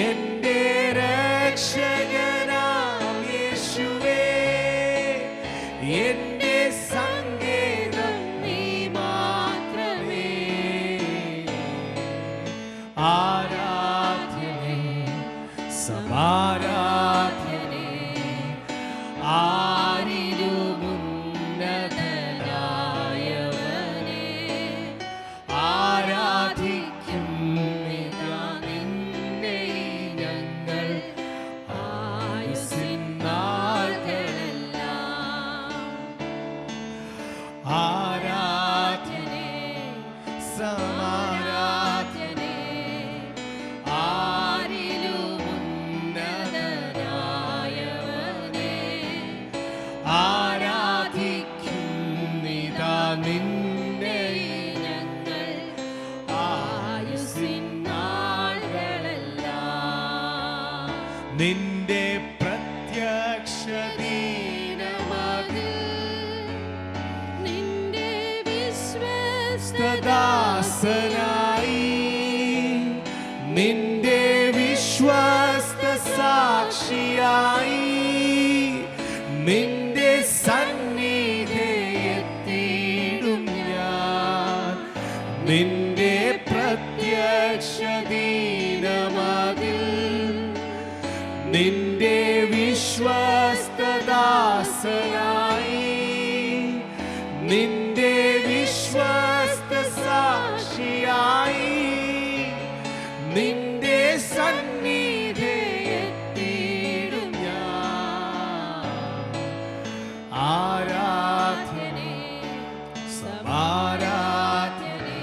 എന്റെ രക്ഷകനാം യേശുവേ, എന്റെ സങ്കേതം നീ മാത്രമേ. ആരാധ്യനേ, സമാരാധ്യനേ, ആരിലും ഉന്നതനായവനേ, ആരാധിക്കും നിന്റെ പ്രത്യക്ഷദീനമതിൽ നിന്റെ വിശ്വസ്തദാസനായി, നിന്റെ വിശ്വസ്ത സാക്ഷിയായി, നിന്റെ സന്നിധിയെത്തിയിടും ഞാൻ. നിന്റെ പ്രത്യക്ഷദീനമതിൽ നിന്റെ വിശ്വസ്തദാസനായി, നിന്റെ വിശ്വസ്ത സാക്ഷിയായി, നിന്റെ സന്നിധിയെത്തിയിടും ഞാൻ. ആരാധനേ, സമാരാധനേ,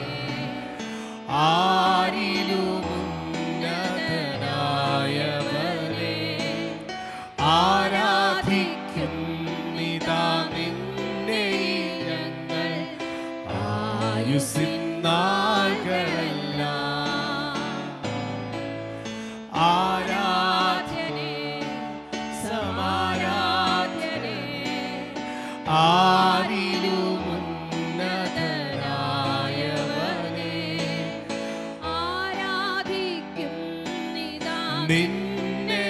ആരിലും ആരാധിക്കും നിതാ നിന്നെ ഞങ്ങൾ ആയുസ്സിൻ നാളുകളെല്ലാം. ആരാധനേ, സമാരാധനേ, ആരിലും ഉന്നതനായവനേ, ആരാധിക്കും നിതാ നിന്നെ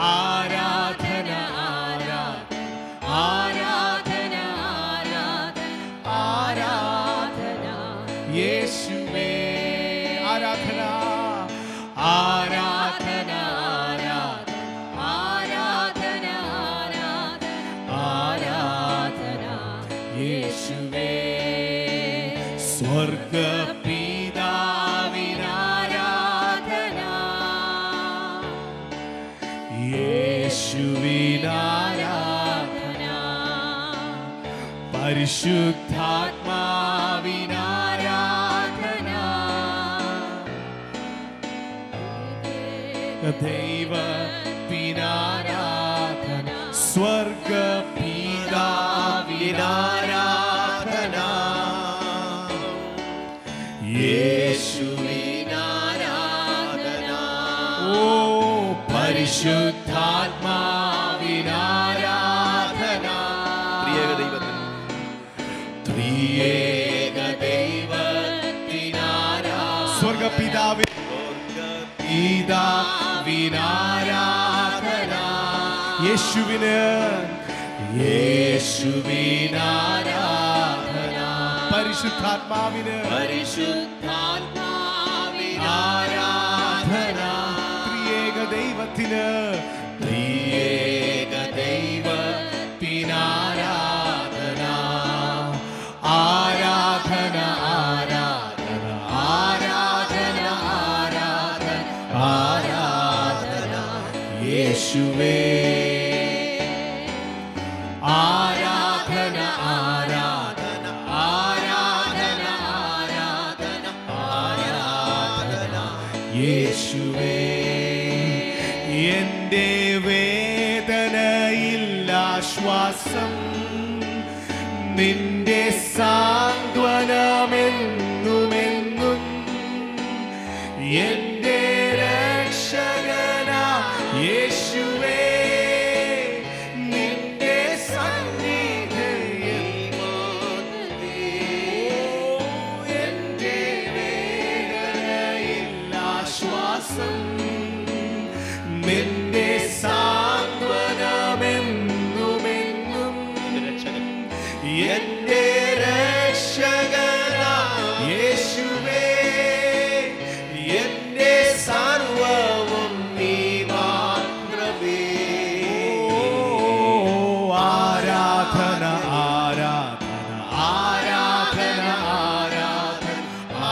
ആരാധന ആരാധന ആരാധന യേശുവേ, ആരാധന ആരാധന ആരാധന ആരാധന യേശുവേ. സ്വർഗപിതാവിനാരാധന, യേശുവിനാരാധന, പരിശുദ്ധാത്മാവിനാരാധന, ദൈവത്തിനാരാധന, സ്വർഗപിതാവിനാരാധന, യേശുവിനാരാധന, ഓ പരിശുദ്ധാത്മാവിനാരാധന. ത്രിയേക ദൈവത്തിനാരാധന, സ്വർഗപിതാവിനാരാധന, യേശുവിന് യേശുവിനാരാധന, പരിശുദ്ധാത്മാവിന് പരിശുദ്ധാത്മാവിനാരാധന, ത്രിയേക ദൈവത്തിന് ത്രിയേക ദൈവത്തിനാരാധന. ആരാധന ആരാധന ആരാധന ആരാധന ആരാധന യേശുവേ. ആരാധന ആരാധന യേശുവേ എന്റെ വേദനയിൽ ആശ്വാസം നിന്റെ സാന്ത്വനമെന്നുമെന്നും എന്റെ രക്ഷകനാ യേശുവേ നിന്റെ സന്നിധിയിൽ എന്റെ വേദനയിൽ ആശ്വാസം നിന്റെ സാന്ത്വനമെന്നുമെന്നും എന്റെ രക്ഷകനാ യേശുവേ എന്റെ സർവ്വവും നീ മാത്രമേ. ആരാധന ആരാധന ആരാധന ആരാധന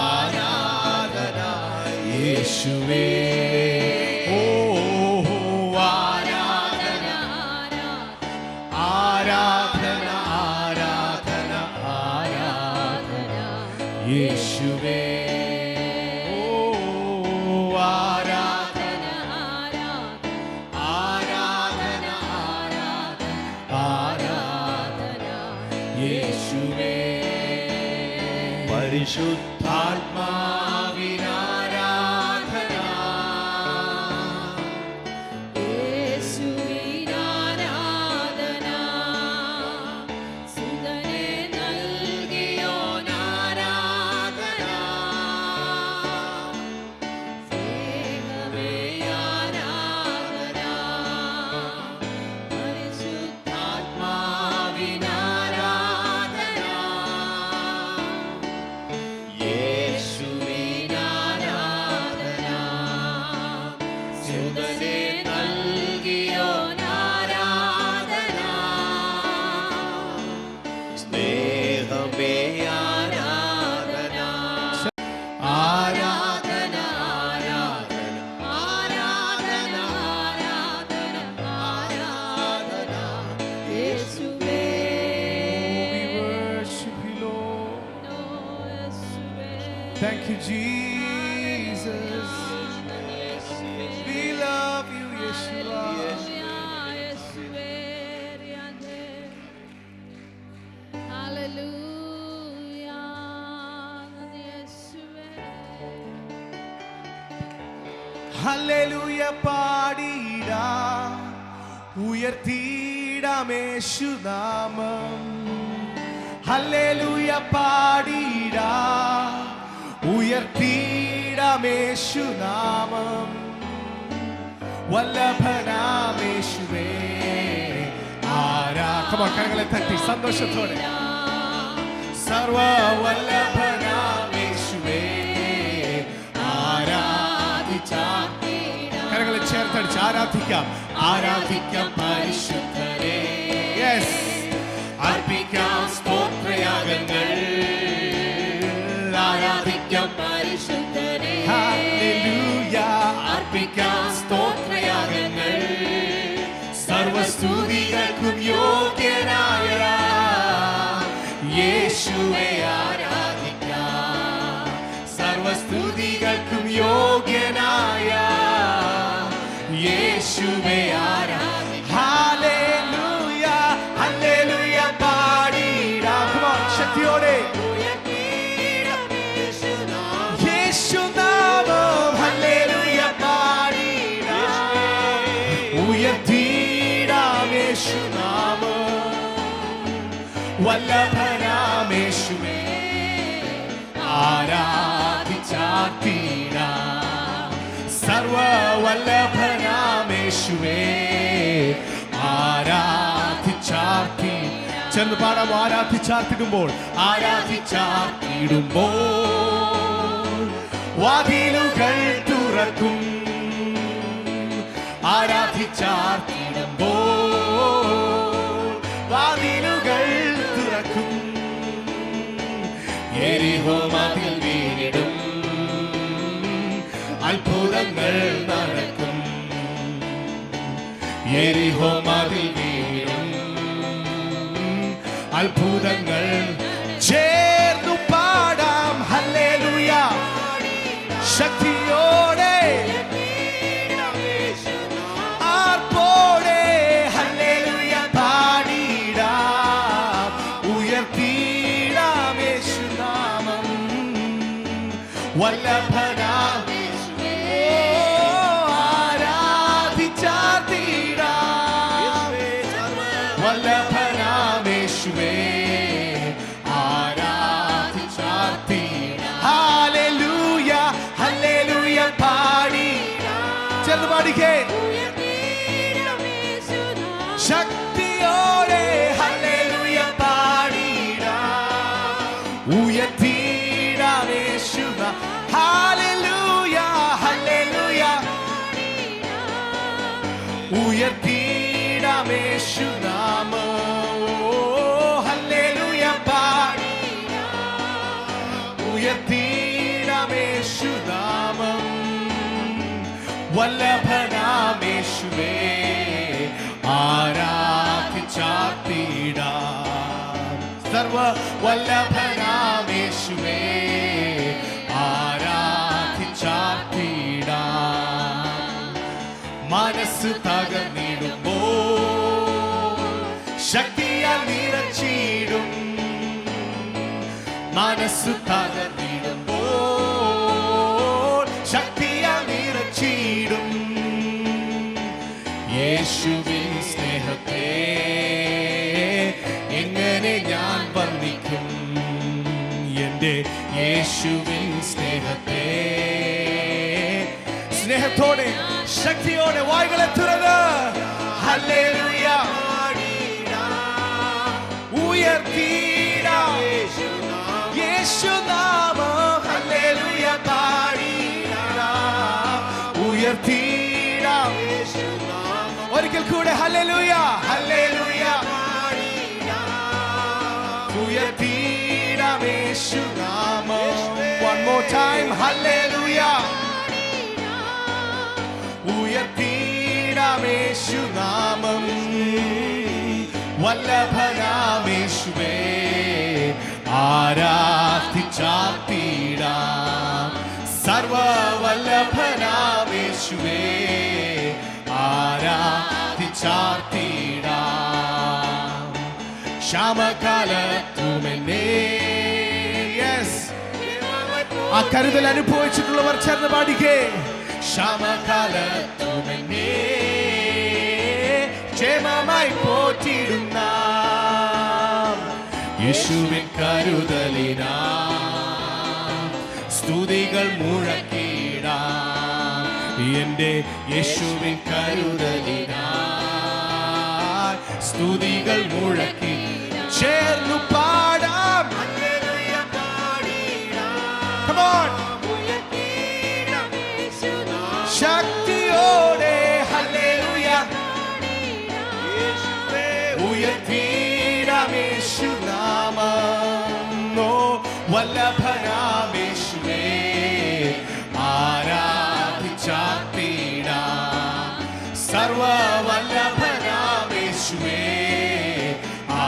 ആരാധന യേശുവേ. യേശുവേ ആരാധന ആരാധന ആരാധന യേശുവേ പരിശുദ്ധാത്മാവിനാരാധന Thank you, Jesus. We love you, Yeshua. Hallelujah, പാടിടാ ഉയർത്തിടാം യേശുനാമം. ഹല്ലേലൂയ പാടിടാ ഉയർത്തിടാം യേശുനാമം. വല്ലഭനാം യേശുവേ കരങ്ങളെ തട്ടി സന്തോഷത്തോടെ സർവ വല്ലഭനാം യേശുവേ ആരാധിച്ചാം. കരങ്ങളെ ചേർത്തടിച്ച് ആരാധിക്കാം ആരാധിക്കാം പരിശുദ്ധരേ. യെസ് അർപ്പിക്കാം സ്തോത്രയാഗങ്ങൾ ആരാധിക്കാം പരിശുദ്ധരേ. ഹല്ലേലൂയ അർപ്പിക്കാം സ്തോത്രയാഗങ്ങൾ സർവസ്തുതികൾക്കും യോഗ്യനായ യേശുവേ ആരാധിക്കാം. സർവസ്തുതികൾക്കും യോഗ്യനായ യേശുവേ ആരാധിക്കാം. ഹല്ലേലൂയ ഹല്ലേലൂയ പാടിടാം ശക്തിയോടെ യേശുനാമം. ഹല്ലേലൂയ പാടിടാം ഉയർത്തിടാം യേശുനാമം. വല്ലഭനാം യേശുവേ ആരാധിച്ചാർത്തിടാം. സർവ വല്ലഭനാം യേശുവേ ആരാധിച്ചാർത്തി. ചെന്ന് പാടാം ആരാധിച്ചാർത്തിടുമ്പോൾ ആരാധിച്ചാർത്തിടുമ്പോൾ വാതിലുകൾ തുറക്കും. ആരാധിച്ചാർത്തിടുമ്പോൾ വാതിലുകൾ തുറക്കും. യെരിഹോ മതിൽ വീണിടും അത്ഭുതങ്ങൾ നടക്കും. യെരിഹോ മതിൽ വീണിടും അത്ഭുതങ്ങൾ. ചേർന്നു പാടാം ഹല്ലേലൂയ ശക്തിയോടെ വല്ലഭനാം ആരാധിച്ചാർത്തിടാം. വല്ലഭനാമേശുവേ ആരാധിച്ചാർത്തിടാം. ഹല്ലേലൂയ ഹല്ലേലൂയ പാടി ചേർന്ന് പാടിക്കേ ശക്തിയോടെ ഹല്ലേലൂയ പാടിടാം. ഉയർത്തിടാം യേശുനാമം. ഹല്ലേലൂയ ഹല്ലേലൂയ ഉയർത്തിടാം യേശുനാമം. ഹല്ലേലൂയ പാടിടാം. ഉയർത്തിടാം യേശുനാമം. വല്ലഭനാം യേശുവേ ആരാധിച്ചാർത്തിടാം. സർവ വല്ലഭനാം യേശുവേ ആരാധിച്ചാർത്തിടാം. മനസ്സ് തകർന്നിടുമ്പോൾ ശക്തിയാൽ നിറച്ചിടും. മനസ്സ് തകർന്നിടുമ്പോൾ ശക്തിയാൽ നിറച്ചിടും. യേശുവിൻ സ്നേഹത്തെ എങ്ങനെ ഞാൻ വർണ്ണിക്കും. എൻ്റെ യേശുവിൻ സ്നേഹത്തെ സ്നേഹത്തോടെ ശക്തിയോടെ വായ്കളെ തുറന്ന് ഹല്ലേലൂയ ഉയർത്തിടാം യേശുനാമം. ഹല്ലേലൂയ പാടിടാം. ഉയർത്തിടാം ഒരിക്കൽ കൂടെ ഹല്ലേലൂയ ഹല്ലേലൂയ ഉയർത്തിടാം യേശുനാമം. One more time ഹല്ലേലൂയ ഉയർത്തിടാം യേശുനാമം. വല്ലഭനാം യേശുവേ ആരാധിച്ചാർത്തിടാം. സർവ വല്ലഭനാം യേശുവേ ആരാധിച്ചാർത്തിടാം. ക്ഷാമകാലത്തുമെന്നെ ആ കരുതൽ അനുഭവിച്ചിട്ടുള്ളവർ ചേർന്ന് പാടിക്കേ. ക്ഷാമകാലത്തുമെന്നെ ക്ഷേമമായി പോറ്റിടുന്ന യേശുവിൻ കരുതലിനാ സ്തുതികൾ മുഴക്കിടാം. എന്റെ യേശുവിൻ കരുതലിനാ സ്തുതികൾ മുഴക്കി ചേർന്നു പാടാം. Come on. ശക്തിയോടെ ഹല്ലേലൂയ ഉയർത്തിടാം യേശുനാമം. വല്ലഭനാം യേശുവേ ആരാധിച്ചാർത്തിടാം. സർവ വല്ലഭനാം യേശുവേ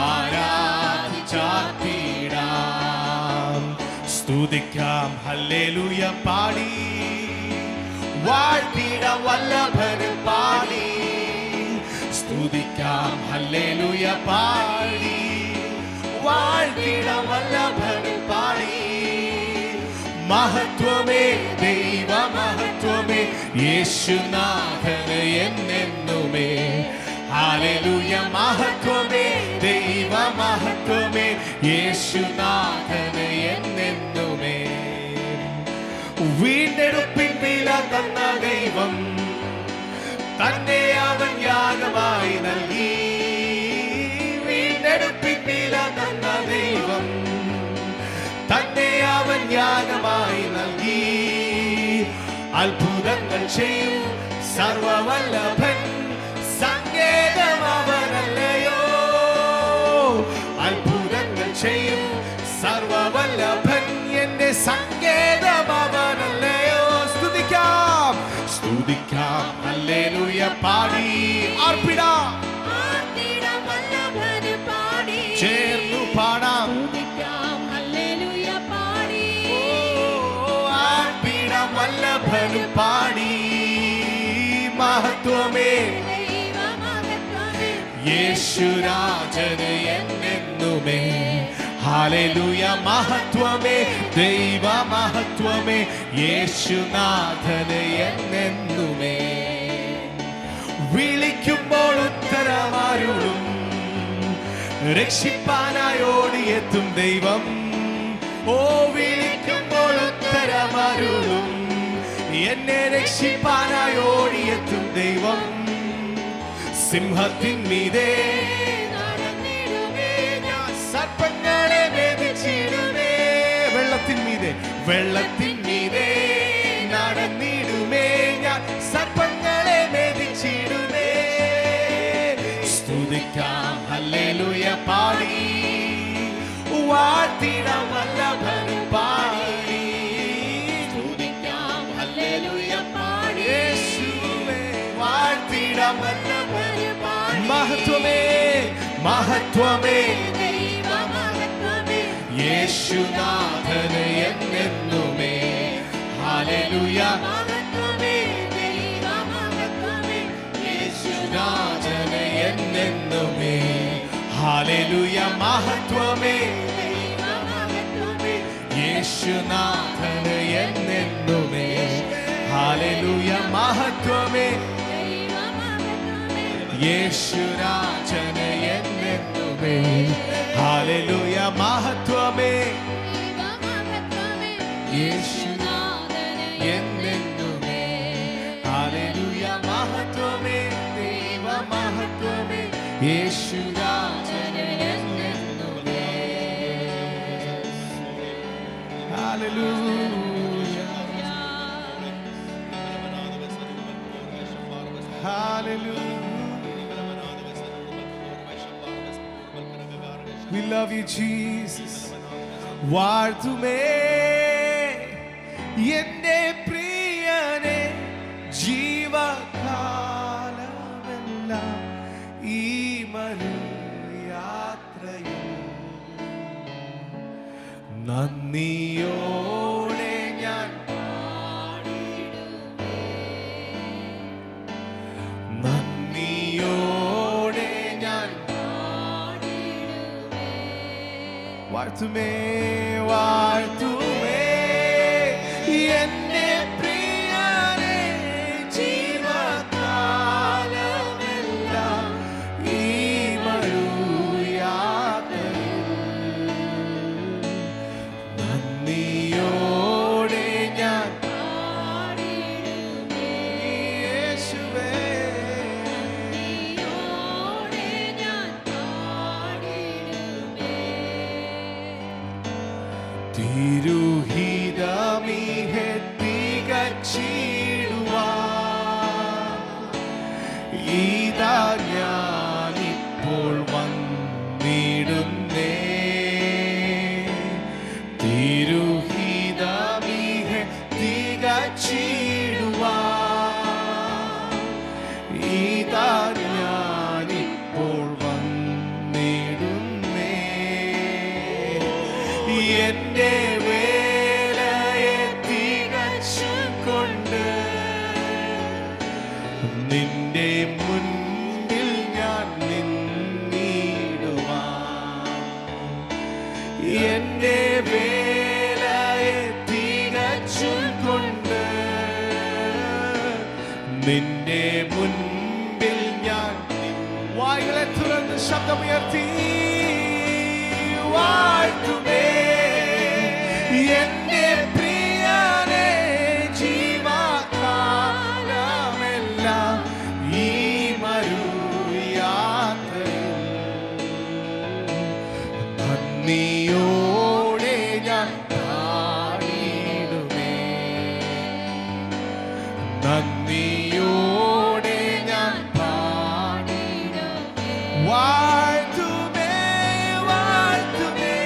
ആരാധിച്ചാർത്തിടാം. സ്തുതിക്കാം ഹല്ലേലൂയ പാടി വാഴ്ത്തിടാം വല്ലഭന് പാടി. സ്തുതിക്കാം ഹല്ലേലൂയ പാടി വാഴ്ത്തിടാം വല്ലഭന് പാടി. മഹത്വമേ ദൈവ മഹത്വമേ യേശുനാഥന് എന്നെന്നുമേ. ഹല്ലേലൂയ മഹത്വമേ ദൈവ മഹത്വമേ യേശുനാഥന് എന്നെന്നുമേ. വീണ്ടെടുപ്പിൻ വില തന്ന ദൈവം തന്നെ അവൻ യാഗമായി നൽകി. വീണ്ടെടുപ്പിൻ വില തന്ന ദൈവം തന്നെ അവൻ യാഗമായി നൽകി. അത്ഭുതങ്ങൾ ചെയ്യും സർവവല്ലഭൻ സങ്കേതം അവനല്ലയോ. അത്ഭുതങ്ങൾ ചെയ്യും സർവവല്ലഭൻ എന്റെ സങ്കേതം അവനല്ലയോ. സ്തുതിക്കാം സ്തുതിക്കാം ഹല്ലേലൂയ പാടി അർപ്പിടാം. ചേർന്നു പാടാം. അർപ്പിടാം വല്ലഭന് പാടി. മഹത്വമേ യേശുരാജന് എന്നെന്നുമേ. ഹല്ലേലൂയ മഹത്വമേ ദൈവ മഹത്വമേ യേശുനാഥനെ എന്നെന്നുമേ. വിളിക്കുമ്പോൾ ഉത്തരമരുളും രക്ഷിപ്പാനായി ഓടിയെത്തും ദൈവം. ഓ വിളിക്കുമ്പോൾ ഉത്തരമരുളും എന്നെ രക്ഷിപ്പാനായി ഓടിയെത്തും ദൈവം. സിംഹത്തിൻ മീതെ നടന്നിടുമേ ഞാൻ, സർപ്പങ്ങളെ ഭേദിച്ചിടുമേ. വെള്ളത്തിൻ മീതെ നടന്നിടുമേ ഞാൻ, സർപ്പങ്ങളെ ഭേദിച്ചിടുമേ. സ്തുതിക്കാം ഹല്ലേലൂയ പാടി, വാഴ്ത്തിടാം വല്ലഭനെ പാടി. സ്തുതിക്കാം ഹല്ലേലൂയ പാടി, യേശുവേ വാഴ്ത്തിടാം വല്ലഭനെ പാടി. മഹത്വമേ മഹത്വമേ ദൈവ മഹത്വമേ യേശുനാഥനെ എന്നെന്നുമേ. ഹല്ലേലൂയ മഹത്വമേ ദൈവ മഹത്വമേ യേശുനാഥനെ എന്നെന്നുമേ. ഹല്ലേലൂയ മഹത്വമേ ദൈവ മഹത്വമേ യേശുനാഥനെ എന്നെന്നുമേ. ഹല്ലേലൂയ മഹത്വമേ ദൈവ മഹത്വമേ യേശുരാജനെ എന്നെന്നുമേ. ഹല്ലേലൂയ മഹത്വമേ ദൈവ മഹത്വമേ യേശുനാഥനെ എന്നെന്നുമേ. ഹല്ലേലൂയ മഹത്വമേ ദൈവ മഹത്വമേ യേശുരാജനെ എന്നെന്നുമേ. ഹല്ലേലൂയ ഹല്ലേലൂയ. We love you, Jesus. വാഴ്ത്തുമേ എന്റെ പ്രിയനെ ജീവകാലമെല്ലാം ഈ മരുയാത്രയിൽ നന്ദിയോടെ ഞാൻ പാടിടുമേ. നന്ദിയോടെ ഞാൻ വാഴ്ത്തുമേ വാഴ്ത്തുമേ എന്റെ പ്രിയനെ ജീവകാലമെല്ലാം ഈ മരുയാത്രയിൽ നന്ദിയോടെ ഞാൻ പാടിടുമേ. യേശുവേ നന്ദിയോടെ ഞാൻ പാടിടുമേ. തിരുഹിതമിഹെ തികച്ചിടുവാൻ ഇതാ ഞാനിപ്പോൾ വന്നിടുന്നേ. തിരുഹിതമിഹെ തികച്ചിടുവാൻ ഇതാ ഞാനിപ്പോൾ വന്നിടുന്നേ. എന്റെ വേലയെ തികച്ചുകൊണ്ട് നിന്റെ മുൻപിൽ ഞാൻ നിന്നിടുവാൻ. എന്റെ വേലയെ തികച്ചുകൊണ്ട് നിന്റെ മുൻപിൽ ഞാൻ. വായുകളെ തുറന്ന് ശബ്ദമുയർത്തി വാഴ്ത്തുമേ എന്റെ പ്രിയനെ ജീവകാലമെല്ലാം ഈ മരുയാത്രയിൽ നന്ദിയോടെ ഞാൻ പാടിടുമേ. നന്ദിയോടെ ഞാൻ പാടിടുമേ. വാഴ്ത്തുമേ വാഴ്ത്തുമേ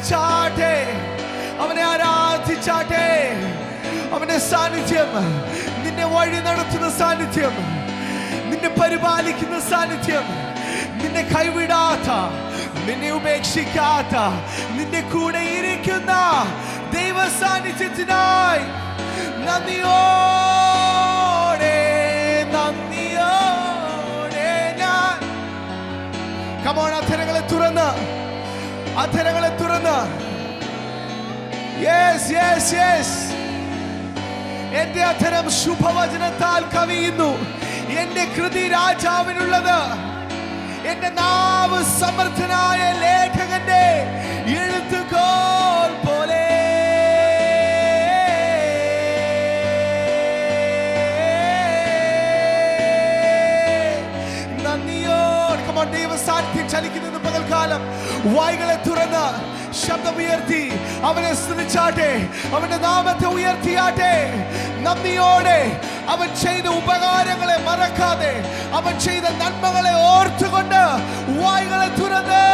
സ്തുതിച്ചാട്ടെ, അവനെ ആരാധിച്ചാട്ടെ. അവന്റെ സാന്നിധ്യം, നിന്നെ വഴി നടത്തുന്ന സാന്നിധ്യം, നിന്നെ പരിപാലിക്കുന്ന സാന്നിധ്യം, നിന്നെ കൈവിടാത്ത, നിന്നെ ഉപേക്ഷിക്കാത്ത, നിന്റെ കൂടെ ഇരിക്കുന്ന ദൈവ സാന്നിധ്യത്തിനായി നന്ദിയോടെ നന്ദിയോടെ ഞാൻ. കമോൺ, അധരങ്ങളെ തുറന്ന്, അധരങ്ങളെ തുറന്ന്. Yes yes yes. എന്റെ അധരം ശുഭവചനത്താൽ കവിയുന്നു. എന്റെ കൃതി രാജാവിനുള്ളത്. എന്റെ നാവ് സമർത്ഥനായ ലേഖകന്റെ എഴുത്തുകോൽ പോലെ. നന്ദിയോട് ദൈവ സാന്നിധ്യം ചലിക്കുന്നത് പകൽക്കാലം. വായ്കളെ തുറന്ന് ശബ്ദമുയർത്തി അവനെ സ്തുതിച്ചാട്ടെ, അവന്റെ നാമത്തെ ഉയർത്തിയാട്ടെ. നന്ദിയോടെ അവൻ ചെയ്ത ഉപകാരങ്ങളെ മറക്കാതെ, അവൻ ചെയ്ത നന്മകളെ ഓർത്തുകൊണ്ട് വായ്കളെ തുറന്ന്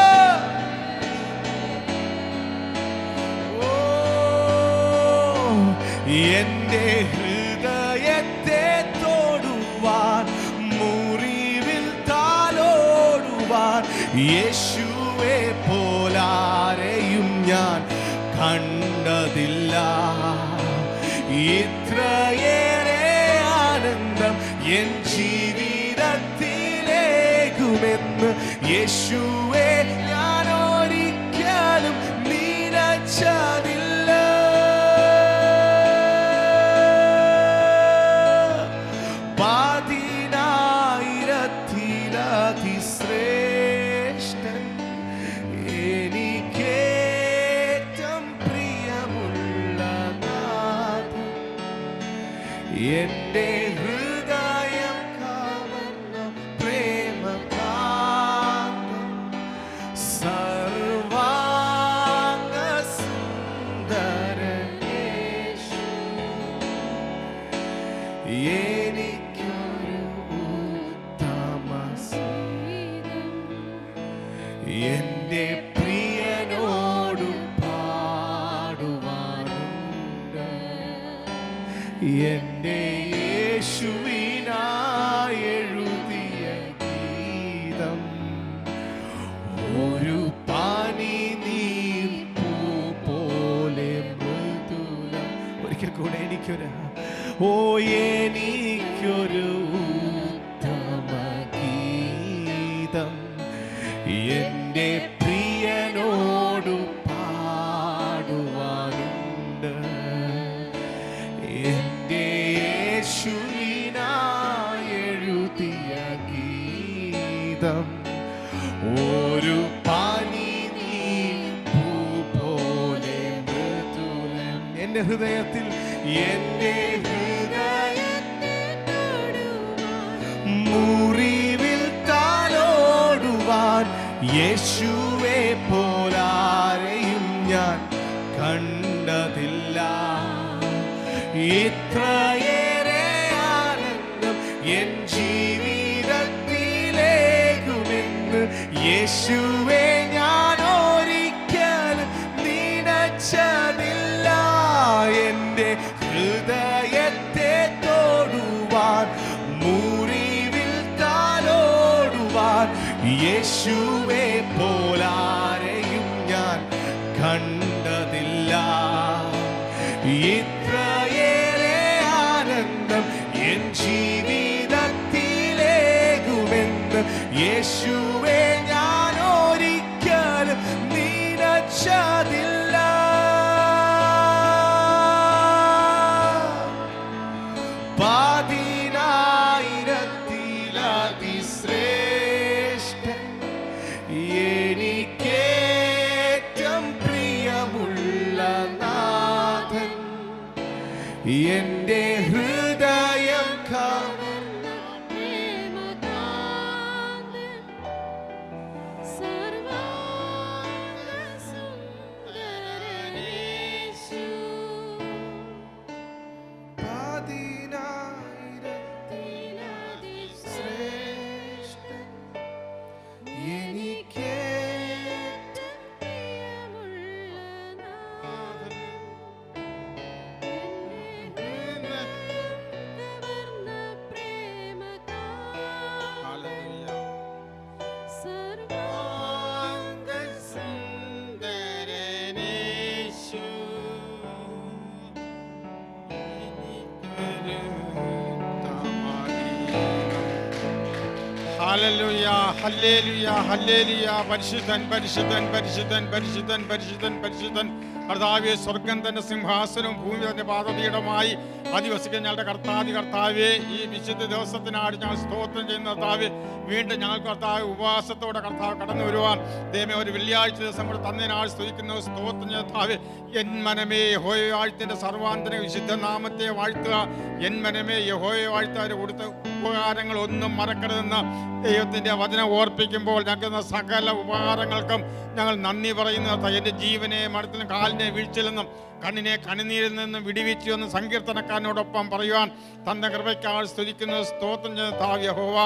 എന്റെ ഹൃദയത്തെ തൊടുവാൻ, മുറിവിൽ താലോടുവാൻ യേശുവെ പോലാരെയും ഞാൻ കണ്ടതില്ല. ഇത്രയേറെ ആനന്ദം എൻ ജീവിതത്തിലേക്കുമെന്ന് യേശുവെ ഞാൻ ഒരിക്കലും നിനച്ചതില്ല. പതിനായിരത്തിലതിശ്രേഷ്ഠൻ എനിക്കേറ്റം പ്രിയമുള്ള നാഥൻ, എന്റെ ഹൃദയം കവർന്ന പ്രേമകാന്തൻ, സർവാംഗ സുന്ദരൻ യേശു, എനിക്കൊരു ഉത്തമ എന്റെ പ്രിയനോടു പാടുവാനുണ്ട്. എന്റെ യേശുവിനായി എഴുതിയ ഗീതം ഒരു പനിനീർപ്പൂ പോലെ മൃദുലം. ഒരിക്കൽ കൂടെ എനിക്കൊരു എനിക്കൊരു ഉത്തമ ഗീതം എന്റെ പ്രിയനോടു പാടുവാനുണ്ട്. എന്റെ യേശുവിനായി എഴുതിയ ഗീതം ഒരു പനിനീർപ്പൂ പോലെ മൃദുലം. എന്റെ ഹൃദയത്തിൽ, എന്റെ മുറിവിൽ താലോടുവാൻ യേശുവെ പോലാരെയും ഞാൻ കണ്ടതില്ല. ഇത്രയേറെ ആനന്ദം എൻ ജീവിതത്തിലേക്കുമെന്ന് യേശുവെ ഞാൻ ഒരിക്കലും നിനച്ചതില്ല. എന്റെ ഹൃദയത്തെ തൊടുവാൻ, മുറിവിൽ താലോടുവാൻ യേശുവെ പോലാരെയും ഞാൻ കണ്ടതില്ല. ഇത്രയേറെ ആനന്ദം എൻ ജീവിതത്തിലേക്കുമെന്ന് യേശുവെ ഞാൻ ഒരിക്കലും നിനച്ചതില്ല. പതിനായിരത്തിലതിശ്രേഷ്ഠൻ എനിക്കേറ്റം പ്രിയമുള്ള നാഥൻ, എന്റെ ഹൃദയം കവർന്ന പ്രേമകാന്തൻ, സർവാംഗ സുന്ദരൻ യേശു. പതിനായിരത്തിലതിശ്രേഷ്ഠൻ എനിക്കേറ്റം പ്രിയമുള്ള ഹല്ലേലൂയ, ഹല്ലേലൂയ, ഹല്ലേലൂയ. പരിശുദ്ധൻ, പരിശുദ്ധൻ, പരിശുദ്ധൻ, പരിശുദ്ധൻ, പരിശുദ്ധൻ, പരിശുദ്ധൻ. കർത്താവേ, സ്വർഗം തന്റെ സിംഹാസനവും ഭൂമി തന്റെ പാദപീഠമായി അധിവസിക്കുന്ന ഞങ്ങളുടെ കർത്താവേ, ഈ വിശുദ്ധ ദിവസത്തിനായിട്ട് ഞങ്ങൾ സ്തോത്രം ചെയ്യുന്ന കർത്താവേ, വീണ്ടും ഞങ്ങൾക്ക് കർത്താവ് ഉപവാസത്തോടെ കർത്താവ് കടന്നു വരുവാൻ ദൈവമേ ഒരു വെള്ളിയാഴ്ച ദിവസം കൂടെ തന്നതിനാൾ സ്തുതിക്കുന്ന സ്തോത്രം കർത്താവേ. എൻ മനമേ യഹോവയെ വാഴ്ത്തിന്റെ സർവാന്തര വിശുദ്ധ നാമത്തെ വാഴ്ത്തുക. എൻ മനമേ യഹോവയെ വാഴ്ത്തുക. കൊടുത്ത ഉപകാരങ്ങൾ ഒന്നും മറക്കരുതെന്ന് ദൈവത്തിന്റെ വചനം ഓർപ്പിക്കുമ്പോൾ ഞങ്ങൾക്ക് സകല ഉപകാരങ്ങൾക്കും ഞങ്ങൾ നന്ദി പറയുന്നു. എൻ്റെ ജീവനെ മരണത്തിലും കാലിനെ വീഴ്ചയിലെന്നും കണ്ണിനെ കണ്ണുനീരിൽ നിന്നും വിടിവിച്ചു എന്ന് സങ്കീർത്തനക്കാരനോടൊപ്പം പറയുവാൻ തന്റെ കൃപയ്ക്കാൾ സ്തുതിക്കുന്നു സ്തോത്രം ചെയ്യുന്ന യഹോവ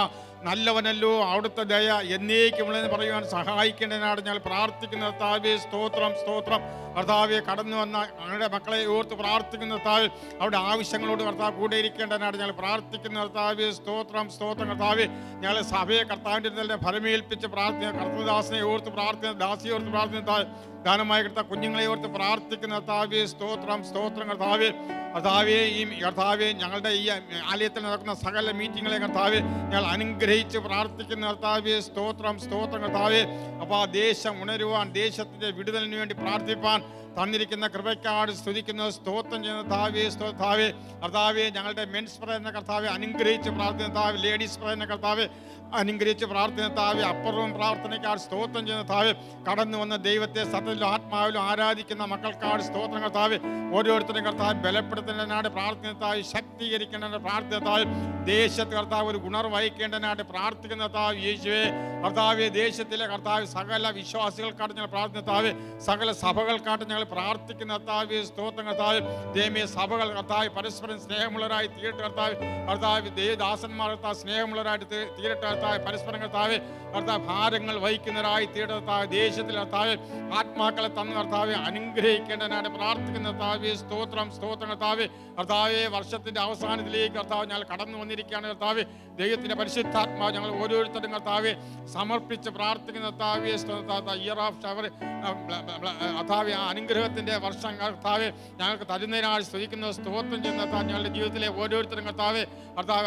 നല്ലവനല്ലോ, അവിടുത്തെ ദയ എന്നേക്കുമുള്ളതെന്ന് പറയുവാൻ സഹായിക്കേണ്ടതിനാണ് ഞങ്ങൾ പ്രാർത്ഥിക്കുന്ന കർത്താവേ. സ്തോത്രം, സ്തോത്രം. കർത്താവെ, കടന്നു വന്ന ഞങ്ങളുടെ മക്കളെ ഓർത്ത് പ്രാർത്ഥിക്കുന്ന കർത്താവ്, അവരുടെ ആവശ്യങ്ങളോട് കർത്താവ് കൂടെ ഇരിക്കേണ്ടതിനാണ് ഞങ്ങൾ പ്രാർത്ഥിക്കുന്ന കർത്താവേ. സ്തോത്രം, സ്തോത്രം. കർത്താവെ, ഞങ്ങളെ സഭയെ കർത്താവിൻ്റെ ഫലമേൽപ്പിച്ച് പ്രാർത്ഥിക്കുന്ന കർത്തദാസനെ ഓർത്ത് പ്രാർത്ഥിക്കുന്ന ദാസിയെ ഓർത്ത് പ്രാർത്ഥിക്കുന്ന ദാനമായി കിടത്ത കുഞ്ഞുങ്ങളെ ഓർത്ത് പ്രാർത്ഥിക്കുന്ന കർത്താവേ. സ്തോത്രം, സ്തോത്രം. കർത്താവേ, ഞങ്ങളുടെ ഈ ആലയത്തിൽ നടക്കുന്ന സകല മീറ്റിങ്ങളെ കർത്താവെ ഞങ്ങൾ അനുഗ്രഹിച്ച് പ്രാർത്ഥിക്കുന്ന കർത്താവേ. സ്തോത്രം, സ്തോത്രം. കർത്താവേ, അപ്പോൾ ആ ദേശം ഉണരുവാൻ, ദേശത്തിൻ്റെ വിടുതലിന് വേണ്ടി പ്രാർത്ഥിപ്പാൻ തന്നിരിക്കുന്ന കൃപയ്ക്കാട് സ്തുതിക്കുന്നത് സ്തോത്രം ചെയ്യുന്ന കർത്താവേ, ഞങ്ങളുടെ മെൻസ് പ്രേരണ കർത്താവെ അനുഗ്രഹിച്ച് പ്രാർത്ഥിക്കുന്ന ലേഡീസ് പ്രേരണ കർത്താവെ അനുഗ്രഹിച്ച് പ്രാർത്ഥിക്കുന്ന അപ്പുറവും പ്രാർത്ഥനയ്ക്കാട് സ്തോത്രം ചെയ്യുന്ന കടന്നു വന്ന ദൈവത്തെ സത്യത്തിലും ആത്മാവിലും ആരാധിക്കുന്ന മക്കൾക്കാട് സ്തോത്രം കർത്താവെ ഓരോരുത്തരും കർത്താവ് ബലപ്പെടുത്തുന്നതിനായിട്ട് പ്രാർത്ഥിക്കുന്ന ശക്തീകരിക്കേണ്ട പ്രാർത്ഥന ദേശത്ത് കർത്താവ് ഒരു ഗുണർ വഹിക്കേണ്ടതിനായിട്ട് പ്രാർത്ഥിക്കുന്ന യേശുവേ. കർത്താവെ, ദേശത്തിലെ കർത്താവ് സകല വിശ്വാസികൾക്കാട്ട് ഞങ്ങൾ പ്രാർത്ഥിക്കുന്ന സകല സഭകൾക്കാട്ട് ഞങ്ങൾ പ്രാർത്ഥിക്കുന്ന കർത്താവെ. സ്തോത്രം കർത്താവ്. ദൈവമേ, സഭകൾ കർത്താവ് പരസ്പരം സ്നേഹമുള്ളവരായി തീരട്ടെ കർത്താവ്. ദേവദാസന്മാർ കർത്താവ് സ്നേഹമുള്ളവരായിട്ട് തീരട്ടെ കർത്താവ്. പരസ്പരം കർത്താവ് ഭാരങ്ങൾ വഹിക്കുന്നവരായി തീരട്ടെ കർത്താവ്. ദേശത്തിൽ കർത്താവ് ആത്മാക്കളെ തന്ന കർത്താവെ അനുഗ്രഹിക്കേണ്ടതിനായിട്ട് പ്രാർത്ഥിക്കുന്ന കർത്താവെ. സ്തോത്രം, സ്തോത്രം. കർത്താവെ, വർഷത്തിന്റെ അവസാനത്തിലേക്ക് കർത്താവ് ഞങ്ങൾ കടന്നു വന്നിരിക്കുകയാണ് കർത്താവ്. ദൈവത്തിന്റെ പരിശുദ്ധാത്മാവ് ഞങ്ങൾ ഓരോരുത്തരും കർത്താവെ സമർപ്പിച്ച് പ്രാർത്ഥിക്കുന്ന കർത്താവെ. ഇയർ ഓഫ് ഷവർ കർത്താവെ, ആ അനുഗ്രഹത്തിന്റെ വർഷം കർത്താവെ ഞങ്ങൾക്ക് തരുന്നതിനായി സ്തുതിക്കുന്ന സ്തോത്രം ചെയ്യുന്ന ഞങ്ങളുടെ ജീവിതത്തിലെ ഓരോരുത്തരും കർത്താവെ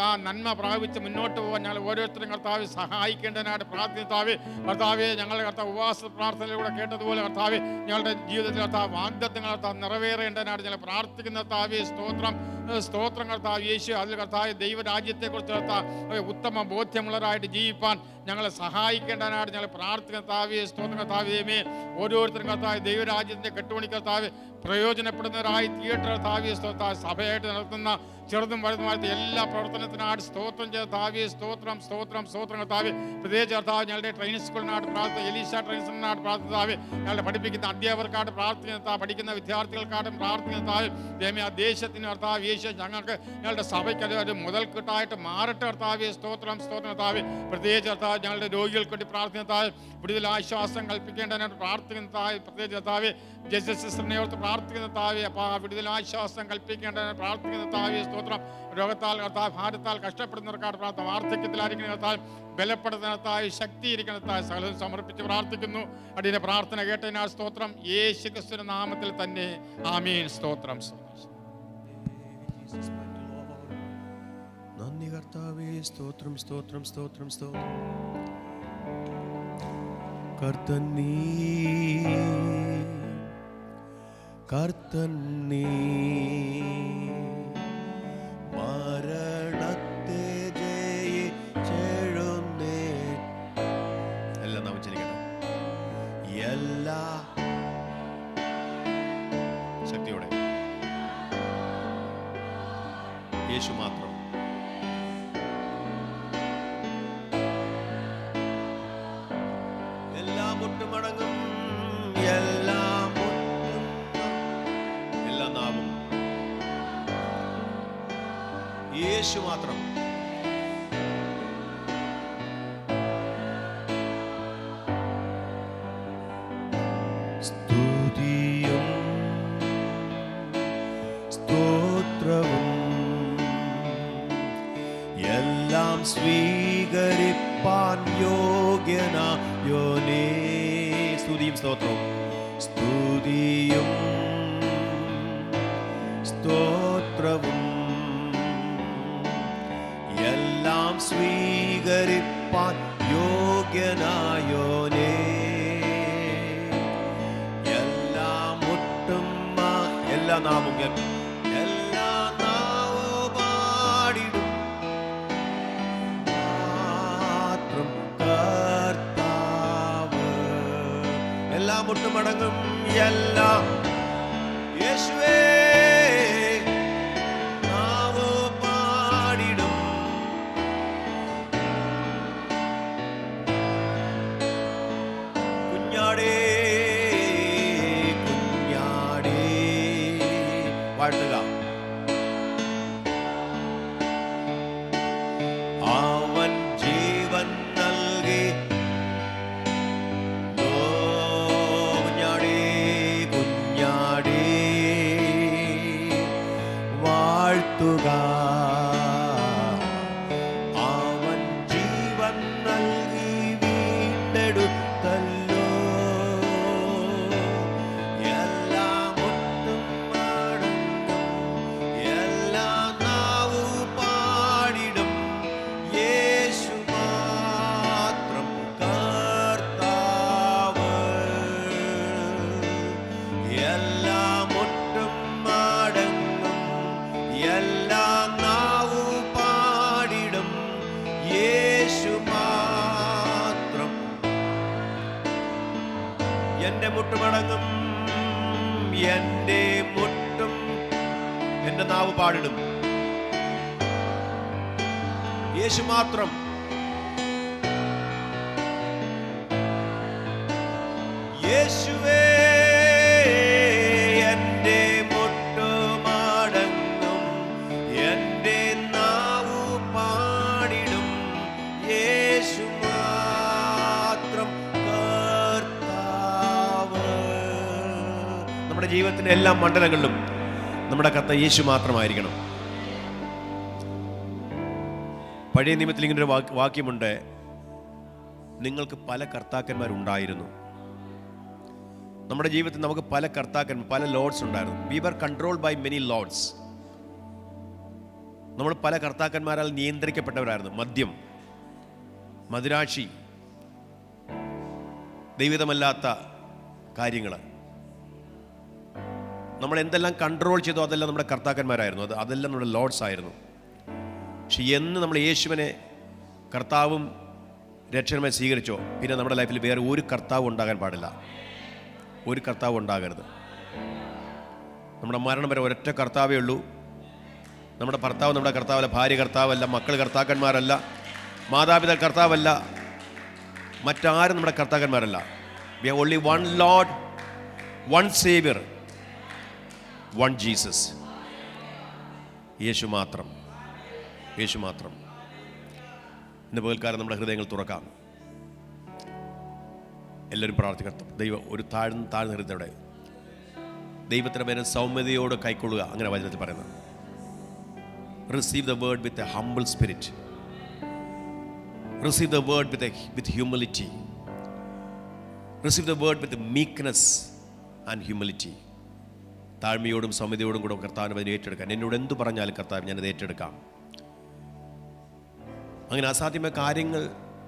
ആ നന്മ പ്രാപിച്ച് മുന്നോട്ട് പോകാൻ ഞങ്ങൾ ഓരോരുത്തരും കർത്താവ് സഹായിക്കേണ്ടതിനായിട്ട് പ്രാർത്ഥിക്കാവേ. കർത്താവെ, ഞങ്ങളുടെ കർത്താവ് ഉപവാസ പ്രാർത്ഥനയിലൂടെ കേട്ടതുപോലെ കർത്താവെ ഞങ്ങളുടെ ജീവിതത്തിൽ കർത്താവ് വാഗ്ദത്തങ്ങൾ കർത്താവ് നിറവേറേണ്ടതിനായിട്ട് ഞങ്ങൾ പ്രാർത്ഥിക്കുന്ന കർത്താവെ. സ്തോത്രം, സ്തോത്രം. കർത്താവ് യേശു അതിൽ കർത്താവ് ദൈവരാജ്യത്തെക്കുറിച്ച് കർത്താവ് ഉത്തമ ബോധ്യമുള്ളവരായിട്ട് ജീവിപ്പാൻ ഞങ്ങളെ സഹായിക്കേണ്ടതിനായിട്ട് ഞങ്ങൾ പ്രാർത്ഥിക്കുന്ന കർത്താവെ. സ്തോത്രം കർത്താവേ. ഓരോരുത്തരും കർത്താവ് ദൈവരാജ്യത്തിന്റെ കെട്ടുപണി കർത്താവ് പ്രയോജനപ്പെടുന്നവരായി തീയറ്റർ കർത്താവെ. സഭയായിട്ട് നടത്തുന്ന ചെറുതും വലുതുമായിട്ട് എല്ലാ പ്രവർത്തനത്തിനായിട്ട് സ്തോത്രം ചെയ്ത കർത്താവെ. സ്തോത്രം, സ്തോത്രം, സ്തോത്രം കർത്താവെ. പ്രത്യേകിച്ച് കർത്താവ് ഞങ്ങളുടെ ട്രെയിനിങ് സ്കൂളിനായിട്ട് പ്രാർത്ഥിക്കുന്ന എലീഷ ട്രെയിനിങ് സ്കൂളിനായിട്ട് പ്രാർത്ഥിക്കാവേ. ഞങ്ങളുടെ പഠിപ്പിക്കുന്ന അധ്യാപകർക്കായിട്ട് പ്രാർത്ഥിക്കുന്ന പഠിക്കുന്ന വിദ്യാർത്ഥികൾക്കായിട്ടും പ്രാർത്ഥിക്കുന്ന ദൈവമേ, ആ ദേശത്തിന് കർത്താവ് യേശു ഞങ്ങൾക്ക് ഞങ്ങളുടെ സഭയ്ക്ക് അത് മുതൽക്കിട്ടായിട്ട് മാറട്ടെ കർത്താവെ. സ്തോത്രം, സ്തോത്രം കർത്താവെ. പ്രത്യേകിച്ച് കർത്താവ് ഞങ്ങളുടെ രോഗികൾക്ക് വേണ്ടി പ്രാർത്ഥിക്കുന്ന വിടുതൽ ആശ്വാസം കൽപ്പിക്കേണ്ടതിനായിട്ട് പ്രാർത്ഥിക്കുന്ന പ്രത്യേകിച്ച് കർത്താവെ ജസ്റ്റിസ് സിസ്റ്ററിനെ ഓർത്ത് പ്രാർത്ഥിക്കുന്ന അപ്പോൾ ആ വിടുതൽ ആശ്വാസം കൽപ്പിക്കേണ്ടതിനായിട്ട് പ്രാർത്ഥിക്കുന്ന സ്തോത്രം. രോഗത്താൽ കർത്താവ് ഭാരത്താൽ കഷ്ടപ്പെടുന്നവർക്കായിട്ട് പ്രാർത്ഥന വാർദ്ധക്യത്തിലായിരിക്കുന്ന കർത്താവ് ബലപ്പെടുത്തുന്നതായി ശക്തിയിരിക്കുന്നതായി സകലം സമർപ്പിച്ച് പ്രാർത്ഥിക്കുന്നു. അടിയുടെ പ്രാർത്ഥന കേട്ടതിനാൽ സ്തോത്രം. യേശു ക്രിസ്തുവിന്റെ നാമത്തിൽ തന്നെ ആമീൻ. സ്തോത്രം. നന്ദി കർത്താവേ. സ്തോത്രം, സ്തോത്രം, സ്തോത്രം, സ്തോത്രം. കർത്തൻ നീ മരണത്തെ ജയിച്ചെഴുന്നേ. എല്ലാം നാം ഉച്ചരിക്കണം. എല്ലാ ശക്തിയോടെ യേശു മാത്രം. എല്ലാം മുട്ടുമടങ്ങും, എല്ലാം എല്ലാ നാവും യേശു മാത്രം. സ്തുതിയും സ്തോത്രവും എല്ലാം സ്വീകരിപ്പാൻ യോഗ്യനായോനേ. സ്തുതിയും സ്തോത്രവും, സ്തുതിയും സ്തോത്രവും എല്ലാം സ്വീകരിപ്പാൻ എല്ലാ നാമവും എല്ലാ നാവും പാടിടും മാത്രം കർത്താവ്. എല്ലാ മുട്ടുമടങ്ങും എല്ലാം യേശുവേ നാവ് പാടിടും. കുഞ്ഞാടേ കുഞ്ഞാടേ വാഴ്ത്തുക. അവൻ ജീവൻ നൽകി കുഞ്ഞാടേ കുഞ്ഞാടേ വാഴ്ത്തുക. അവൻ ജീവൻ നൽകി വീണ്ടെടുത്തല്ലോ. എല്ലാ മുട്ടും മടങ്ങും എല്ലാ നാവു പാടിടും യേശു മാത്രം കർത്താവ്. എല്ലാ മുട്ടും മടങ്ങും എല്ലാ നാവു പാടിടും യേശു മാത്രം. എന്റെ മുട്ടുമടങ്ങും എന്റെ മുട്ടും എന്റെ നാവ് പാടിടും യേശു മാത്രം. യേശുവേ എന്റെ മുട്ടുമടങ്ങും എന്റെ നാവു പാടിടും യേശു മാത്രം കർത്താവ്. നമ്മുടെ ജീവിതത്തിന്റെ എല്ലാ മണ്ഡലങ്ങളിലും നമ്മുടെ കർത്താവ് യേശു മാത്രമായിരിക്കണം. പഴയ നിയമത്തിൽ ഇങ്ങനൊരു വാക്യമുണ്ട്, നിങ്ങൾക്ക് പല കർത്താക്കന്മാരുണ്ടായിരുന്നു. നമ്മുടെ ജീവിതത്തിൽ നമുക്ക് പല കർത്താക്കന്മാർ, പല ലോർഡ്സ് ഉണ്ടായിരുന്നു. We were controlled by many lords. നമ്മൾ പല കർത്താക്കന്മാരാൽ നിയന്ത്രിക്കപ്പെട്ടവരായിരുന്നു. മദ്യം, മദിരാശി, ദൈവികമല്ലാത്ത കാര്യങ്ങൾ, നമ്മൾ എന്തെല്ലാം കൺട്രോൾ ചെയ്തോ അതെല്ലാം നമ്മുടെ കർത്താക്കന്മാരായിരുന്നു. അതെല്ലാം നമ്മുടെ ലോർഡ്സ് ആയിരുന്നു. പക്ഷെ എന്ന് നമ്മൾ യേശുവിനെ കർത്താവും രക്ഷകനുമായി സ്വീകരിച്ചോ, പിന്നെ നമ്മുടെ ലൈഫിൽ വേറെ ഒരു കർത്താവ് ഉണ്ടാകാൻ പാടില്ല. ഒരു കർത്താവ് ഉണ്ടാകരുത്. നമ്മുടെ മരണം വരെ ഒരൊറ്റ കർത്താവേ ഉള്ളൂ. നമ്മുടെ ഭർത്താവ് നമ്മുടെ കർത്താവല്ല, ഭാര്യ കർത്താവല്ല, മക്കൾ കർത്താക്കന്മാരല്ല, മാതാപിതാക്കൾ കർത്താവല്ല, മറ്റാരും നമ്മുടെ കർത്താക്കന്മാരല്ല. We have only one lord, one saviour, one Jesus. യേശു മാത്രം, യേശു മാത്രം. ഇന്ന് പകൽക്കാലം നമ്മുടെ ഹൃദയങ്ങൾ തുറക്കാം. എല്ലാവരും പ്രാർത്ഥിക്കണം. ദൈവം ഒരു താഴ്ന്ന ഹൃദയത്തോടെ ദൈവത്തിൻ്റെ പേര് സൗമ്യതയോട് കൈക്കൊള്ളുക. അങ്ങനെ വചനത്തിൽ പറയുന്നത്. Receive the word with a humble spirit. Receive the word with humility. Receive the word with meekness and humility. താഴ്മയോടും സൗമ്യതയോടും കൂടെ കർത്താവിനെ അതിനെ ഏറ്റെടുക്കാൻ. എന്നോട് എന്തു പറഞ്ഞാലും കർത്താവ് ഞാനത് ഏറ്റെടുക്കാം. അങ്ങനെ അസാധ്യമായ കാര്യങ്ങൾ,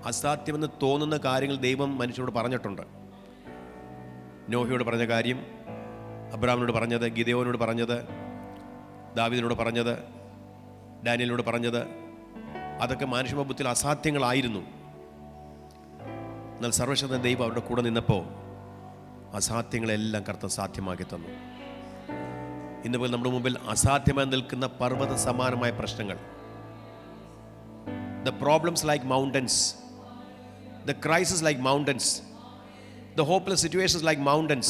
അസാധ്യമെന്ന് തോന്നുന്ന കാര്യങ്ങൾ ദൈവം മനുഷ്യരോട് പറഞ്ഞിട്ടുണ്ട്. നോഹയോട് പറഞ്ഞ കാര്യം, അബ്രാമിനോട് പറഞ്ഞത്, ഗിദെയോനോട് പറഞ്ഞത്, ദാവീദിനോട് പറഞ്ഞത്, ഡാനിയലിനോട് പറഞ്ഞത്, അതൊക്കെ മനുഷ്യബുദ്ധിയിൽ അസാധ്യങ്ങളായിരുന്നു. എന്നാൽ സർവശക്തൻ ദൈവം അവരുടെ കൂടെ നിന്നപ്പോൾ അസാധ്യങ്ങളെല്ലാം കർത്താവ് സാധ്യമാക്കി തന്നു. ഇന്നുപോലെ നമ്മുടെ മുമ്പിൽ അസാധ്യമായി നിൽക്കുന്ന പർവ്വത സമാനമായ പ്രശ്നങ്ങൾ, the problems like mountains, the crisis like mountains, the hopeless situations like mountains,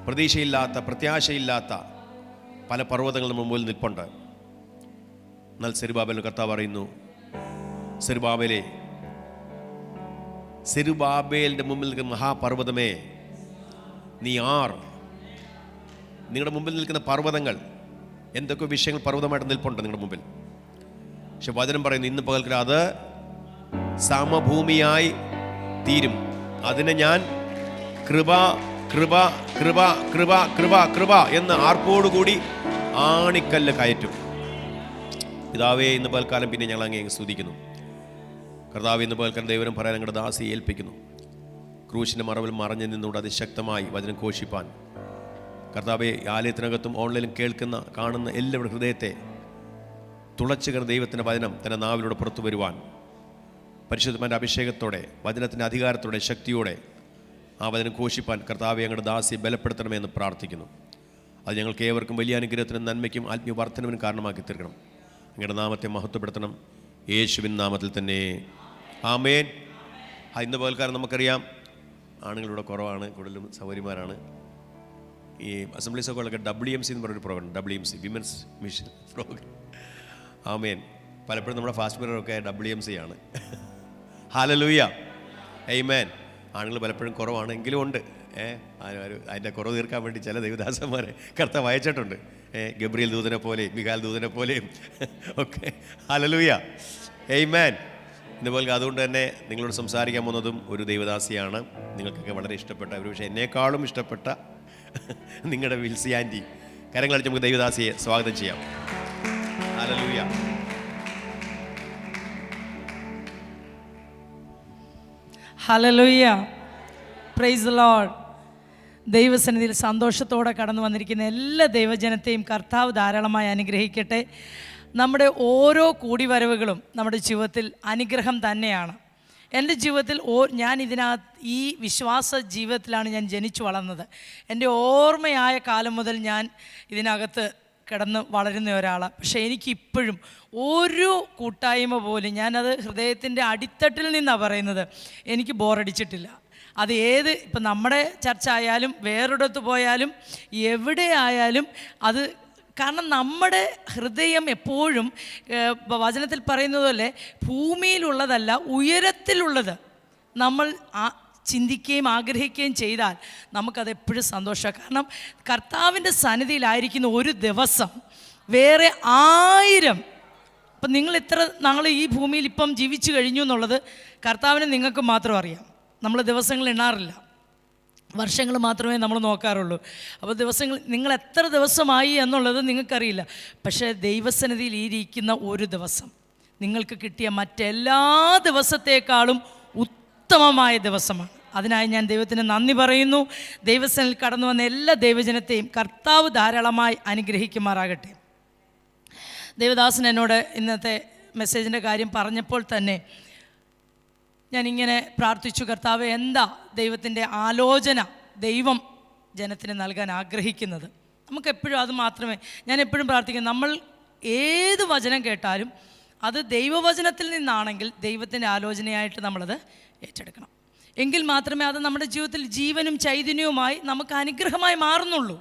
പ്രതീക്ഷയില്ലാത്ത, പ്രത്യാശയില്ലാത്ത പല പർവ്വതങ്ങൾ നമ്മുടെ മുമ്പിൽ നിൽപ്പുണ്ട്. എന്നാൽ സെരുബാബേലിന് കർത്താവ് പറയുന്നു, സെരുബാബേലിൻ്റെ മുമ്പിൽ നിൽക്കുന്ന മഹാപർവ്വതമേ നീ ആർ. നിങ്ങളുടെ മുമ്പിൽ നിൽക്കുന്ന പർവ്വതങ്ങൾ, എന്തൊക്കെ വിഷയങ്ങൾ പർവ്വതമായിട്ട് നിൽപ്പുണ്ട് നിങ്ങളുടെ മുമ്പിൽ. പക്ഷെ വചനം പറയുന്നു, ഇന്ന് പകൽക്കാലം അത് സമഭൂമിയായി തീരും. അതിനെ ഞാൻ കൃപ കൃപ കൃപ കൃപ കൃപ കൃപ എന്ന് ആർപ്പോടുകൂടി ആണിക്കല്ല് കയറ്റും. പിതാവേ, ഇന്ന് പകൽക്കാലം പിന്നെ ഞങ്ങൾ അങ്ങേ സ്തുതിക്കുന്നു. കർത്താവ്, ഇന്ന് പകൽക്കാലം ദൈവം പറയാൻ ഞങ്ങളുടെ ദാസിയെ ഏൽപ്പിക്കുന്നു. ക്രൂശിൻ്റെ മറവിൽ മറഞ്ഞു നിന്നുകൊണ്ട് അതിശക്തമായി വചനം ഘോഷിപ്പാൻ കർത്താവെ, ആലയത്തിനകത്തും ഓൺലൈനിലും കേൾക്കുന്ന കാണുന്ന എല്ലാവരുടെ ഹൃദയത്തെ തുളച്ചുകർ ദൈവത്തിൻ്റെ വചനം തൻ്റെ നാവിലൂടെ പുറത്തു വരുവാൻ പരിശുദ്ധമായ അഭിഷേകത്തോടെ, വചനത്തിൻ്റെ അധികാരത്തോടെ, ശക്തിയോടെ ആ വചനം ഘോഷിപ്പാൻ കർത്താവെ ഞങ്ങളുടെ ദാസിയെ ബലപ്പെടുത്തണമെന്ന് പ്രാർത്ഥിക്കുന്നു. അത് ഞങ്ങൾക്ക് ഏവർക്കും വലിയ അനുഗ്രഹത്തിനും നന്മയ്ക്കും ആത്മീയ വർധനവിനും കാരണമാക്കി തീർക്കണം. അങ്ങയുടെ നാമത്തെ മഹത്വപ്പെടുത്തണം, യേശുവിൻ നാമത്തിൽ തന്നെ, ആമേൻ. ഇന്ന് പകൽക്കാലം നമുക്കറിയാം ആണുങ്ങളിവിടെ കുറവാണ്, കൂടുതലും സൗകര്യമാരാണ്. ഈ അസംബ്ലീസ് ഒക്കെ ഉള്ള WMC എന്ന് പറഞ്ഞൊരു programme, WMC women's mission programme. ആമേൻ. പലപ്പോഴും നമ്മുടെ ഫാസ്റ്റ് ബിയറൊക്കെ WMC ആണ്. ഹല്ലേലൂയ, ആമേൻ. ആണുങ്ങൾ പലപ്പോഴും കുറവാണ്, എങ്കിലും ഉണ്ട്. അതിൻ്റെ കുറവ് തീർക്കാൻ വേണ്ടി ചില ദൈവദാസന്മാരെ കർത്താവ് അയച്ചിട്ടുണ്ട്. ഗബ്രിയേൽ ദൂതനെ പോലെയും മിഖായേൽ ദൂതനെ പോലെയും ഒക്കെ. ഹല്ലേലൂയ, ആമേൻ. ഇതുപോലെ അതുകൊണ്ട് തന്നെ നിങ്ങളോട് സംസാരിക്കാൻ പോകുന്നതും ഒരു ദൈവദാസിയാണ്. നിങ്ങൾക്കൊക്കെ വളരെ ഇഷ്ടപ്പെട്ട, ഒരു പക്ഷേ എന്നേക്കാളും ഇഷ്ടപ്പെട്ട നിങ്ങളുടെ വിൽസി ആൻറ്റി. കരങ്ങളടിച്ച് നമുക്ക് ദൈവദാസിയെ സ്വാഗതം ചെയ്യാം. Hallelujah. Hallelujah, praise the Lord. ദൈവസന്നിധിയിൽ സന്തോഷത്തോടെ കടന്നു വന്നിരിക്കുന്ന എല്ലാ ദൈവജനത്തെയും കർത്താവ് ധാരാളമായി അനുഗ്രഹിക്കട്ടെ. നമ്മുടെ ഓരോ കൂടിവരവുകളും നമ്മുടെ ജീവിതത്തിൽ അനുഗ്രഹം തന്നെയാണ്. എൻ്റെ ജീവിതത്തിൽ ഞാൻ ഈ വിശ്വാസ ജീവിതത്തിലാണ് ഞാൻ ജനിച്ചു വളർന്നത്. എൻ്റെ ഓർമ്മയായ കാലം മുതൽ ഞാൻ ഇതിനകത്ത് കിടന്ന് വളരുന്ന ഒരാളാണ്. പക്ഷേ എനിക്കിപ്പോഴും ഒരു കൂട്ടായ്മ പോലും, ഞാനത് ഹൃദയത്തിൻ്റെ അടിത്തട്ടിൽ നിന്നാണ് പറയുന്നത്, എനിക്ക് ബോറടിച്ചിട്ടില്ല. അത് ഇപ്പം നമ്മുടെ ചർച്ച ആയാലും വേറൊരിടത്ത് പോയാലും എവിടെയായാലും അത്, കാരണം നമ്മുടെ ഹൃദയം എപ്പോഴും വചനത്തിൽ പറയുന്നത് പോലെ ഭൂമിയിലുള്ളതല്ല ഉയരത്തിലുള്ളത് നമ്മൾ ചിന്തിക്കുകയും ആഗ്രഹിക്കുകയും ചെയ്താൽ നമുക്കതെപ്പോഴും സന്തോഷമാണ്. കാരണം കർത്താവിൻ്റെ സന്നിധിയിലായിരിക്കുന്ന ഒരു ദിവസം വേറെ 1000, ഇപ്പം നിങ്ങൾ ഇത്ര നാൾ ഈ ഭൂമിയിൽ ഇപ്പം ജീവിച്ചു കഴിഞ്ഞു എന്നുള്ളത് കർത്താവിന് നിങ്ങൾക്ക് മാത്രം അറിയാം. നമ്മൾ ദിവസങ്ങൾ എണ്ണാറില്ല, വർഷങ്ങൾ മാത്രമേ നമ്മൾ നോക്കാറുള്ളൂ. അപ്പോൾ നിങ്ങൾ എത്ര ദിവസമായി എന്നുള്ളത് നിങ്ങൾക്കറിയില്ല. പക്ഷേ ദൈവസന്നിധിയിൽ ഇരിക്കുന്ന ഒരു ദിവസം നിങ്ങൾക്ക് കിട്ടിയ മറ്റെല്ലാ ദിവസത്തേക്കാളും ഉത്തമമായ ദിവസമാണ്. അതിനായി ഞാൻ ദൈവത്തിന് നന്ദി പറയുന്നു. ദൈവസന്നിധിയിൽ കടന്നു വന്ന എല്ലാ ദൈവജനത്തെയും കർത്താവ് ധാരാളമായി അനുഗ്രഹിക്കുമാറാകട്ടെ. ദേവദാസൻ എന്നോട് ഇന്നത്തെ മെസ്സേജിൻ്റെ കാര്യം പറഞ്ഞപ്പോൾ തന്നെ ഞാനിങ്ങനെ പ്രാർത്ഥിച്ചു, കർത്താവ് എന്താ ദൈവത്തിൻ്റെ ആലോചന ദൈവം ജനത്തിന് നൽകാൻ ആഗ്രഹിക്കുന്നത്? നമുക്കെപ്പോഴും അത് മാത്രമേ ഞാൻ എപ്പോഴും പ്രാർത്ഥിക്കുന്നു. നമ്മൾ ഏത് വചനം കേട്ടാലും അത് ദൈവവചനത്തിൽ നിന്നാണെങ്കിൽ ദൈവത്തിൻ്റെ ആലോചനയായിട്ട് നമ്മളത് ഏറ്റെടുക്കണം. എങ്കിൽ മാത്രമേ അത് നമ്മുടെ ജീവിതത്തിൽ ജീവനും ചൈതന്യവുമായി നമുക്ക് അനുഗ്രഹമായി മാറുന്നുള്ളൂ.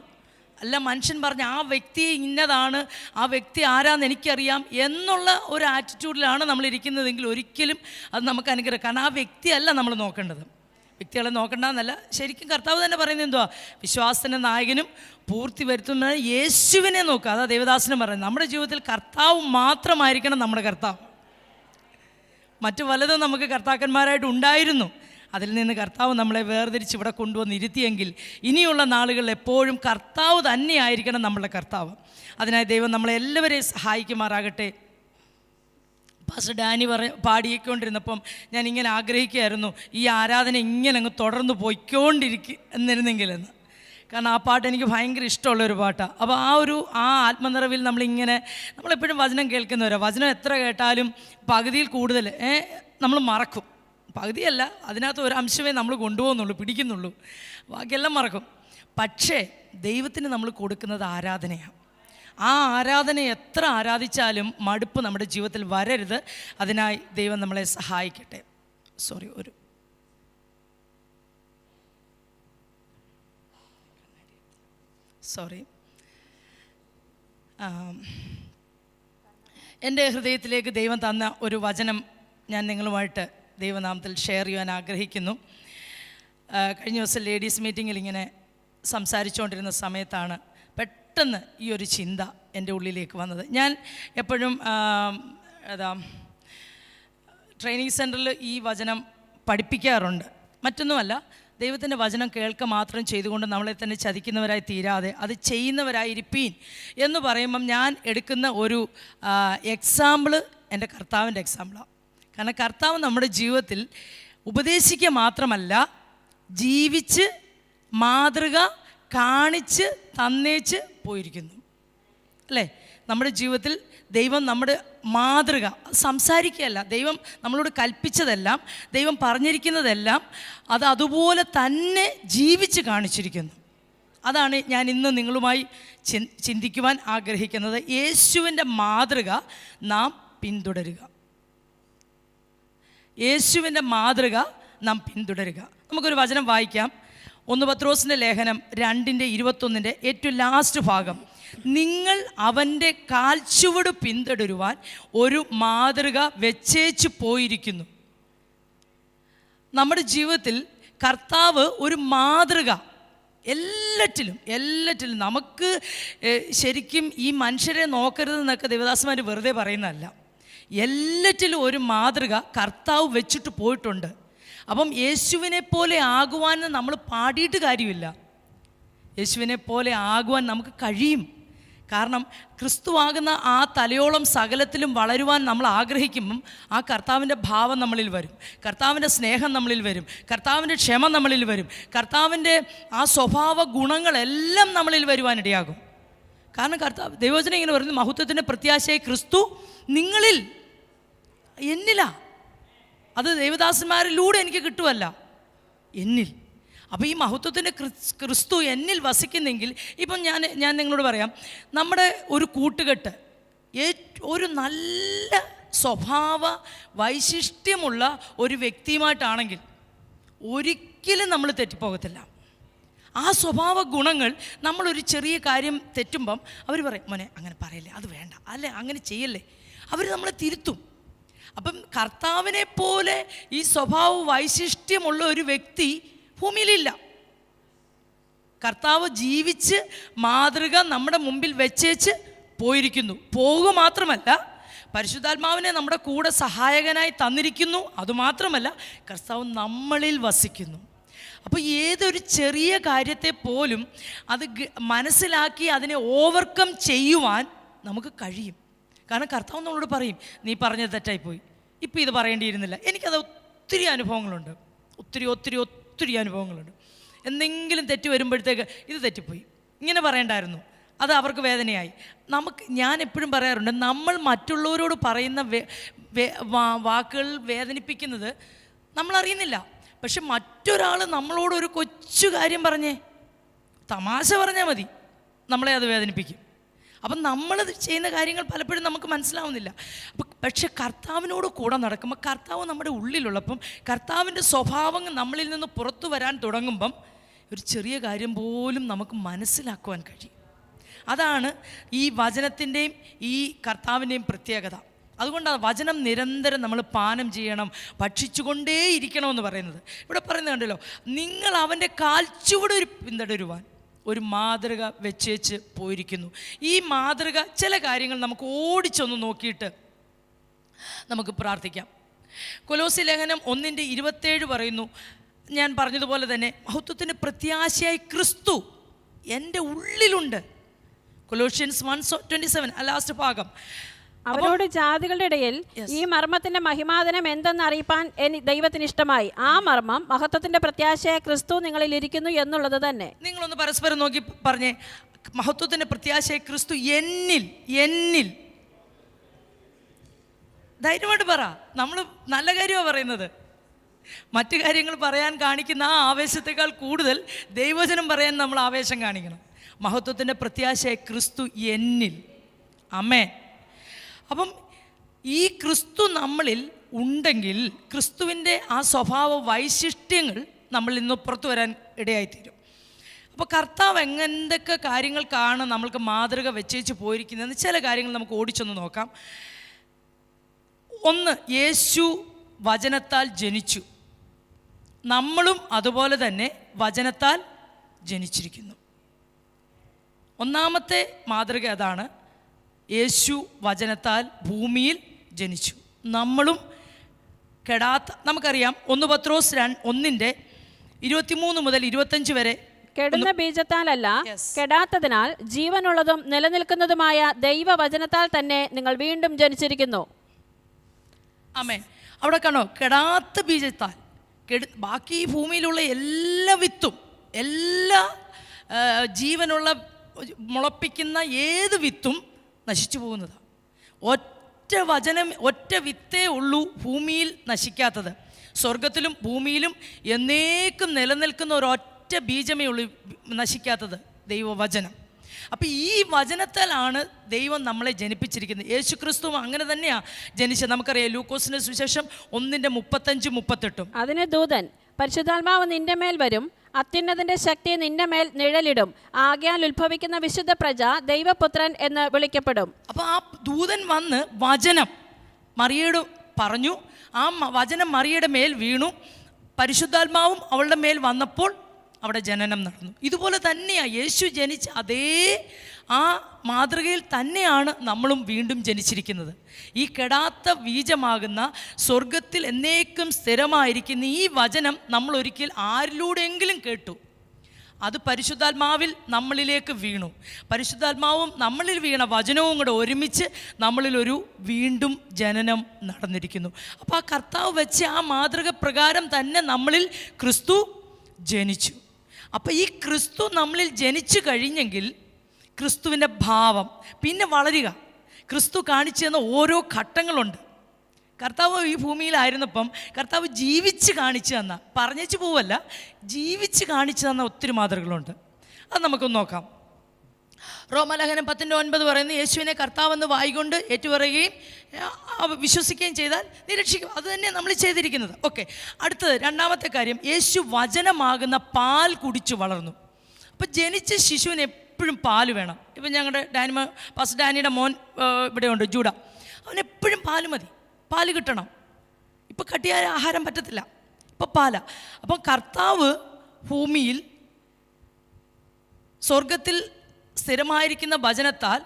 അല്ല മനുഷ്യൻ പറഞ്ഞ ആ വ്യക്തി ഇന്നതാണ്, ആ വ്യക്തി ആരാന്ന് എനിക്കറിയാം എന്നുള്ള ഒരു ആറ്റിറ്റ്യൂഡിലാണ് നമ്മൾ ഇരിക്കുന്നതെങ്കിൽ ഒരിക്കലും അത് നമുക്ക് അനുഗ്രഹം. കാരണം ആ വ്യക്തിയല്ല നമ്മൾ നോക്കേണ്ടത്, വ്യക്തികളെ നോക്കണ്ടെന്നല്ല. ശരിക്കും കർത്താവ് തന്നെ പറയുന്നത് എന്തുവാ? വിശ്വാസത്തിൻ്റെ നായകനും പൂർത്തി വരുത്തുന്ന യേശുവിനെ നോക്കുക. അതാ ദേവദാസനും പറയുന്നത്. നമ്മുടെ ജീവിതത്തിൽ കർത്താവ് മാത്രമായിരിക്കണം നമ്മുടെ കർത്താവ്. മറ്റു പലതും നമുക്ക് കർത്താക്കന്മാരായിട്ട് ഉണ്ടായിരുന്നു. അതിൽ നിന്ന് കർത്താവ് നമ്മളെ വേർതിരിച്ച് ഇവിടെ കൊണ്ടുവന്നിരുത്തിയെങ്കിൽ ഇനിയുള്ള നാളുകളിൽ എപ്പോഴും കർത്താവ് തന്നെയായിരിക്കണം നമ്മളുടെ കർത്താവ്. അതിനായി ദൈവം നമ്മളെല്ലാവരെയും സഹായിക്കുമാറാകട്ടെ. പാസ്റ്റർ ഡാനി പാടിക്കൊണ്ടിരുന്നപ്പം ഞാൻ ഇങ്ങനെ ആഗ്രഹിക്കുകയായിരുന്നു, ഈ ആരാധന ഇങ്ങനെ അങ്ങ് തുടർന്ന് എന്നിരുന്നെങ്കിലെന്ന്. കാരണം ആ പാട്ട് എനിക്ക് ഭയങ്കര ഇഷ്ടമുള്ളൊരു പാട്ടാണ്. അപ്പോൾ ആ ആത്മനിറവിൽ നമ്മളെപ്പോഴും വചനം കേൾക്കുന്നവരാണ്. വചനം എത്ര കേട്ടാലും പകുതിയിൽ കൂടുതൽ നമ്മൾ മറക്കും. പകുതിയല്ല, അതിനകത്ത് ഒരു അംശമേ നമ്മൾ കൊണ്ടുപോകുന്നുള്ളൂ, പിടിക്കുന്നുള്ളൂ, ബാക്കിയെല്ലാം മറക്കും. പക്ഷേ ദൈവത്തിന് നമ്മൾ കൊടുക്കുന്നത് ആരാധനയാണ്. ആ ആരാധന എത്ര ആരാധിച്ചാലും മടുപ്പ് നമ്മുടെ ജീവിതത്തിൽ വരരുത്. അതിനായി ദൈവം നമ്മളെ സഹായിക്കട്ടെ. എൻ്റെ ഹൃദയത്തിലേക്ക് ദൈവം തന്ന ഒരു വചനം ഞാൻ നിങ്ങളുമായിട്ട് ദൈവനാമത്തിൽ ഷെയർ ചെയ്യാൻ ആഗ്രഹിക്കുന്നു. കഴിഞ്ഞ ദിവസം ലേഡീസ് മീറ്റിങ്ങിൽ ഇങ്ങനെ സംസാരിച്ചുകൊണ്ടിരുന്ന സമയത്താണ് പെട്ടെന്ന് ഈ ഒരു ചിന്ത എൻ്റെ ഉള്ളിലേക്ക് വന്നത്. ഞാൻ എപ്പോഴും ട്രെയിനിങ് സെൻറ്ററിൽ ഈ വചനം പഠിപ്പിക്കാറുണ്ട്. മറ്റൊന്നുമല്ല, ദൈവത്തിൻ്റെ വചനം കേൾക്കുക മാത്രം ചെയ്തുകൊണ്ട് നമ്മളെ തന്നെ ചതിക്കുന്നവരായി തീരാതെ അത് ചെയ്യുന്നവരായിരിപ്പീൻ എന്ന് പറയുമ്പം ഞാൻ എടുക്കുന്ന ഒരു എക്സാമ്പിള് എൻ്റെ കർത്താവിൻ്റെ എക്സാമ്പിളാണ്. കാരണം കർത്താവ് നമ്മുടെ ജീവിതത്തിൽ ഉപദേശിക്കുക മാത്രമല്ല, ജീവിച്ച് മാതൃക കാണിച്ച് തന്നേച്ച് പോയിരിക്കുന്നു. അല്ലേ? നമ്മുടെ ജീവിതത്തിൽ ദൈവം നമ്മുടെ മാതൃക സംസാരിക്കുകയല്ല, ദൈവം നമ്മളോട് കൽപ്പിച്ചതെല്ലാം, ദൈവം പറഞ്ഞിരിക്കുന്നതെല്ലാം അത് അതുപോലെ തന്നെ ജീവിച്ച് കാണിച്ചിരിക്കുന്നു. അതാണ് ഞാൻ ഇന്ന് നിങ്ങളുമായി ചിന്തിക്കുവാൻ ആഗ്രഹിക്കുന്നത്. യേശുവിൻ്റെ മാതൃക നാം പിന്തുടരുക. യേശുവിൻ്റെ മാതൃക നാം പിന്തുടരുക. നമുക്കൊരു വചനം വായിക്കാം. 1 പത്രോസിൻ്റെ ലേഖനം 2:21 ഏറ്റവും ലാസ്റ്റ് ഭാഗം. നിങ്ങൾ അവൻ്റെ കാൽച്ചുവട് പിന്തുടരുവാൻ ഒരു മാതൃക വെച്ചേച്ചു പോയിരിക്കുന്നു. നമ്മുടെ ജീവിതത്തിൽ കർത്താവ് ഒരു മാതൃക എല്ലാറ്റിലും നമുക്ക് ശരിക്കും ഈ മനുഷ്യരെ നോക്കരുതെന്നൊക്കെ ദേവദാസന്മാർ വെറുതെ പറയുന്നതല്ല. എല്ലാറ്റിലും ഒരു മാതൃക കർത്താവ് വെച്ചിട്ട് പോയിട്ടുണ്ട്. അപ്പം യേശുവിനെ പോലെ ആകുവാൻ നമ്മൾ പാടിയിട്ട് കാര്യമില്ല. യേശുവിനെ പോലെ ആകുവാൻ നമുക്ക് കഴിയും. കാരണം ക്രിസ്തുവാകുന്ന ആ തലയോളം സകലത്തിലും വളരുവാൻ നമ്മൾ ആഗ്രഹിക്കുമ്പം ആ കർത്താവിൻ്റെ ഭാവം നമ്മളിൽ വരും, കർത്താവിൻ്റെ സ്നേഹം നമ്മളിൽ വരും, കർത്താവിൻ്റെ ക്ഷമ നമ്മളിൽ വരും, കർത്താവിൻ്റെ ആ സ്വഭാവ ഗുണങ്ങളെല്ലാം നമ്മളിൽ വരുവാനിടയാകും. കാരണം കർത്താവ് ദൈവവചനം ഇങ്ങനെ പറയുന്നു, മഹത്വത്തിൻ്റെ പ്രത്യാശയായി ക്രിസ്തു നിങ്ങളിൽ, എന്നിലാ. അത് ദൈവദാസന്മാരിലൂടെ എനിക്ക് കിട്ടുമല്ല, എന്നിൽ. അപ്പോൾ ഈ മഹത്വത്തിൻ്റെ ക്രിസ്തു എന്നിൽ വസിക്കുന്നെങ്കിൽ, ഇപ്പം ഞാൻ നിങ്ങളോട് പറയാം, നമ്മുടെ ഒരു കൂട്ടുകെട്ട് ഒരു നല്ല സ്വഭാവ വൈശിഷ്ട്യമുള്ള ഒരു വ്യക്തിയുമായിട്ടാണെങ്കിൽ ഒരിക്കലും നമ്മൾ തെറ്റിപ്പോകത്തില്ല. ആ സ്വഭാവ ഗുണങ്ങൾ, നമ്മളൊരു ചെറിയ കാര്യം തെറ്റുമ്പം അവർ പറയും, മോനെ അങ്ങനെ പറയല്ലേ, അത് വേണ്ട, അല്ലേ അങ്ങനെ ചെയ്യല്ലേ, അവർ നമ്മളെ തിരുത്തും. അപ്പം കർത്താവിനെ പോലെ ഈ സ്വഭാവ വൈശിഷ്ട്യമുള്ള ഒരു വ്യക്തി ഭൂമിയിലില്ല. കർത്താവ് ജീവിച്ച് മാതൃക നമ്മുടെ മുമ്പിൽ വെച്ചേച്ച് പോയിരിക്കുന്നു. പോകുക മാത്രമല്ല, പരിശുദ്ധാത്മാവിനെ നമ്മുടെ കൂടെ സഹായകനായി തന്നിരിക്കുന്നു. അതുമാത്രമല്ല, കർത്താവ് നമ്മളിൽ വസിക്കുന്നു. അപ്പോൾ ഏതൊരു ചെറിയ കാര്യത്തെ പോലും അത് മനസ്സിലാക്കി അതിനെ ഓവർകം ചെയ്യുവാൻ നമുക്ക് കഴിയും. കാരണം കർത്താവ് നമ്മളോട് പറയും, നീ പറഞ്ഞത് തെറ്റായിപ്പോയി, ഇപ്പം ഇത് പറയേണ്ടിയിരുന്നില്ല. എനിക്കത് ഒത്തിരി അനുഭവങ്ങളുണ്ട്, ഒത്തിരി അനുഭവങ്ങളുണ്ട്. എന്തെങ്കിലും തെറ്റ് വരുമ്പോഴത്തേക്ക് ഇത് തെറ്റിപ്പോയി, ഇങ്ങനെ പറയണ്ടായിരുന്നു, അത് അവർക്ക് വേദനയായി. ഞാൻ എപ്പോഴും പറയാറുണ്ട്, നമ്മൾ മറ്റുള്ളവരോട് പറയുന്ന വാക്കുകൾ വേദനിപ്പിക്കുന്നത് നമ്മളറിയുന്നില്ല. പക്ഷെ മറ്റൊരാൾ നമ്മളോട് ഒരു കൊച്ചു കാര്യം പറഞ്ഞേ, തമാശ പറഞ്ഞാൽ മതി, നമ്മളെ അത് വേദനിപ്പിക്കും. അപ്പം നമ്മൾ ചെയ്യുന്ന കാര്യങ്ങൾ പലപ്പോഴും നമുക്ക് മനസ്സിലാവുന്നില്ല. പക്ഷെ കർത്താവിനോട് കൂടെ നടക്കുമ്പോൾ, കർത്താവ് നമ്മുടെ ഉള്ളിലുള്ളപ്പം, കർത്താവിൻ്റെ സ്വഭാവങ്ങൾ നമ്മളിൽ നിന്ന് പുറത്തു വരാൻ തുടങ്ങുമ്പം ഒരു ചെറിയ കാര്യം പോലും നമുക്ക് മനസ്സിലാക്കുവാൻ കഴിയും. അതാണ് ഈ വചനത്തിൻ്റെയും ഈ കർത്താവിൻ്റെയും പ്രത്യേകത. അതുകൊണ്ടാണ് വചനം നിരന്തരം നമ്മൾ പാനം ചെയ്യണം, ഭക്ഷിച്ചുകൊണ്ടേയിരിക്കണമെന്ന് പറയുന്നത്. ഇവിടെ പറയുന്നത് കണ്ടല്ലോ, നിങ്ങൾ അവൻ്റെ കാൽച്ചുവട് പിന്തുടരുവാൻ ഒരു മാതൃക വെച്ചേച്ച് പോയിരിക്കുന്നു. ഈ മാതൃക ചില കാര്യങ്ങൾ നമുക്ക് ഓടിച്ചൊന്ന് നോക്കിയിട്ട് നമുക്ക് പ്രാർത്ഥിക്കാം. കൊലോസ്യ ലേഖനം 1:27 പറയുന്നു, ഞാൻ പറഞ്ഞതുപോലെ തന്നെ മഹത്വത്തിൻ്റെ പ്രത്യാശയായി ക്രിസ്തു എൻ്റെ ഉള്ളിലുണ്ട്. കൊലോഷ്യൻസ് 1:27 ലാസ്റ്റ് ഭാഗം. അവരോട് ജാതികളുടെ ഇടയിൽ ഈ മർമ്മത്തിന്റെ മഹിമാതനം എന്തെന്ന് അറിയിപ്പാൻ ദൈവത്തിന് ഇഷ്ടമായി. ആ മർമ്മം മഹത്വത്തിന്റെ പ്രത്യാശയായ ക്രിസ്തു നിങ്ങളിൽ ഇരിക്കുന്നു എന്നുള്ളത് തന്നെ. നിങ്ങളൊന്ന് പരസ്പരം നോക്കി പറഞ്ഞേ, മഹത്വത്തിന്റെ പ്രത്യാശയായ ക്രിസ്തു എന്നിൽ. ധൈര്യമായിട്ട് പറ. നമ്മൾ നല്ല കാര്യമാണ് പറയുന്നത്. മറ്റു കാര്യങ്ങൾ പറയാൻ കാണിക്കുന്ന ആ ആവേശത്തെക്കാൾ കൂടുതൽ ദൈവവചനം പറയാൻ നമ്മൾ ആവേശം കാണിക്കണം. മഹത്വത്തിൻ്റെ പ്രത്യാശയായ ക്രിസ്തു എന്നിൽ. ആമേൻ. അപ്പം ഈ ക്രിസ്തു നമ്മളിൽ ഉണ്ടെങ്കിൽ ക്രിസ്തുവിൻ്റെ ആ സ്വഭാവ വൈശിഷ്ട്യങ്ങൾ നമ്മളിൽ നിന്ന് പുറത്തു വരാൻ ഇടയായിത്തീരും. അപ്പോൾ കർത്താവ് എന്തൊക്കെ കാര്യങ്ങൾക്കാണ് നമ്മൾക്ക് മാതൃക വെച്ചേച്ച് പോയിരിക്കുന്നതെന്ന് ചില കാര്യങ്ങൾ നമുക്ക് ഓടിച്ചൊന്ന് നോക്കാം. ഒന്ന്, യേശു വചനത്താൽ ജനിച്ചു. നമ്മളും അതുപോലെ തന്നെ വചനത്താൽ ജനിച്ചിരിക്കുന്നു. ഒന്നാമത്തെ മാതൃക അതാണ്. യേശു വചനത്താൽ ഭൂമിയിൽ ജനിച്ചു. നമ്മളും നമുക്കറിയാം 1 പത്രോസ് 1:23 മുതൽ 25 വരെ, കെടുന്ന ബീജത്താലല്ല കെടാത്തതിനാൽ ജീവനുള്ളതും നിലനിൽക്കുന്നതുമായ ദൈവവചനത്താൽ തന്നെ നിങ്ങൾ വീണ്ടും ജനിച്ചിരിക്കുന്നു. ആമേൻ. അവിടെ കാണോ, കെടാത്ത ബീജത്താൽ. ബാക്കി ഈ ഭൂമിയിലുള്ള എല്ലാ വിത്തും എല്ലാ ജീവനുള്ള മുളപ്പിക്കുന്ന ഏത് വിത്തും നശിച്ചു പോകുന്നതാണ്. ഒറ്റ വിത്തേ ഉള്ളൂ ഭൂമിയിൽ നശിക്കാത്തത്. സ്വർഗത്തിലും ഭൂമിയിലും എന്നേക്കും നിലനിൽക്കുന്ന ഒരൊറ്റ ബീജമേ ഉള്ളൂ നശിക്കാത്തത്, ദൈവവചനം. അപ്പം ഈ വചനത്താലാണ് ദൈവം നമ്മളെ ജനിപ്പിച്ചിരിക്കുന്നത്. യേശു ക്രിസ്തുവും അങ്ങനെ തന്നെയാണ് ജനിച്ചത്. നമുക്കറിയാം ലൂക്കോസിന്റെ സുവിശേഷം 1:35-38. അതിന് ദൂതൻ, പരിശുദ്ധാത്മാവ് നിന്റെ മേൽ വരും, അത്യുന്നതിന്റെ ശക്തി നിന്റെ മേൽ നിഴലിടും, ആകയാൽ ഉത്ഭവിക്കുന്ന വിശുദ്ധ പ്രജ ദൈവപുത്രൻ എന്ന് വിളിക്കപ്പെടും. അപ്പോൾ ആ ദൂതൻ വന്ന് വചനം മറിയയോട് പറഞ്ഞു. ആ വചനം മറിയയുടെ മേൽ വീണു. പരിശുദ്ധാത്മാവും അവളുടെ മേൽ വന്നപ്പോൾ അവിടെ ജനനം നടന്നു. ഇതുപോലെ തന്നെയാണ് യേശു ജനിച്ച അതേ ആ മാതൃകയിൽ തന്നെയാണ് നമ്മളും വീണ്ടും ജനിച്ചിരിക്കുന്നത്. ഈ കെടാത്ത ബീജമാകുന്ന സ്വർഗത്തിൽ എന്നേക്കും സ്ഥിരമായിരിക്കുന്ന ഈ വചനം നമ്മൾ ഒരിക്കൽ ആരിലൂടെയെങ്കിലും കേട്ടു. അത് പരിശുദ്ധാത്മാവിൽ നമ്മളിലേക്ക് വീണു. പരിശുദ്ധാത്മാവും നമ്മളിൽ വീണ വചനവും കൂടെ ഒരുമിച്ച് നമ്മളിലൊരു വീണ്ടും ജനനം നടന്നിരിക്കുന്നു. അപ്പോൾ ആ കർത്താവ് വെച്ച ആ മാതൃക പ്രകാരം തന്നെ നമ്മളിൽ ക്രിസ്തു ജനിച്ചു. അപ്പോൾ ഈ ക്രിസ്തു നമ്മളിൽ ജനിച്ചു കഴിഞ്ഞെങ്കിൽ ക്രിസ്തുവിൻ്റെ ഭാവം പിന്നെ വളരുക. ക്രിസ്തു കാണിച്ചു തന്ന ഓരോ ഘട്ടങ്ങളുണ്ട്. കർത്താവ് ഈ ഭൂമിയിലായിരുന്നപ്പം കർത്താവ് ജീവിച്ച് കാണിച്ചു തന്ന, പറഞ്ഞേച്ച് പോവല്ല, ജീവിച്ച് കാണിച്ചു തന്ന ഒത്തിരി മാതൃകകളുണ്ട്. അത് നമുക്കൊന്ന് നോക്കാം. റോമാലേഖനം 10:9 പറയുന്നത്, യേശുവിനെ കർത്താവെന്ന് വായിക്കൊണ്ട് ഏറ്റുപറയുകയും വിശ്വസിക്കുകയും ചെയ്താൽ നീ രക്ഷിക്കും. അത് തന്നെ നമ്മൾ ചെയ്തിരിക്കുന്നത്. ഓക്കെ, അടുത്തത് രണ്ടാമത്തെ കാര്യം, യേശു വചനമാകുന്ന പാൽ കുടിച്ചു വളർന്നു. അപ്പം ജനിച്ച ശിശുവിന് എപ്പോഴും പാല് വേണം. ഇപ്പം ഞങ്ങളുടെ പാസ്റ്റർ ഡാനിയുടെ മോൻ ഇവിടെയുണ്ട്, ജൂഡ. അവനെപ്പോഴും പാല് മതി, പാല് കിട്ടണം. ഇപ്പം കട്ടിയായ ആഹാരം പറ്റത്തില്ല, ഇപ്പം പാല. അപ്പം കർത്താവ് ഭൂമിയിൽ സ്വർഗത്തിൽ സ്ഥിരമായിരിക്കുന്ന വചനത്താൽ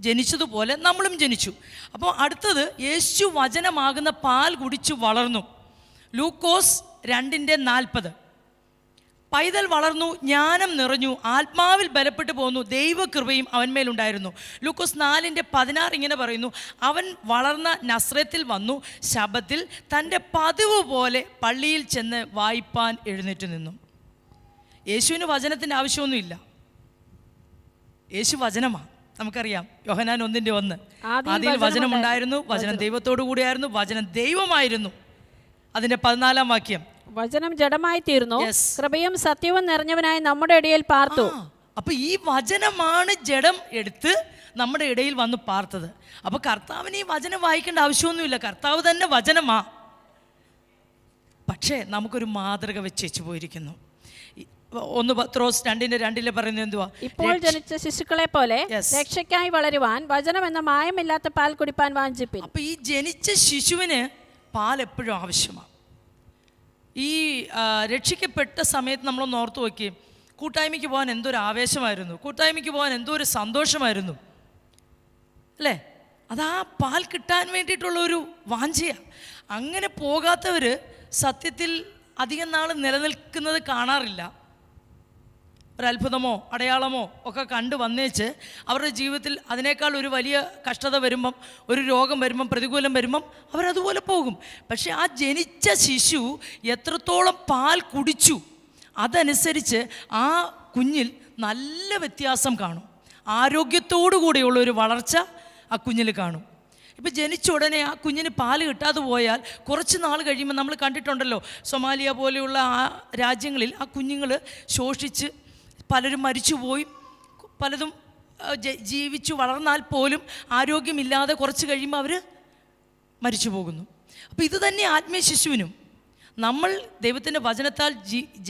ജനിച്ചതുപോലെ നമ്മളും ജനിച്ചു. അപ്പോൾ അടുത്തത്, യേശു വചനമാകുന്ന പാൽ കുടിച്ചു വളർന്നു. ലൂക്കോസ് 2:40, പൈതൽ വളർന്നു, ജ്ഞാനം നിറഞ്ഞു, ആത്മാവിൽ ബലപ്പെട്ടു പോന്നു, ദൈവകൃപയും അവന്മേലുണ്ടായിരുന്നു. ലൂക്കോസ് 4:16 ഇങ്ങനെ പറയുന്നു, അവൻ വളർന്ന നസ്രത്തിൽ വന്നു, ശബ്ബത്തിൽ തൻ്റെ പതിവ് പോലെ പള്ളിയിൽ ചെന്ന് വായിപ്പാൻ എഴുന്നേറ്റ് നിന്നു. യേശുവിന് വചനത്തിൻ്റെ ആവശ്യമൊന്നുമില്ല. യേശു വചനമാണ്. നമുക്കറിയാം യോഹന്നാൻ 1:1, ആദിയിൽ വചനമുണ്ടായിരുന്നു, വചനം ദൈവത്തോടു കൂടിയായിരുന്നു, വചനം ദൈവമായിരുന്നു. അതിൻ്റെ 14-ാം വാക്യം, വചനം ജഡമായി തീർന്നു, കൃപയും സത്യവും നിറഞ്ഞവനായി നമ്മുടെ ഇടയിൽ പാർത്തു. അപ്പൊ ഈ വചനമാണ് ജഡം എടുത്ത് നമ്മുടെ ഇടയിൽ വന്ന് പാർത്തത്. അപ്പൊ കർത്താവിന് ഈ വചനം വായിക്കേണ്ട ആവശ്യമൊന്നുമില്ല, കർത്താവ് തന്നെ വചനമാ. പക്ഷേ നമുക്കൊരു മാതൃക വെച്ചു പോയിരിക്കുന്നു. 1 പത്രോസ് 2:2 പറയുന്നത് എന്തുവാ? ഇപ്പോൾ ജനിച്ച ശിശുക്കളെ പോലെ രക്ഷയ്ക്കായി വളരുവാൻ വചനം എന്ന മായമില്ലാത്ത പാൽ കുടിപ്പാൻ വാഞ്ചിപ്പിൻ. അപ്പൊ ഈ ജനിച്ച ശിശുവിന് പാൽ എപ്പോഴും ആവശ്യമാണ്. ഈ രക്ഷിക്കപ്പെട്ട സമയത്ത് നമ്മളൊന്ന് ഓർത്ത് നോക്കി, കൂട്ടായ്മയ്ക്ക് പോകാൻ എന്തൊരു ആവേശമായിരുന്നു, കൂട്ടായ്മയ്ക്ക് പോകാൻ എന്തോ ഒരു സന്തോഷമായിരുന്നു അല്ലേ? അതാ പാൽ കിട്ടാൻ വേണ്ടിയിട്ടുള്ള ഒരു വാഞ്ചയാണ്. അങ്ങനെ പോകാത്തവർ സത്യത്തിൽ അധികം നാൾ നിലനിൽക്കുന്നത് കാണാറില്ല. ഒരത്ഭുതമോ അടയാളമോ ഒക്കെ കണ്ടു വന്നേച്ച് അവരുടെ ജീവിതത്തിൽ അതിനേക്കാൾ ഒരു വലിയ കഷ്ടത വരുമ്പം, ഒരു രോഗം വരുമ്പം, പ്രതികൂലം വരുമ്പം അവരതുപോലെ പോകും. പക്ഷെ ആ ജനിച്ച ശിശു എത്രത്തോളം പാൽ കുടിച്ചു അതനുസരിച്ച് ആ കുഞ്ഞിൽ നല്ല വ്യത്യാസം കാണും. ആരോഗ്യത്തോടു കൂടിയുള്ള ഒരു വളർച്ച ആ കുഞ്ഞിൽ കാണും. ഇപ്പം ജനിച്ച ഉടനെ ആ കുഞ്ഞിന് പാല് കിട്ടാതെ പോയാൽ കുറച്ച് നാൾ കഴിയുമ്പോൾ നമ്മൾ കണ്ടിട്ടുണ്ടല്ലോ, സൊമാലിയ പോലെയുള്ള ആ രാജ്യങ്ങളിൽ ആ കുഞ്ഞുങ്ങൾ ശോഷിച്ച് പലരും മരിച്ചുപോയി, പലതും ജീവിച്ചു വളർന്നാൽ പോലും ആരോഗ്യമില്ലാതെ കുറച്ച് കഴിയുമ്പോൾ അവർ മരിച്ചു പോകുന്നു. അപ്പോൾ ഇത് തന്നെ ആത്മീയ ശിശുവിനും. നമ്മൾ ദൈവത്തിൻ്റെ വചനത്താൽ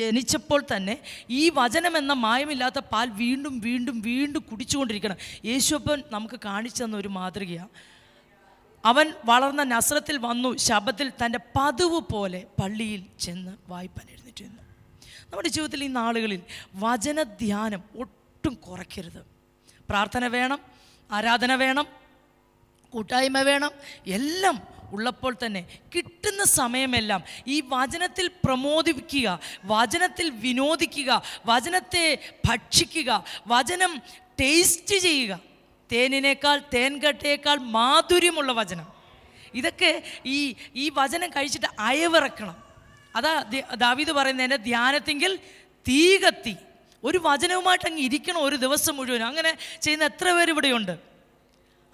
ജനിച്ചപ്പോൾ തന്നെ ഈ വചനം എന്ന മായമില്ലാത്ത പാൽ വീണ്ടും വീണ്ടും വീണ്ടും കുടിച്ചുകൊണ്ടിരിക്കണം. യേശുപ്പൻ നമുക്ക് കാണിച്ചു തന്ന ഒരു മാതൃകയാണ്. അവൻ വളർന്ന നസ്രത്തിൽ വന്നു, ശബ്ബത്തിൽ തൻ്റെ പതിവ് പോലെ പള്ളിയിൽ ചെന്ന് വായിപ്പാൻ എഴുന്നേറ്റ് നിന്നു. നമ്മുടെ ജീവിതത്തിൽ ഈ നാളുകളിൽ വചനധ്യാനം ഒട്ടും കുറയ്ക്കരുത്. പ്രാർത്ഥന വേണം, ആരാധന വേണം, കൂട്ടായ്മ വേണം, എല്ലാം ഉള്ളപ്പോൾ തന്നെ കിട്ടുന്ന സമയമെല്ലാം ഈ വചനത്തിൽ പ്രമോദിക്കുക, വചനത്തിൽ വിനോദിക്കുക, വചനത്തെ ഭക്ഷിക്കുക, വചനം ടേസ്റ്റ് ചെയ്യുക. തേനിനേക്കാൾ തേൻകട്ടയേക്കാൾ മാധുര്യമുള്ള വചനം. ഇതൊക്കെ ഈ വചനം കഴിച്ചിട്ട് അയവിറക്കണം. അതാ ദാവീദ് പറയുന്നത്, എൻ്റെ ധ്യാനത്തെങ്കിൽ തീ കത്തി ഒരു വചനവുമായിട്ട് അങ്ങ് ഇരിക്കണം ഒരു ദിവസം മുഴുവൻ. അങ്ങനെ ചെയ്യുന്ന എത്ര പേര് ഇവിടെയുണ്ട്?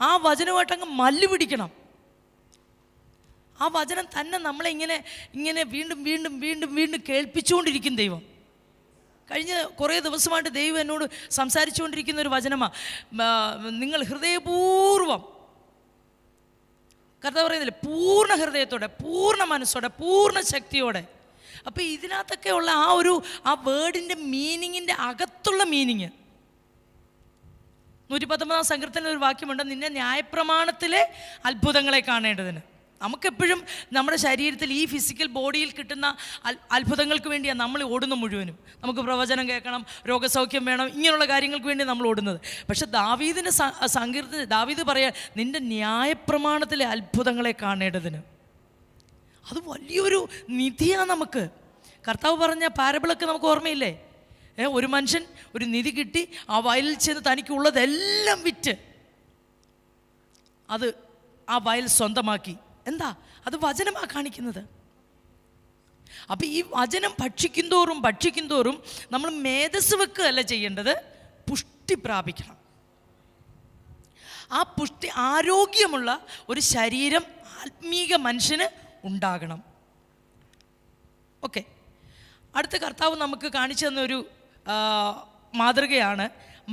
ആ വചനവുമായിട്ട് അങ്ങ് മല്ല് പിടിക്കണം. ആ വചനം തന്നെ നമ്മളെ ഇങ്ങനെ വീണ്ടും വീണ്ടും വീണ്ടും വീണ്ടും കേൾപ്പിച്ചുകൊണ്ടിരിക്കും ദൈവം. കഴിഞ്ഞ കുറേ ദിവസമായിട്ട് ദൈവം എന്നോട് സംസാരിച്ചുകൊണ്ടിരിക്കുന്ന ഒരു വചനമാണ്, നിങ്ങൾ ഹൃദയപൂർവ്വം, കർത്താവ് പറയുന്നില്ല, പൂർണ്ണ ഹൃദയത്തോടെ, പൂർണ്ണ മനസ്സോടെ, പൂർണ്ണ ശക്തിയോടെ. അപ്പോൾ ഇതിനകത്തൊക്കെ ഉള്ള ആ വേർഡിൻ്റെ മീനിങ്ങിൻ്റെ അകത്തുള്ള മീനിങ്, 119 സങ്കീർത്തനത്തിൽ ഒരു വാക്യമുണ്ട്, നിന്നെ ന്യായപ്രമാണത്തിലെ അത്ഭുതങ്ങളെ കാണേണ്ടതിന്. നമുക്കെപ്പോഴും നമ്മുടെ ശരീരത്തിൽ ഈ ഫിസിക്കൽ ബോഡിയിൽ കിട്ടുന്ന അത്ഭുതങ്ങൾക്ക് വേണ്ടിയാണ് നമ്മൾ ഓടുന്ന മുഴുവനും. നമുക്ക് പ്രവചനം കേൾക്കണം, രോഗസൗഖ്യം വേണം, ഇങ്ങനെയുള്ള കാര്യങ്ങൾക്ക് വേണ്ടി നമ്മൾ ഓടുന്നത്. പക്ഷെ ദാവീദിൻ്റെ സങ്കീർത്തനത്തിൽ ദാവീദ് പറയാ, നിൻ്റെ ന്യായപ്രമാണത്തിലെ അത്ഭുതങ്ങളെ കാണേണ്ടതിന്. അത് വലിയൊരു നിധിയാണ് നമുക്ക്. കർത്താവ് പറഞ്ഞ പാരബിളൊക്കെ നമുക്ക് ഓർമ്മയില്ലേ? ഒരു മനുഷ്യൻ ഒരു നിധി കിട്ടി, ആ വയലിൽ ചെന്ന് തനിക്കുള്ളതെല്ലാം വിറ്റ് അത് ആ വയൽ സ്വന്തമാക്കി. എന്താ? അത് വചനമാ കാണിക്കുന്നത്. അപ്പം ഈ വചനം ഭക്ഷിക്കും തോറും നമ്മൾ മേധസ് വെക്കുകയല്ല ചെയ്യേണ്ടത്, പുഷ്ടി പ്രാപിക്കണം. ആ പുഷ്ടി, ആരോഗ്യമുള്ള ഒരു ശരീരം ആത്മീക മനുഷ്യന് ഉണ്ടാകണം. ഓക്കെ, അടുത്ത കർത്താവ് നമുക്ക് കാണിച്ചു തന്നൊരു മാതൃകയാണ്,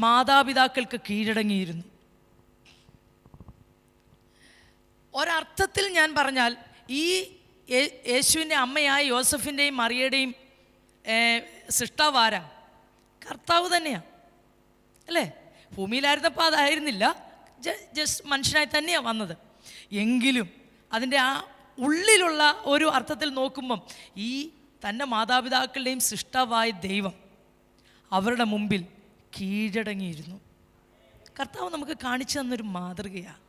മാതാപിതാക്കൾക്ക് കീഴടങ്ങിയിരുന്നു. ഒരർത്ഥത്തിൽ ഞാൻ പറഞ്ഞാൽ, ഈ യേശുവിൻ്റെ അമ്മയായ യോസഫിൻ്റെയും മറിയയുടെയും സൃഷ്ടാവാര കർത്താവ് തന്നെയാണ്, അല്ലേ? ഭൂമിയിലായിരുന്നപ്പോൾ അതായിരുന്നില്ല, ജസ്റ്റ് മനുഷ്യനായി തന്നെയാണ് വന്നത്. എങ്കിലും അതിൻ്റെ ആ ഉള്ളിലുള്ള ഒരു അർത്ഥത്തിൽ നോക്കുമ്പം ഈ തൻ്റെ മാതാപിതാക്കളുടെയും സൃഷ്ടാവായ ദൈവം അവരുടെ മുമ്പിൽ കീഴടങ്ങിയിരുന്നു. കർത്താവ് നമുക്ക് കാണിച്ചു തന്നൊരു മാതൃകയാണ്.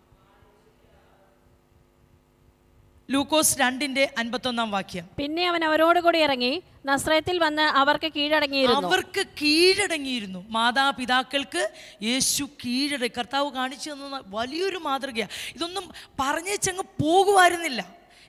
ലൂക്കോസ് 2:51 വാക്യം, പിന്നെ അവൻ അവരോട് കൂടി ഇറങ്ങി നസ്രയത്തിൽ വന്ന് അവർക്ക് കീഴടങ്ങിയിരുന്നു. മാതാപിതാക്കൾക്ക് യേശു കീഴടങ്ങി. കർത്താവ് കാണിച്ചു തന്ന വലിയൊരു മാതൃകയാണ്. ഇതൊന്നും പറഞ്ഞേച്ചങ്ങ് പോകുമായിരുന്നില്ല.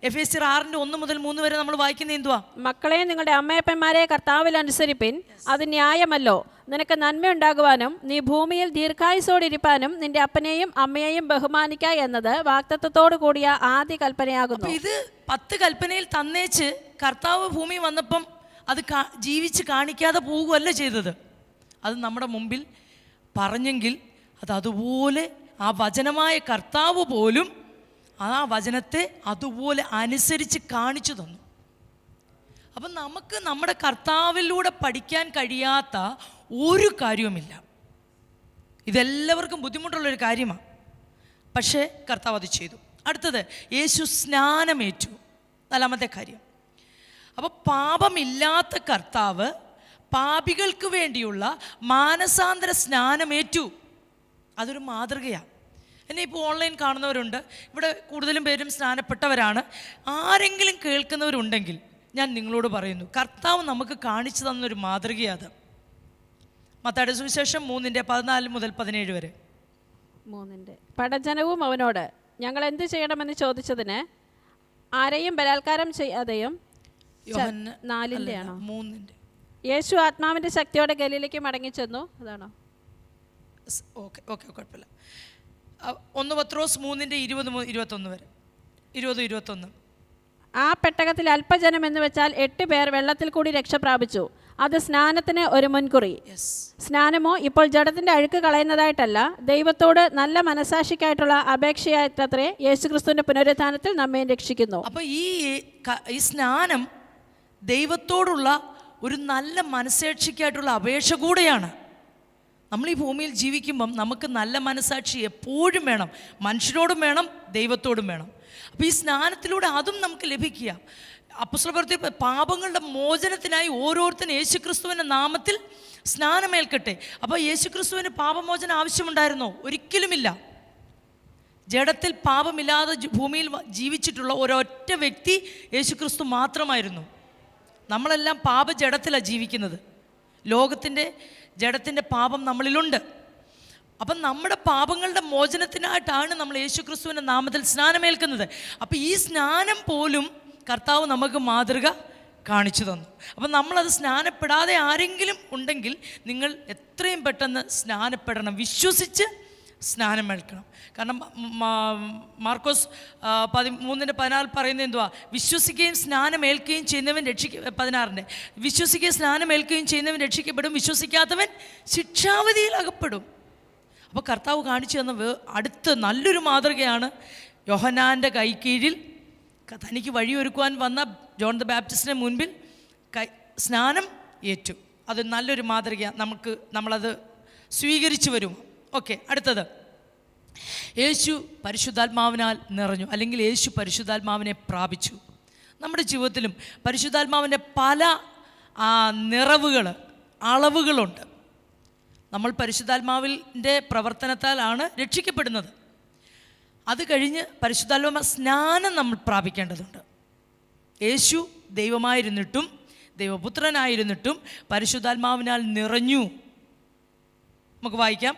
എഫേസ്യർ 6:1-3 വരെ നമ്മൾ വായിക്കുന്ന എന്തുവാ? മക്കളെ, നിങ്ങളുടെ അമ്മയപ്പന്മാരെ കർത്താവിൽ അനുസരിപ്പിൻ, അത് ന്യായമല്ലോ. നിനക്ക് നന്മയുണ്ടാകുവാനും നീ ഭൂമിയിൽ ദീർഘായുസോടിരിപ്പാനും നിന്റെ അപ്പനെയും അമ്മയെയും ബഹുമാനിക്ക എന്നത് വാഗ്ദത്തത്തോടു കൂടിയ ആദ്യ കൽപ്പനയാകുന്നു. ഇത് 10 കൽപ്പനയിൽ തന്നേച്ച് കർത്താവ് ഭൂമി വന്നപ്പം അത് ജീവിച്ച് കാണിക്കാതെ പോകുകയല്ല ചെയ്തത്. അത് നമ്മുടെ മുമ്പിൽ പറഞ്ഞെങ്കിൽ അത് അതുപോലെ ആ വചനമായ കർത്താവ് പോലും ആ വചനത്തെ അതുപോലെ അനുസരിച്ച് കാണിച്ചു തന്നു. അപ്പം നമുക്ക് നമ്മുടെ കർത്താവിലൂടെ പഠിക്കാൻ കഴിയാത്ത ഒരു കാര്യവുമില്ല. ഇതെല്ലാവർക്കും ബുദ്ധിമുട്ടുള്ളൊരു കാര്യമാണ്, പക്ഷേ കർത്താവ് അത് ചെയ്തു. അടുത്തത്, യേശു സ്നാനമേറ്റു. 4ാമത്തെ കാര്യം. അപ്പോൾ പാപമില്ലാത്ത കർത്താവ് പാപികൾക്ക് വേണ്ടിയുള്ള മാനസാന്തര സ്നാനമേറ്റു. അതൊരു മാതൃകയാണ്. എന്നെ ഇപ്പോൾ ഓൺലൈൻ കാണുന്നവരുണ്ട്, ഇവിടെ കൂടുതലും പേരും സ്നാനപ്പെട്ടവരാണ്. ആരെങ്കിലും കേൾക്കുന്നവരുണ്ടെങ്കിൽ ഞാൻ നിങ്ങളോട് പറയുന്നു, കർത്താവ് നമുക്ക് കാണിച്ചു തന്നൊരു മാതൃകയാണ്. മത്തായിയുടെ സുവിശേഷം 3:14-17 വരെ. പടജനവും അവനോട്, ഞങ്ങൾ എന്ത് ചെയ്യണമെന്ന് ചോദിച്ചതിന്, ആരെയും ബലാത്കാരം ചെയ്യാതെയും. 4 ആണോ? 3. യേശു ആത്മാവിൻ്റെ ശക്തിയോടെ ഗലീലയ്ക്ക് മടങ്ങിച്ചെന്നു. അതാണോ? ഓക്കെ, കുഴപ്പമില്ല. 1 പത്രോസ് 3:20-21 വരെ. 20-21. ആ പെട്ടകത്തിൽ അല്പജനം എന്ന് വെച്ചാൽ 8 പേർ വെള്ളത്തിൽ കൂടി രക്ഷ പ്രാപിച്ചു. അത് സ്നാനത്തിന് ഒരു മുൻകുറി. സ്നാനമോ ഇപ്പോൾ ജഡത്തിന്റെ അഴുക്ക് കളയുന്നതായിട്ടല്ല, ദൈവത്തോട് നല്ല മനസാക്ഷിക്കായിട്ടുള്ള അപേക്ഷയായിട്ടത്രേ യേശുക്രിസ്തുവിന്റെ പുനരുത്ഥാനത്തിൽ നമ്മെ രക്ഷിക്കുന്നു. അപ്പോൾ ഈ സ്നാനം ദൈവത്തോടുള്ള ഒരു നല്ല മനസാക്ഷിക്കായിട്ടുള്ള അപേക്ഷ കൂടെയാണ്. നമ്മൾ ഈ ഭൂമിയിൽ ജീവിക്കുമ്പം നമുക്ക് നല്ല മനസാക്ഷി എപ്പോഴും വേണം, മനുഷ്യരോടും വേണം, ദൈവത്തോടും വേണം. അപ്പോൾ ഈ സ്നാനത്തിലൂടെ അതും നമുക്ക് ലഭിക്കുക. അപ്പോസ്തലപ്രവൃത്തിയിൽ പാപങ്ങളുടെ മോചനത്തിനായി ഓരോരുത്തരും യേശുക്രിസ്തുവിൻ്റെ നാമത്തിൽ സ്നാനമേൽക്കട്ടെ. അപ്പോൾ യേശുക്രിസ്തുവിന് പാപമോചനം ആവശ്യമുണ്ടായിരുന്നോ? ഒരിക്കലുമില്ല. ജഡത്തിൽ പാപമില്ലാതെ ഭൂമിയിൽ ജീവിച്ചിട്ടുള്ള ഒരൊറ്റ വ്യക്തി യേശുക്രിസ്തു മാത്രമായിരുന്നു. നമ്മളെല്ലാം പാപജഡത്തിലാണ് ജീവിക്കുന്നത്. ജഡത്തിൻ്റെ പാപം നമ്മളിലുണ്ട്. അപ്പം നമ്മുടെ പാപങ്ങളുടെ മോചനത്തിനായിട്ടാണ് നമ്മൾ യേശുക്രിസ്തുവിൻ്റെ നാമത്തിൽ സ്നാനമേൽക്കുന്നത്. അപ്പം ഈ സ്നാനം പോലും കർത്താവ് നമുക്ക് മാതൃക കാണിച്ചു തന്നു. അപ്പം നമ്മളത് സ്നാനപ്പെടാതെ ആരെങ്കിലും ഉണ്ടെങ്കിൽ നിങ്ങൾ എത്രയും പെട്ടെന്ന് സ്നാനപ്പെടണം, വിശ്വസിച്ച് സ്നാനമേൽക്കണം. കാരണം മാർക്കോസ് 13:14 പറയുന്നത് എന്തുവാ? വിശ്വസിക്കുകയും സ്നാനമേൽക്കുകയും ചെയ്യുന്നവൻ 16 വിശ്വസിക്കുകയും സ്നാനമേൽക്കുകയും ചെയ്യുന്നവൻ രക്ഷിക്കപ്പെടും, വിശ്വസിക്കാത്തവൻ ശിക്ഷാവിധിയിൽ അകപ്പെടും. അപ്പോൾ കർത്താവ് കാണിച്ചു തന്ന അടുത്ത നല്ലൊരു മാതൃകയാണ് യോഹന്നാൻ്റെ കൈക്കീഴിൽ തനിക്ക് വഴിയൊരുക്കുവാൻ വന്ന ജോൺ ദ ബാപ്റ്റിസ്റ്റിന് മുൻപിൽ സ്നാനം ഏറ്റു. അത് നല്ലൊരു മാതൃക, നമ്മളത് സ്വീകരിച്ചു വരും. ഓക്കെ, അടുത്തത് യേശു പരിശുദ്ധാത്മാവിനാൽ നിറഞ്ഞു, അല്ലെങ്കിൽ യേശു പരിശുദ്ധാത്മാവിനെ പ്രാപിച്ചു. നമ്മുടെ ജീവിതത്തിലും പരിശുദ്ധാത്മാവിൻ്റെ പല നിറവുകൾ, അളവുകളുണ്ട്. നമ്മൾ പരിശുദ്ധാത്മാവിൻ്റെ പ്രവർത്തനത്താലാണ് രക്ഷിക്കപ്പെടുന്നത്. അത് കഴിഞ്ഞ് പരിശുദ്ധാത്മാ സ്നാനം നമ്മൾ പ്രാപിക്കേണ്ടതുണ്ട്. യേശു ദൈവമായിരുന്നിട്ടും ദൈവപുത്രനായിരുന്നിട്ടും പരിശുദ്ധാത്മാവിനാൽ നിറഞ്ഞു. നമുക്ക് വായിക്കാം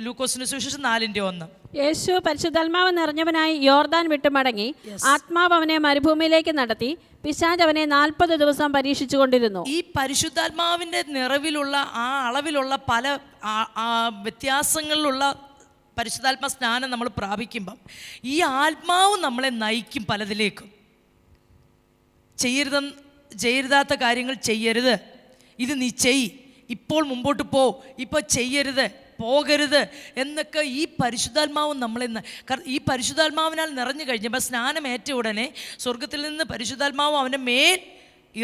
ലൂക്കോസിന്റെ സുവിശേഷം 4:1. യേശു പരിശുദ്ധാത്മാവ് നിറഞ്ഞവനായി യോർദാൻ വിട്ടു മടങ്ങി. ആത്മാവ് അവനെ മരുഭൂമിയിലേക്ക് നടത്തി. പിശാച് അവനെ 40 ദിവസം പരീക്ഷിച്ചു കൊണ്ടിരുന്നു. ഈ പരിശുദ്ധാത്മാവിൻ്റെ നിറവിലുള്ള അളവിലുള്ള പല വ്യത്യാസങ്ങളിലുള്ള പരിശുദ്ധാത്മ സ്നാനം നമ്മൾ പ്രാപിക്കുമ്പം ഈ ആത്മാവ് നമ്മളെ നയിക്കും പലതിലേക്കും. ചെയ്യരുതാത്ത കാര്യങ്ങൾ ചെയ്യരുത്, ഇത് നീ ചെയ്, ഇപ്പോൾ മുമ്പോട്ട് പോ, ഇപ്പോൾ ചെയ്യരുത്, പോകരുത് എന്നൊക്കെ ഈ പരിശുദ്ധാത്മാവ് നമ്മളെ ഈ പരിശുദ്ധാത്മാവിനാൽ നിറഞ്ഞു കഴിഞ്ഞപ്പോൾ സ്നാനമേറ്റ ഉടനെ സ്വർഗത്തിൽ നിന്ന് പരിശുദ്ധാത്മാവ് അവൻ്റെ മേൽ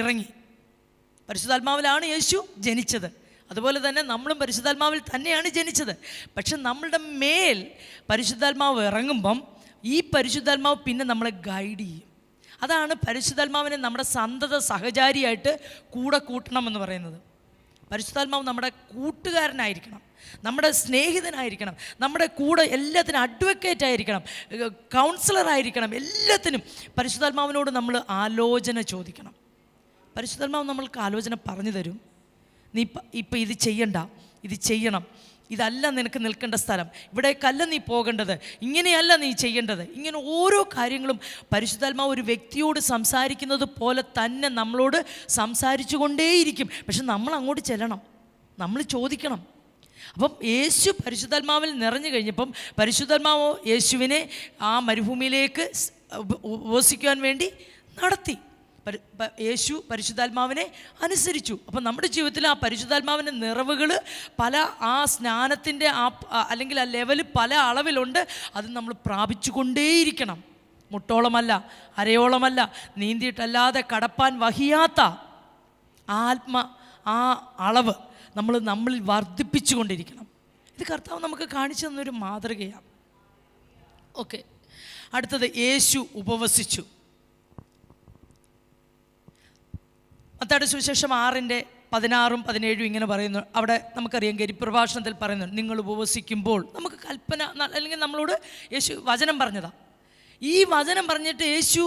ഇറങ്ങി. പരിശുദ്ധാത്മാവിലാണ് യേശു ജനിച്ചത്. അതുപോലെ തന്നെ നമ്മളും പരിശുദ്ധാത്മാവിൽ തന്നെയാണ് ജനിച്ചത്. പക്ഷെ നമ്മളുടെ മേൽ പരിശുദ്ധാത്മാവ് ഇറങ്ങുമ്പം ഈ പരിശുദ്ധാത്മാവ് പിന്നെ നമ്മളെ ഗൈഡ് ചെയ്യും. അതാണ് പരിശുദ്ധാത്മാവിനെ നമ്മുടെ സന്തത സഹചാരിയായിട്ട് കൂടെ കൂട്ടണമെന്ന് പറയുന്നത്. പരിശുദ്ധാത്മാവ് നമ്മുടെ കൂട്ടുകാരനായിരിക്കണം, നമ്മുടെ സ്നേഹിതനായിരിക്കണം, നമ്മുടെ കൂടെ എല്ലാത്തിനും അഡ്വക്കേറ്റ് ആയിരിക്കണം, കൗൺസിലർ ആയിരിക്കണം. എല്ലാത്തിനും പരിശുദ്ധാത്മാവിനോട് നമ്മൾ ആലോചന ചോദിക്കണം. പരിശുദ്ധാത്മാവ് നമ്മൾക്ക് ആലോചന പറഞ്ഞു തരും. നീ ഇപ്പം ഇത് ചെയ്യണ്ട, ഇത് ചെയ്യണം, ഇതല്ല നിനക്ക് നിൽക്കേണ്ട സ്ഥലം, ഇവിടേക്കല്ല നീ പോകേണ്ടത്, ഇങ്ങനെയല്ല നീ ചെയ്യേണ്ടത്. ഇങ്ങനെ ഓരോ കാര്യങ്ങളും പരിശുദ്ധാത്മാവ് ഒരു വ്യക്തിയോട് സംസാരിക്കുന്നത് പോലെ തന്നെ നമ്മളോട് സംസാരിച്ചു കൊണ്ടേയിരിക്കും. പക്ഷെ നമ്മൾ അങ്ങോട്ട് ചെല്ലണം, നമ്മൾ ചോദിക്കണം. അപ്പം യേശു പരിശുദ്ധാത്മാവിൽ നിറഞ്ഞു കഴിഞ്ഞപ്പം പരിശുദ്ധാത്മാവ് യേശുവിനെ ആ മരുഭൂമിയിലേക്ക് ഉപവസിക്കുവാൻ വേണ്ടി നടത്തി. യേശു പരിശുദ്ധാത്മാവിനെ അനുസരിച്ചു. അപ്പം നമ്മുടെ ജീവിതത്തിൽ ആ പരിശുദ്ധാത്മാവിൻ്റെ നിറവുകൾ പല ആ സ്നാനത്തിൻ്റെ അല്ലെങ്കിൽ ആ ലെവൽ പല അളവിലുണ്ട്. അത് നമ്മൾ പ്രാപിച്ചു കൊണ്ടേയിരിക്കണം. മുട്ടോളമല്ല, അരയോളമല്ല, നീന്തിയിട്ടല്ലാതെ കടപ്പാൻ വഹിയാത്ത ആ അളവ് നമ്മളിൽ വർദ്ധിപ്പിച്ചു കൊണ്ടിരിക്കണം. ഇത് കർത്താവ് നമുക്ക് കാണിച്ചു തന്നൊരു മാതൃകയാണ്. ഓക്കെ, അടുത്തത് യേശു ഉപവസിച്ചു. മത്തായിയുടെ സുവിശേഷം 6:16-17 ഇങ്ങനെ പറയുന്നു. അവിടെ നമുക്കറിയാം, ഗിരിപ്രഭാഷണത്തിൽ പറയുന്നു, നിങ്ങൾ ഉപവസിക്കുമ്പോൾ. നമുക്ക് കൽപ്പന അല്ലെങ്കിൽ നമ്മളോട് യേശു വചനം പറഞ്ഞതാ. ഈ വചനം പറഞ്ഞിട്ട് യേശു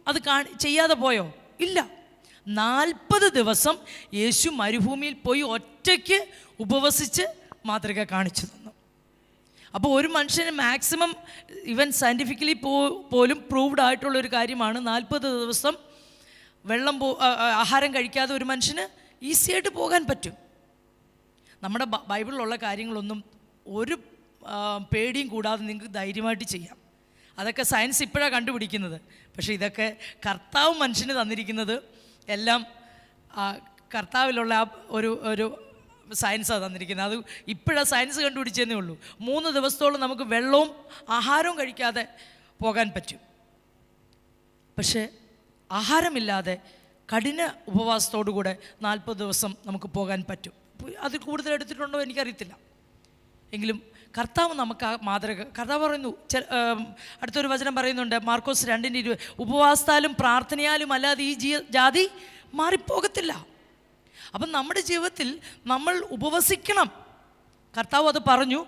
അത് ചെയ്യാതെ പോയോ? ഇല്ല. 40 ദിവസം യേശു മരുഭൂമിയിൽ പോയി ഒറ്റയ്ക്ക് ഉപവസിച്ച് മാതൃക കാണിച്ചു തന്നു. അപ്പോൾ ഒരു മനുഷ്യന് മാക്സിമം ഈവൻ സയൻറ്റിഫിക്കലി പോലും പ്രൂവ്ഡ് ആയിട്ടുള്ളൊരു കാര്യമാണ് 40 ദിവസം ആഹാരം കഴിക്കാതെ ഒരു മനുഷ്യന് ഈസിയായിട്ട് പോകാൻ പറ്റും. നമ്മുടെ ബൈബിളിലുള്ള കാര്യങ്ങളൊന്നും ഒരു പേടിയും കൂടാതെ നിങ്ങൾക്ക് ധൈര്യമായിട്ട് ചെയ്യാം. അതൊക്കെ സയൻസ് ഇപ്പോഴാണ് കണ്ടുപിടിക്കുന്നത്. പക്ഷേ ഇതൊക്കെ കർത്താവ് മനുഷ്യന് തന്നിരിക്കുന്നത് എല്ലാം കർത്താവിലുള്ള ഒരു സയൻസാണ് തന്നിരിക്കുന്നത്. അത് ഇപ്പോഴാണ് സയൻസ് കണ്ടുപിടിച്ചതേ ഉള്ളൂ. 3 ദിവസത്തോളം നമുക്ക് വെള്ളവും ആഹാരവും കഴിക്കാതെ പോകാൻ പറ്റും. പക്ഷേ ആഹാരമില്ലാതെ കഠിന ഉപവാസത്തോടുകൂടെ 40 ദിവസം നമുക്ക് പോകാൻ പറ്റും. അതിൽ കൂടുതൽ എടുത്തിട്ടുണ്ടോ എനിക്കറിയത്തില്ല. എങ്കിലും കർത്താവ് നമുക്ക് ആ മാതൃക, കർത്താവ് പറയുന്നു. അടുത്തൊരു വചനം പറയുന്നുണ്ട്, മാർക്കോസ് 2:20, ഉപവാസത്താലും പ്രാർത്ഥനയാലും അല്ലാതെ ഈ ജാതി മാറിപ്പോകത്തില്ല. അപ്പം നമ്മുടെ ജീവിതത്തിൽ നമ്മൾ ഉപവസിക്കണം. കർത്താവ് അത് പറഞ്ഞു.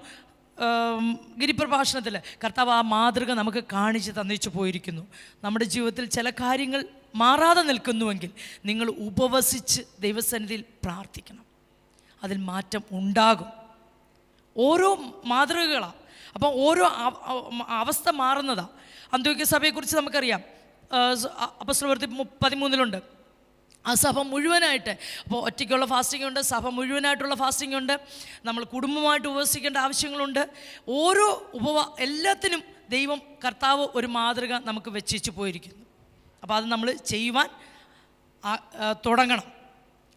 ഗിരിപ്രഭാഷണത്തിൽ കർത്താവ് ആ മാതൃക നമുക്ക് കാണിച്ച് തന്നിച്ചു പോയിരിക്കുന്നു. നമ്മുടെ ജീവിതത്തിൽ ചില കാര്യങ്ങൾ മാറാതെ നിൽക്കുന്നുവെങ്കിൽ നിങ്ങൾ ഉപവസിച്ച് ദൈവസന്നിധിയിൽ പ്രാർത്ഥിക്കണം. അതിൽ മാറ്റം ഉണ്ടാകും. ഓരോ മാതൃകകളാണ്. അപ്പം ഓരോ അവസ്ഥ മാറുന്നതാണ്. അന്ത്യോക്യ സഭയെക്കുറിച്ച് നമുക്കറിയാം. അപ്പോസ്തലപ്രവൃത്തി 13 ആ സഭ മുഴുവനായിട്ട്. അപ്പോൾ ഒറ്റയ്ക്കുള്ള ഫാസ്റ്റിംഗ് ഉണ്ട്, സഭ മുഴുവനായിട്ടുള്ള ഫാസ്റ്റിംഗ് ഉണ്ട്, നമ്മൾ കുടുംബമായിട്ട് ഉപവസിക്കേണ്ട ആവശ്യങ്ങളുണ്ട്. ഓരോ എല്ലാത്തിനും ദൈവം കർത്താവ് ഒരു മാതൃക നമുക്ക് വെച്ചു പോയിരിക്കുന്നു. അപ്പോൾ അത് നമ്മൾ ചെയ്യുവാൻ തുടങ്ങണം,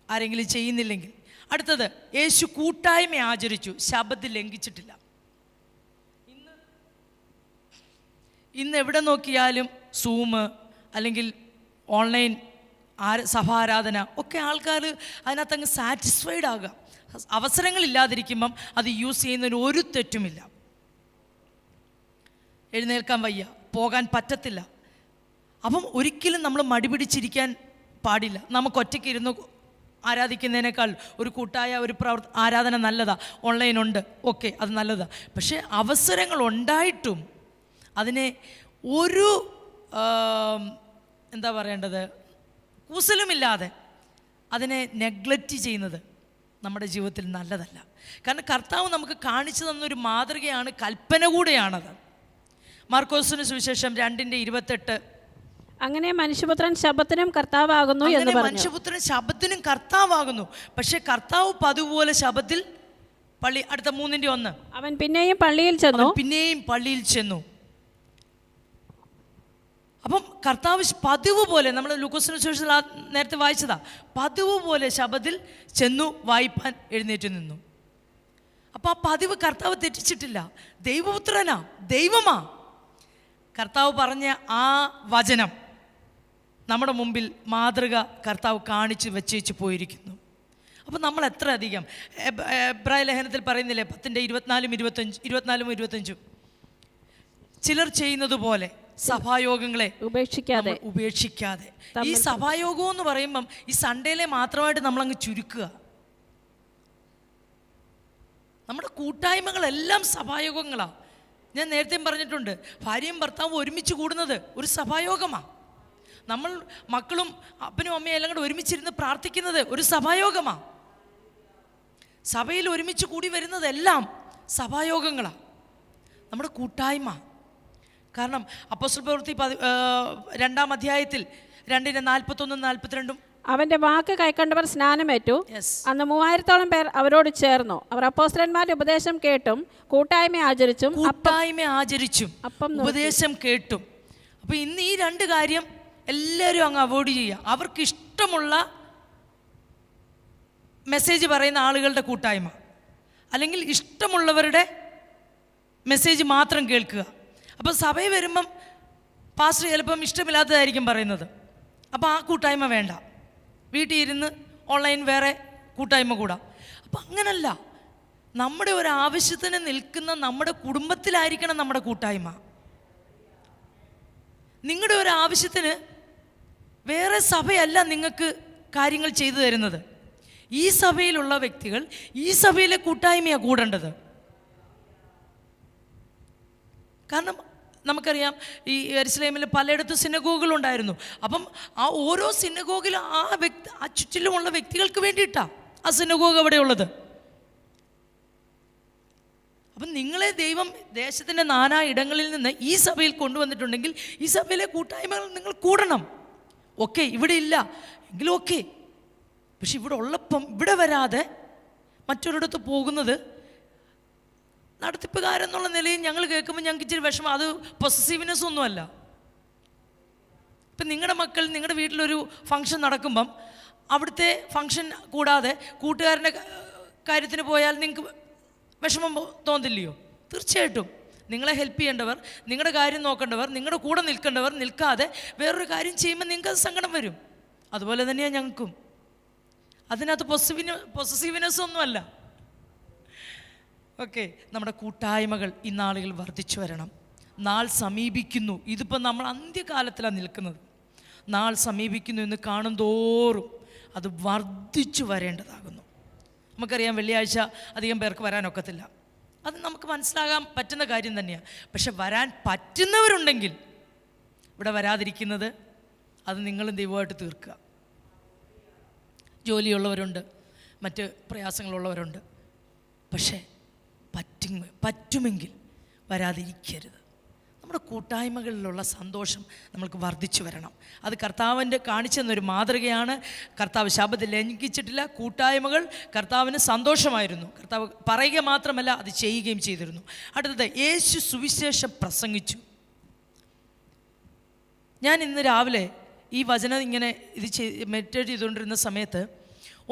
ആരെങ്കിലും ചെയ്യുന്നില്ലെങ്കിൽ. അടുത്തത്, യേശു കൂട്ടായ്മ ആചരിച്ചു, ശബത്ത് ലംഘിച്ചിട്ടില്ല. ഇന്ന് എവിടെ നോക്കിയാലും സൂം അല്ലെങ്കിൽ ഓൺലൈൻ സഭാരാധന ഒക്കെ ആൾക്കാർ അതിനകത്തങ്ങ് സാറ്റിസ്ഫൈഡ് ആകുക. അവസരങ്ങളില്ലാതിരിക്കുമ്പം അത് യൂസ് ചെയ്യുന്നതിന് ഒരു തെറ്റുമില്ല. എഴുന്നേൽക്കാൻ വയ്യ, പോകാൻ പറ്റത്തില്ല. അപ്പം ഒരിക്കലും നമ്മൾ മടിപിടിച്ചിരിക്കാൻ പാടില്ല. നമുക്ക് ഒറ്റയ്ക്ക് ഇരുന്ന് ആരാധിക്കുന്നതിനേക്കാൾ ഒരു കൂട്ടായ ഒരു ആരാധന നല്ലതാണ്. ഓൺലൈനുണ്ട്, ഓക്കെ, അത് നല്ലതാണ്. പക്ഷേ അവസരങ്ങൾ ഉണ്ടായിട്ടും അതിനെ ഒരു എന്താ പറയേണ്ടത്, കൂസലുമില്ലാതെ അതിനെ നെഗ്ലക്റ്റ് ചെയ്യുന്നത് നമ്മുടെ ജീവിതത്തിൽ നല്ലതല്ല. കാരണം കർത്താവ് നമുക്ക് കാണിച്ചു തന്നൊരു മാതൃകയാണ്, കൽപ്പന കൂടെയാണത്. മാർക്കോസിന് സുവിശേഷം 2:28, അങ്ങനെ മനുഷ്യപുത്രൻ ശബത്തിനും കർത്താവാകുന്നു എന്ന് പറഞ്ഞു. മനുഷ്യപുത്രൻ ശബത്തിനും കർത്താവാകുന്നു. പക്ഷെ കർത്താവ് പതുപോലെ ശബത്തിൽ അടുത്ത 3:1, അവൻ പിന്നെയും പള്ളിയിൽ ചെന്നു. അപ്പം കർത്താവ് പതിവ് പോലെ, നമ്മൾ ലൂക്കോസിന് സുവിശേഷത്തിൽ നേരത്തെ വായിച്ചതാ, പതിവ് പോലെ ശബത്തിൽ ചെന്നു വായിപ്പാൻ എഴുന്നേറ്റ് നിന്നു. അപ്പം ആ പതിവ് കർത്താവ് തെറ്റിച്ചിട്ടില്ല. ദൈവപുത്രനാ, ദൈവമാ. കർത്താവ് പറഞ്ഞ ആ വചനം നമ്മുടെ മുമ്പിൽ മാതൃക കർത്താവ് കാണിച്ച് വെച്ചേച്ച് പോയിരിക്കുന്നു. അപ്പം നമ്മൾ എത്ര അധികം എബ്രായ ലേഖനത്തിൽ പറയുന്നില്ലേ 10:24-25 ചിലർ ചെയ്യുന്നത് പോലെ സഭായോഗങ്ങളെ ഉപേക്ഷിക്കാതെ. ഈ സഭായോഗം എന്ന് പറയുമ്പം ഈ സൺഡേയിലെ മാത്രമായിട്ട് നമ്മളങ്ങ് ചുരുക്കുക. നമ്മുടെ കൂട്ടായ്മകളെല്ലാം സഭായോഗങ്ങളാണ്. ഞാൻ നേരത്തെയും പറഞ്ഞിട്ടുണ്ട്, ഭാര്യയും ഭർത്താവും ഒരുമിച്ച് കൂടുന്നത് ഒരു സഭായോഗമാണ്. നമ്മൾ മക്കളും അപ്പനും അമ്മയും എല്ലാം കൂടെ ഒരുമിച്ചിരുന്ന് പ്രാർത്ഥിക്കുന്നത് ഒരു സഭായോഗമാണ്. സഭയിൽ ഒരുമിച്ച് കൂടി വരുന്നതെല്ലാം സഭായോഗങ്ങളാണ്, നമ്മുടെ കൂട്ടായ്മ. കാരണം അപ്പോസ്തല പ്രവൃത്തി 2-ാം അധ്യായത്തിൽ 2:41-42 അവന്റെ വാക്ക് കൈക്കൊണ്ടവർ സ്നാനമേറ്റു. അന്ന് 3000-ഓളം പേർ അവരോട് ചേർന്നു. അവർ അപ്പോസ്തലന്മാരുടെ ഉപദേശം കേട്ടും കൂട്ടായ്മ ആചരിച്ചും ഉപദേശം കേട്ടും. അപ്പോൾ ഇന്ന് ഈ 2 കാര്യം എല്ലാവരും അങ്ങ് അവോയ്ഡ് ചെയ്യുക. അവർക്ക് ഇഷ്ടമുള്ള മെസ്സേജ് പറയുന്ന ആളുകളുടെ കൂട്ടായ്മ, അല്ലെങ്കിൽ ഇഷ്ടമുള്ളവരുടെ മെസ്സേജ് മാത്രം കേൾക്കുക. അപ്പോൾ സഭയിൽ വരുമ്പം പാസ്റ്റർ ചിലപ്പം ഇഷ്ടമില്ലാത്തതായിരിക്കും പറയുന്നത്. അപ്പോൾ ആ കൂട്ടായ്മ വേണ്ട, വീട്ടിൽ ഇരുന്ന് ഓൺലൈൻ വേറെ കൂട്ടായ്മ കൂടാം. അപ്പം അങ്ങനല്ല, നമ്മുടെ ഒരു ആവശ്യത്തിന് നിൽക്കുന്ന നമ്മുടെ കുടുംബത്തിലായിരിക്കണം നമ്മുടെ കൂട്ടായ്മ. നിങ്ങളുടെ ഒരു ആവശ്യത്തിന് വേറെ സഭയല്ല നിങ്ങൾക്ക് കാര്യങ്ങൾ ചെയ്തു തരുന്നത്. ഈ സഭയിലുള്ള വ്യക്തികൾ ഈ സഭയിലെ കൂട്ടായ്മയാണ് കൂടേണ്ടത്. കാരണം നമുക്കറിയാം, ഈ യെരുശലേമിൽ പലയിടത്തും സിനഗോഗുകളുണ്ടായിരുന്നു. അപ്പം ആ ഓരോ സിനഗോഗിലും ആ ചുറ്റിലുമുള്ള വ്യക്തികൾക്ക് വേണ്ടിയിട്ടാണ് ആ സിനഗോഗ് അവിടെ ഉള്ളത്. അപ്പം നിങ്ങളെ ദൈവം ദേശത്തിൻ്റെ നാനാ ഇടങ്ങളിൽ നിന്ന് ഈ സഭയിൽ കൊണ്ടുവന്നിട്ടുണ്ടെങ്കിൽ ഈ സഭയിലെ കൂട്ടായ്മകൾ നിങ്ങൾ കൂടണം. ഓക്കെ, ഇവിടെ ഇല്ല എങ്കിലും ഓക്കെ, പക്ഷെ ഇവിടെ ഉള്ളപ്പം ഇവിടെ വരാതെ മറ്റൊരിടത്ത് പോകുന്നത് നടത്തിപ്പുകാരെന്നുള്ള നിലയിൽ ഞങ്ങൾ കേൾക്കുമ്പോൾ ഞങ്ങൾക്ക് ഇച്ചിരി വിഷമം. അത് പൊസസീവ്നെസ് ഒന്നുമല്ല. ഇപ്പം നിങ്ങളുടെ മക്കൾ നിങ്ങളുടെ വീട്ടിലൊരു ഫംഗ്ഷൻ നടക്കുമ്പം അവിടുത്തെ ഫംഗ്ഷൻ കൂടാതെ കൂട്ടുകാരൻ്റെ കാര്യത്തിന് പോയാൽ നിങ്ങൾക്ക് വിഷമം തോന്നില്ലയോ? തീർച്ചയായിട്ടും. നിങ്ങളെ ഹെൽപ്പ് ചെയ്യേണ്ടവർ, നിങ്ങളുടെ കാര്യം നോക്കേണ്ടവർ, നിങ്ങളുടെ കൂടെ നിൽക്കേണ്ടവർ നിൽക്കാതെ വേറൊരു കാര്യം ചെയ്യുമ്പോൾ നിങ്ങൾക്ക് അത് സങ്കടം വരും. അതുപോലെ തന്നെയാണ് ഞങ്ങൾക്കും. അതിനകത്ത് പൊസസീവ്നെസ് ഒന്നുമല്ല. ഓക്കെ, നമ്മുടെ കൂട്ടായ്മകൾ ഇന്നാളുകൾ വർദ്ധിച്ചു വരണം. നാൾ സമീപിക്കുന്നു. ഇതിപ്പോൾ നമ്മൾ അന്ത്യകാലത്തിലാണ് നിൽക്കുന്നത്. നാൾ സമീപിക്കുന്നു എന്ന് കാണും തോറും അത് വർദ്ധിച്ചു വരേണ്ടതാകുന്നു. നമുക്കറിയാം, വെള്ളിയാഴ്ച അധികം പേർക്ക് വരാനൊക്കത്തില്ല. അത് നമുക്ക് മനസ്സിലാകാൻ പറ്റുന്ന കാര്യം തന്നെയാണ്. പക്ഷെ വരാൻ പറ്റുന്നവരുണ്ടെങ്കിൽ ഇവിടെ വരാതിരിക്കുന്നത് അത് നിങ്ങളും ദൈവമായിട്ട് തീർക്കുക. ജോലിയുള്ളവരുണ്ട്, മറ്റ് പ്രയാസങ്ങളുള്ളവരുണ്ട്. പക്ഷേ പറ്റുമെങ്കിൽ വരാതിരിക്കരുത്. നമ്മൾ നമ്മുടെ കൂട്ടായ്മകളിലുള്ള സന്തോഷം നമ്മൾക്ക് വർദ്ധിച്ചു വരണം. അത് കർത്താവിൻ്റെ കാണിച്ചെന്നൊരു മാതൃകയാണ്. കർത്താവ് ശബ്ദത്തിൽ ലംഘിച്ചിട്ടില്ല. കൂട്ടായ്മകൾ കർത്താവിന് സന്തോഷമായിരുന്നു. കർത്താവ് പറയുക മാത്രമല്ല, അത് ചെയ്യുകയും ചെയ്തിരുന്നു. അടുത്തത്, യേശു സുവിശേഷം പ്രസംഗിച്ചു. ഞാൻ ഇന്ന് രാവിലെ ഈ വചനം ഇങ്ങനെ മെഡിറ്റേറ്റ് ചെയ്തുകൊണ്ടിരുന്ന സമയത്ത്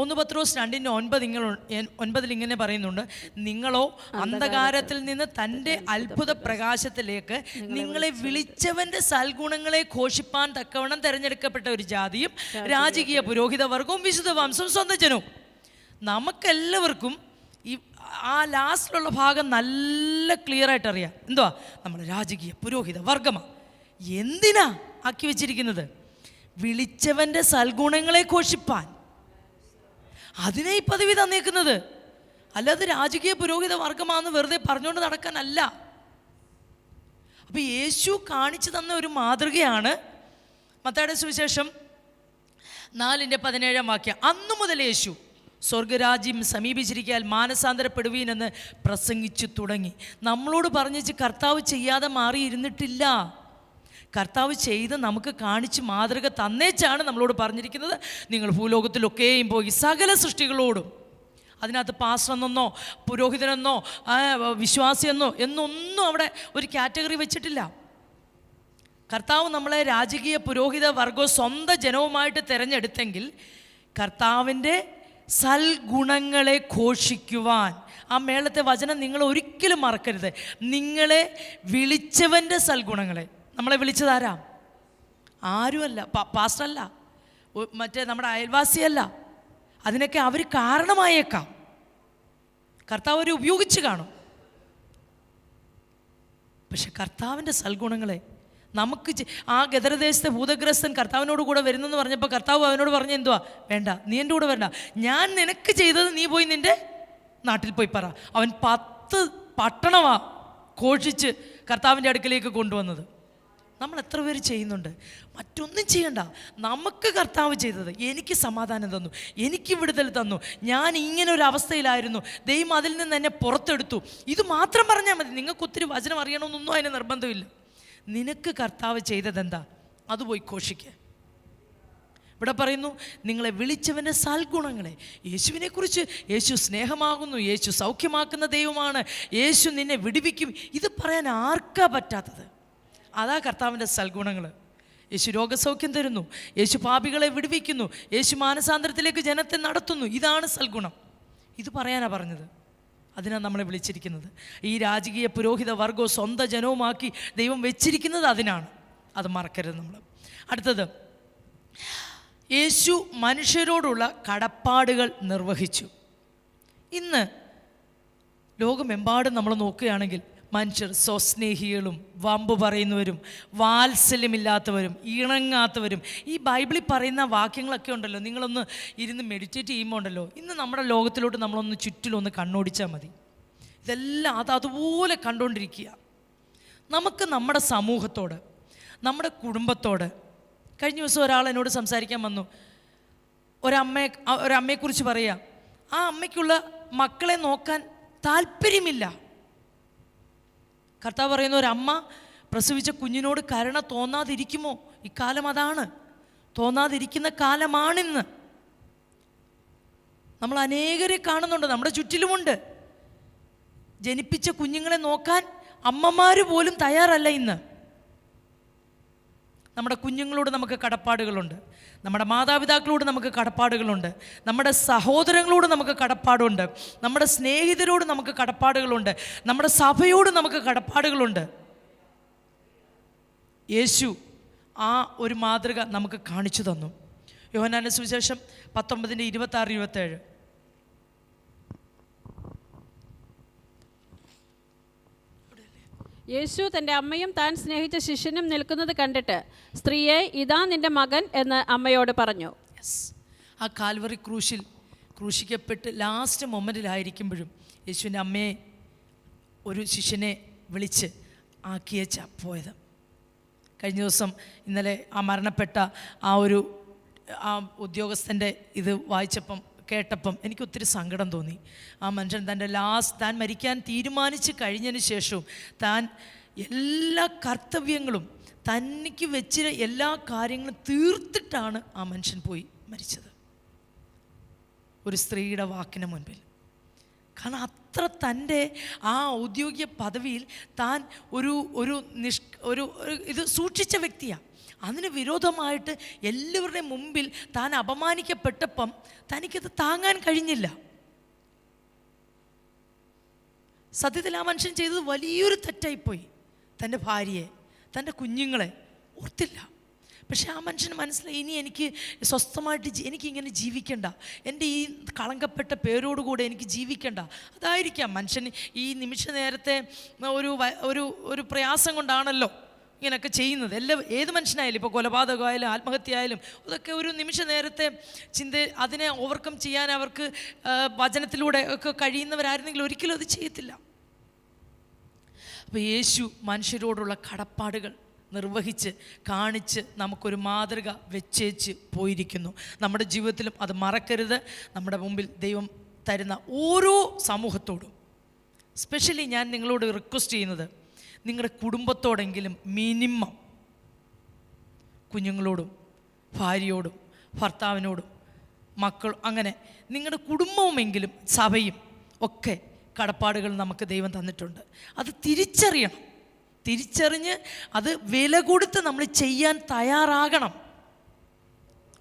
1 പത്രോസ് 2:9 ഇങ്ങനെ പറയുന്നുണ്ട്, നിങ്ങളോ അന്ധകാരത്തിൽ നിന്ന് തൻ്റെ അത്ഭുത പ്രകാശത്തിലേക്ക് നിങ്ങളെ വിളിച്ചവൻ്റെ സൽഗുണങ്ങളെ ഘോഷിപ്പാൻ തക്കവണ്ണം തിരഞ്ഞെടുക്കപ്പെട്ട ഒരു ജാതിയും രാജകീയ പുരോഹിത വർഗവും വിശുദ്ധ വംശവും സ്വന്തം ജനവും. നമുക്കെല്ലാവർക്കും ഈ ആ ലാസ്റ്റിലുള്ള ഭാഗം നല്ല ക്ലിയർ ആയിട്ട് അറിയാം. എന്തുവാ? നമ്മൾ രാജകീയ പുരോഹിത വർഗമാണ്. എന്തിനാ ആക്കി വെച്ചിരിക്കുന്നത്? വിളിച്ചവൻ്റെ സൽഗുണങ്ങളെ ഘോഷിപ്പാൻ. അതിനെ ഈ പദവി തന്നേക്കുന്നത്. അല്ലാതെ രാജകീയ പുരോഹിത വർഗമാണെന്ന് വെറുതെ പറഞ്ഞുകൊണ്ട് നടക്കാനല്ല. അപ്പം യേശു കാണിച്ചു തന്ന ഒരു മാതൃകയാണ് മത്തായിയുടെ സുവിശേഷം 4:17 അന്നു മുതൽ യേശു സ്വർഗരാജ്യം സമീപിച്ചിരിക്കാൻ മാനസാന്തരപ്പെടുവീനെന്ന് പ്രസംഗിച്ചു തുടങ്ങി. നമ്മളോട് പറഞ്ഞിച്ച് കർത്താവ് ചെയ്യാതെ മാറിയിരുന്നിട്ടില്ല. കർത്താവ് ചെയ്ത് നമുക്ക് കാണിച്ച് മാതൃക തന്നേച്ചാണ് നമ്മളോട് പറഞ്ഞിരിക്കുന്നത്, നിങ്ങൾ ഭൂലോകത്തിലൊക്കെയും പോയി സകല സൃഷ്ടികളോടും. അതിനകത്ത് പാസ്റ്ററെന്നോ പുരോഹിതനെന്നോ വിശ്വാസിയെന്നോ എന്നൊന്നും അവിടെ ഒരു കാറ്റഗറി വെച്ചിട്ടില്ല. കർത്താവ് നമ്മളെ രാജകീയ പുരോഹിത വർഗവും സ്വന്തം ജനവുമായിട്ട് തിരഞ്ഞെടുത്തെങ്കിൽ കർത്താവിൻ്റെ സൽഗുണങ്ങളെ ഘോഷിക്കുവാൻ. ആ മേളത്തെ വചനം നിങ്ങൾ ഒരിക്കലും മറക്കരുത്. നിങ്ങളെ വിളിച്ചവൻ്റെ സൽഗുണങ്ങളെ. നമ്മളെ വിളിച്ചതാരാ? ആരുമല്ല, പാസ്റ്ററല്ല, മറ്റേ നമ്മുടെ അയൽവാസിയല്ല. അതിനൊക്കെ അവർ കാരണമായേക്കാം. കർത്താവ് അവരെ ഉപയോഗിച്ച് കാണും. പക്ഷെ കർത്താവിൻ്റെ സൽഗുണങ്ങളെ നമുക്ക് ആ ഗദരദേശത്തെ ഭൂതഗ്രസ്തൻ കർത്താവിനോട് കൂടെ വരുന്നെന്ന് പറഞ്ഞപ്പോൾ കർത്താവ് അവനോട് പറഞ്ഞ എന്തുവാ? വേണ്ട, നീ എൻ്റെ കൂടെ വരണ്ട, ഞാൻ നിനക്ക് ചെയ്തത് നീ പോയി നിൻ്റെ നാട്ടിൽ പോയി പറ. അവൻ 10 പട്ടണമാ ഘോഷിച്ച് കർത്താവിൻ്റെ അടുക്കലേക്ക് കൊണ്ടുവന്നത്. നമ്മൾ എത്ര പേര് ചെയ്യുന്നുണ്ട്? മറ്റൊന്നും ചെയ്യണ്ട. നമുക്ക് കർത്താവ് ചെയ്തത്, എനിക്ക് സമാധാനം തന്നു, എനിക്ക് വിടുതൽ തന്നു, ഞാൻ ഇങ്ങനെ ഒരു അവസ്ഥയിലായിരുന്നു, ദൈവം അതിൽ നിന്ന് എന്നെ പുറത്തെടുത്തു. ഇത് മാത്രം പറഞ്ഞാൽ മതി. നിങ്ങൾക്ക് ഒത്തിരി വചനം അറിയണമെന്നൊന്നും അതിന് നിർബന്ധമില്ല. നിനക്ക് കർത്താവ് ചെയ്തതെന്താ അത് പോയി ഘോഷിക്കുക. ഇവിടെ പറയുന്നു, നിങ്ങളെ വിളിച്ചവൻ്റെ സൽഗുണങ്ങളെ. യേശുവിനെക്കുറിച്ച്, യേശു സ്നേഹമാകുന്നു, യേശു സൗഖ്യമാക്കുന്ന ദൈവമാണ്, യേശു നിന്നെ വിടുവിക്കും. ഇത് പറയാൻ ആർക്കാ പറ്റാത്തത്? അതാ കർത്താവിൻ്റെ സൽഗുണങ്ങൾ. യേശു രോഗസൗഖ്യം തരുന്നു, യേശു പാപികളെ വിടുവിക്കുന്നു, യേശു മാനസാന്തരത്തിലേക്ക് ജനത്തെ നടത്തുന്നു. ഇതാണ് സൽഗുണം. ഇത് പറയാനാ പറഞ്ഞത്. അതിനാണ് നമ്മളെ വിളിച്ചിരിക്കുന്നത്. ഈ രാജകീയ പുരോഹിത വർഗവും സ്വന്തം ജനവുമാക്കി ദൈവം വെച്ചിരിക്കുന്നത് അതിനാണ്. അത് മറക്കരുത് നമ്മൾ. അടുത്തത്, യേശു മനുഷ്യരോടുള്ള കടപ്പാടുകൾ നിർവഹിച്ചു. ഇന്ന് ലോകമെമ്പാടും നമ്മൾ നോക്കുകയാണെങ്കിൽ മനുഷ്യർ സ്വസ്നേഹികളും വമ്പ് പറയുന്നവരും വാത്സല്യമില്ലാത്തവരും ഇണങ്ങാത്തവരും. ഈ ബൈബിളിൽ പറയുന്ന വാക്യങ്ങളൊക്കെ ഉണ്ടല്ലോ, നിങ്ങളൊന്ന് ഇരുന്ന് മെഡിറ്റേറ്റ് ചെയ്യുമ്പോൾ ഉണ്ടല്ലോ, ഇന്ന് നമ്മുടെ ലോകത്തിലോട്ട് നമ്മളൊന്ന് ചുറ്റിലൊന്ന് കണ്ണോടിച്ചാൽ മതി. ഇതെല്ലാം അതുപോലെ കണ്ടുകൊണ്ടിരിക്കുക. നമുക്ക് നമ്മുടെ സമൂഹത്തോട്, നമ്മുടെ കുടുംബത്തോട്. കഴിഞ്ഞ ദിവസം ഒരാൾ എന്നോട് സംസാരിക്കാൻ വന്നു. ഒരമ്മയെക്കുറിച്ച് പറയുക, ആ അമ്മയ്ക്കുള്ള മക്കളെ നോക്കാൻ താല്പര്യമില്ല. കർത്താവ് പറയുന്ന, ഒരമ്മ പ്രസവിച്ച കുഞ്ഞിനോട് കരുണ തോന്നാതിരിക്കുമോ? ഇക്കാലം അതാണ്, തോന്നാതിരിക്കുന്ന കാലമാണിന്ന്. നമ്മൾ അനേകരെ കാണുന്നുണ്ട്, നമ്മുടെ ചുറ്റിലുമുണ്ട്. ജനിപ്പിച്ച കുഞ്ഞുങ്ങളെ നോക്കാൻ അമ്മമാർ പോലും തയ്യാറല്ല ഇന്ന്. നമ്മുടെ കുഞ്ഞുങ്ങളോട് നമുക്ക് കടപ്പാടുകളുണ്ട്, നമ്മുടെ മാതാപിതാക്കളോട് നമുക്ക് കടപ്പാടുകളുണ്ട്, നമ്മുടെ സഹോദരങ്ങളോട് നമുക്ക് കടപ്പാടുണ്ട്, നമ്മുടെ സ്നേഹിതരോട് നമുക്ക് കടപ്പാടുകളുണ്ട്, നമ്മുടെ സഭയോട് നമുക്ക് കടപ്പാടുകളുണ്ട്. യേശു ആ ഒരു മാതൃക നമുക്ക് കാണിച്ചു തന്നു. യോഹന്നാന്റെ സുവിശേഷം 19:26-27. യേശു തൻ്റെ അമ്മയും താൻ സ്നേഹിച്ച ശിഷ്യനും നിൽക്കുന്നത് കണ്ടിട്ട്, സ്ത്രീയെ, ഇതാ നിന്റെ മകൻ എന്ന് അമ്മയോട് പറഞ്ഞു. ആ കാൽവറി ക്രൂശിൽ ക്രൂശിക്കപ്പെട്ട് ലാസ്റ്റ് മൊമെൻറ്റിലായിരിക്കുമ്പോഴും യേശുവിൻ്റെ അമ്മയെ ഒരു ശിഷ്യനെ വിളിച്ച് ആക്കിയേച്ച പോയത്. കഴിഞ്ഞ ദിവസം ഇന്നലെ ആ മരണപ്പെട്ട ആ ഉദ്യോഗസ്ഥൻ്റെ ഇത് കേട്ടപ്പം എനിക്ക് ഒത്തിരി സങ്കടം തോന്നി. ആ മനുഷ്യൻ താൻ മരിക്കാൻ തീരുമാനിച്ച് കഴിഞ്ഞതിന് ശേഷവും താൻ എല്ലാ കർത്തവ്യങ്ങളും തനിക്ക് വെച്ച എല്ലാ കാര്യങ്ങളും തീർത്തിട്ടാണ് ആ മനുഷ്യൻ പോയി മരിച്ചത്, ഒരു സ്ത്രീയുടെ വാക്കിന് മുൻപിൽ. കാരണം അത്ര തൻ്റെ ആ ഔദ്യോഗിക പദവിയിൽ താൻ ഒരു ഇത് സൂക്ഷിച്ച വ്യക്തിയാണ്. അതിന് വിരോധമായിട്ട് എല്ലാവരുടെയും മുമ്പിൽ താൻ അപമാനിക്കപ്പെട്ടപ്പം തനിക്കത് താങ്ങാൻ കഴിഞ്ഞില്ല. സത്യത്തിൽ ആ മനുഷ്യൻ ചെയ്തത് വലിയൊരു തെറ്റായിപ്പോയി. തൻ്റെ ഭാര്യയെ, തൻ്റെ കുഞ്ഞുങ്ങളെ ഓർത്തില്ല. പക്ഷെ ആ മനുഷ്യന് മനസ്സിലായി, ഇനി എനിക്ക് സ്വസ്ഥമായിട്ട് എനിക്കിങ്ങനെ ജീവിക്കണ്ട, എൻ്റെ ഈ കളങ്കപ്പെട്ട പേരോടുകൂടെ എനിക്ക് ജീവിക്കണ്ട. അതായിരിക്കാം മനുഷ്യൻ ഈ നിമിഷ നേരത്തെ ഒരു പ്രയാസം കൊണ്ടാണല്ലോ ഇങ്ങനെയൊക്കെ ചെയ്യുന്നത്. ഏത് മനുഷ്യനായാലും, ഇപ്പോൾ കൊലപാതകമായാലും ആത്മഹത്യ ആയാലും, അതൊക്കെ ഒരു നിമിഷ നേരത്തെ അതിനെ ഓവർകം ചെയ്യാൻ അവർക്ക് വചനത്തിലൂടെ ഒക്കെ കഴിയുന്നവരായിരുന്നെങ്കിൽ ഒരിക്കലും അത് ചെയ്യത്തില്ല. അപ്പോൾ യേശു മനുഷ്യരോടുള്ള കടപ്പാടുകൾ നിർവഹിച്ച് കാണിച്ച് നമുക്കൊരു മാതൃക വെച്ചേച്ച് പോയിരിക്കുന്നു. നമ്മുടെ ജീവിതത്തിലും അത് മറക്കരുത്. നമ്മുടെ മുമ്പിൽ ദൈവം തരുന്ന ഓരോ സമൂഹത്തോടും, സ്പെഷ്യലി ഞാൻ നിങ്ങളോട് റിക്വസ്റ്റ് ചെയ്യുന്നത്, നിങ്ങളുടെ കുടുംബത്തോടെങ്കിലും മിനിമം, കുഞ്ഞുങ്ങളോടും ഭാര്യയോടും ഭർത്താവിനോടും മക്കൾ, അങ്ങനെ നിങ്ങളുടെ കുടുംബവുമെങ്കിലും സഭയും ഒക്കെ കടപ്പാടുകൾ നമുക്ക് ദൈവം തന്നിട്ടുണ്ട്. അത് തിരിച്ചറിഞ്ഞ് അത് വില കൊടുത്ത് നമ്മൾ ചെയ്യാൻ തയ്യാറാകണം.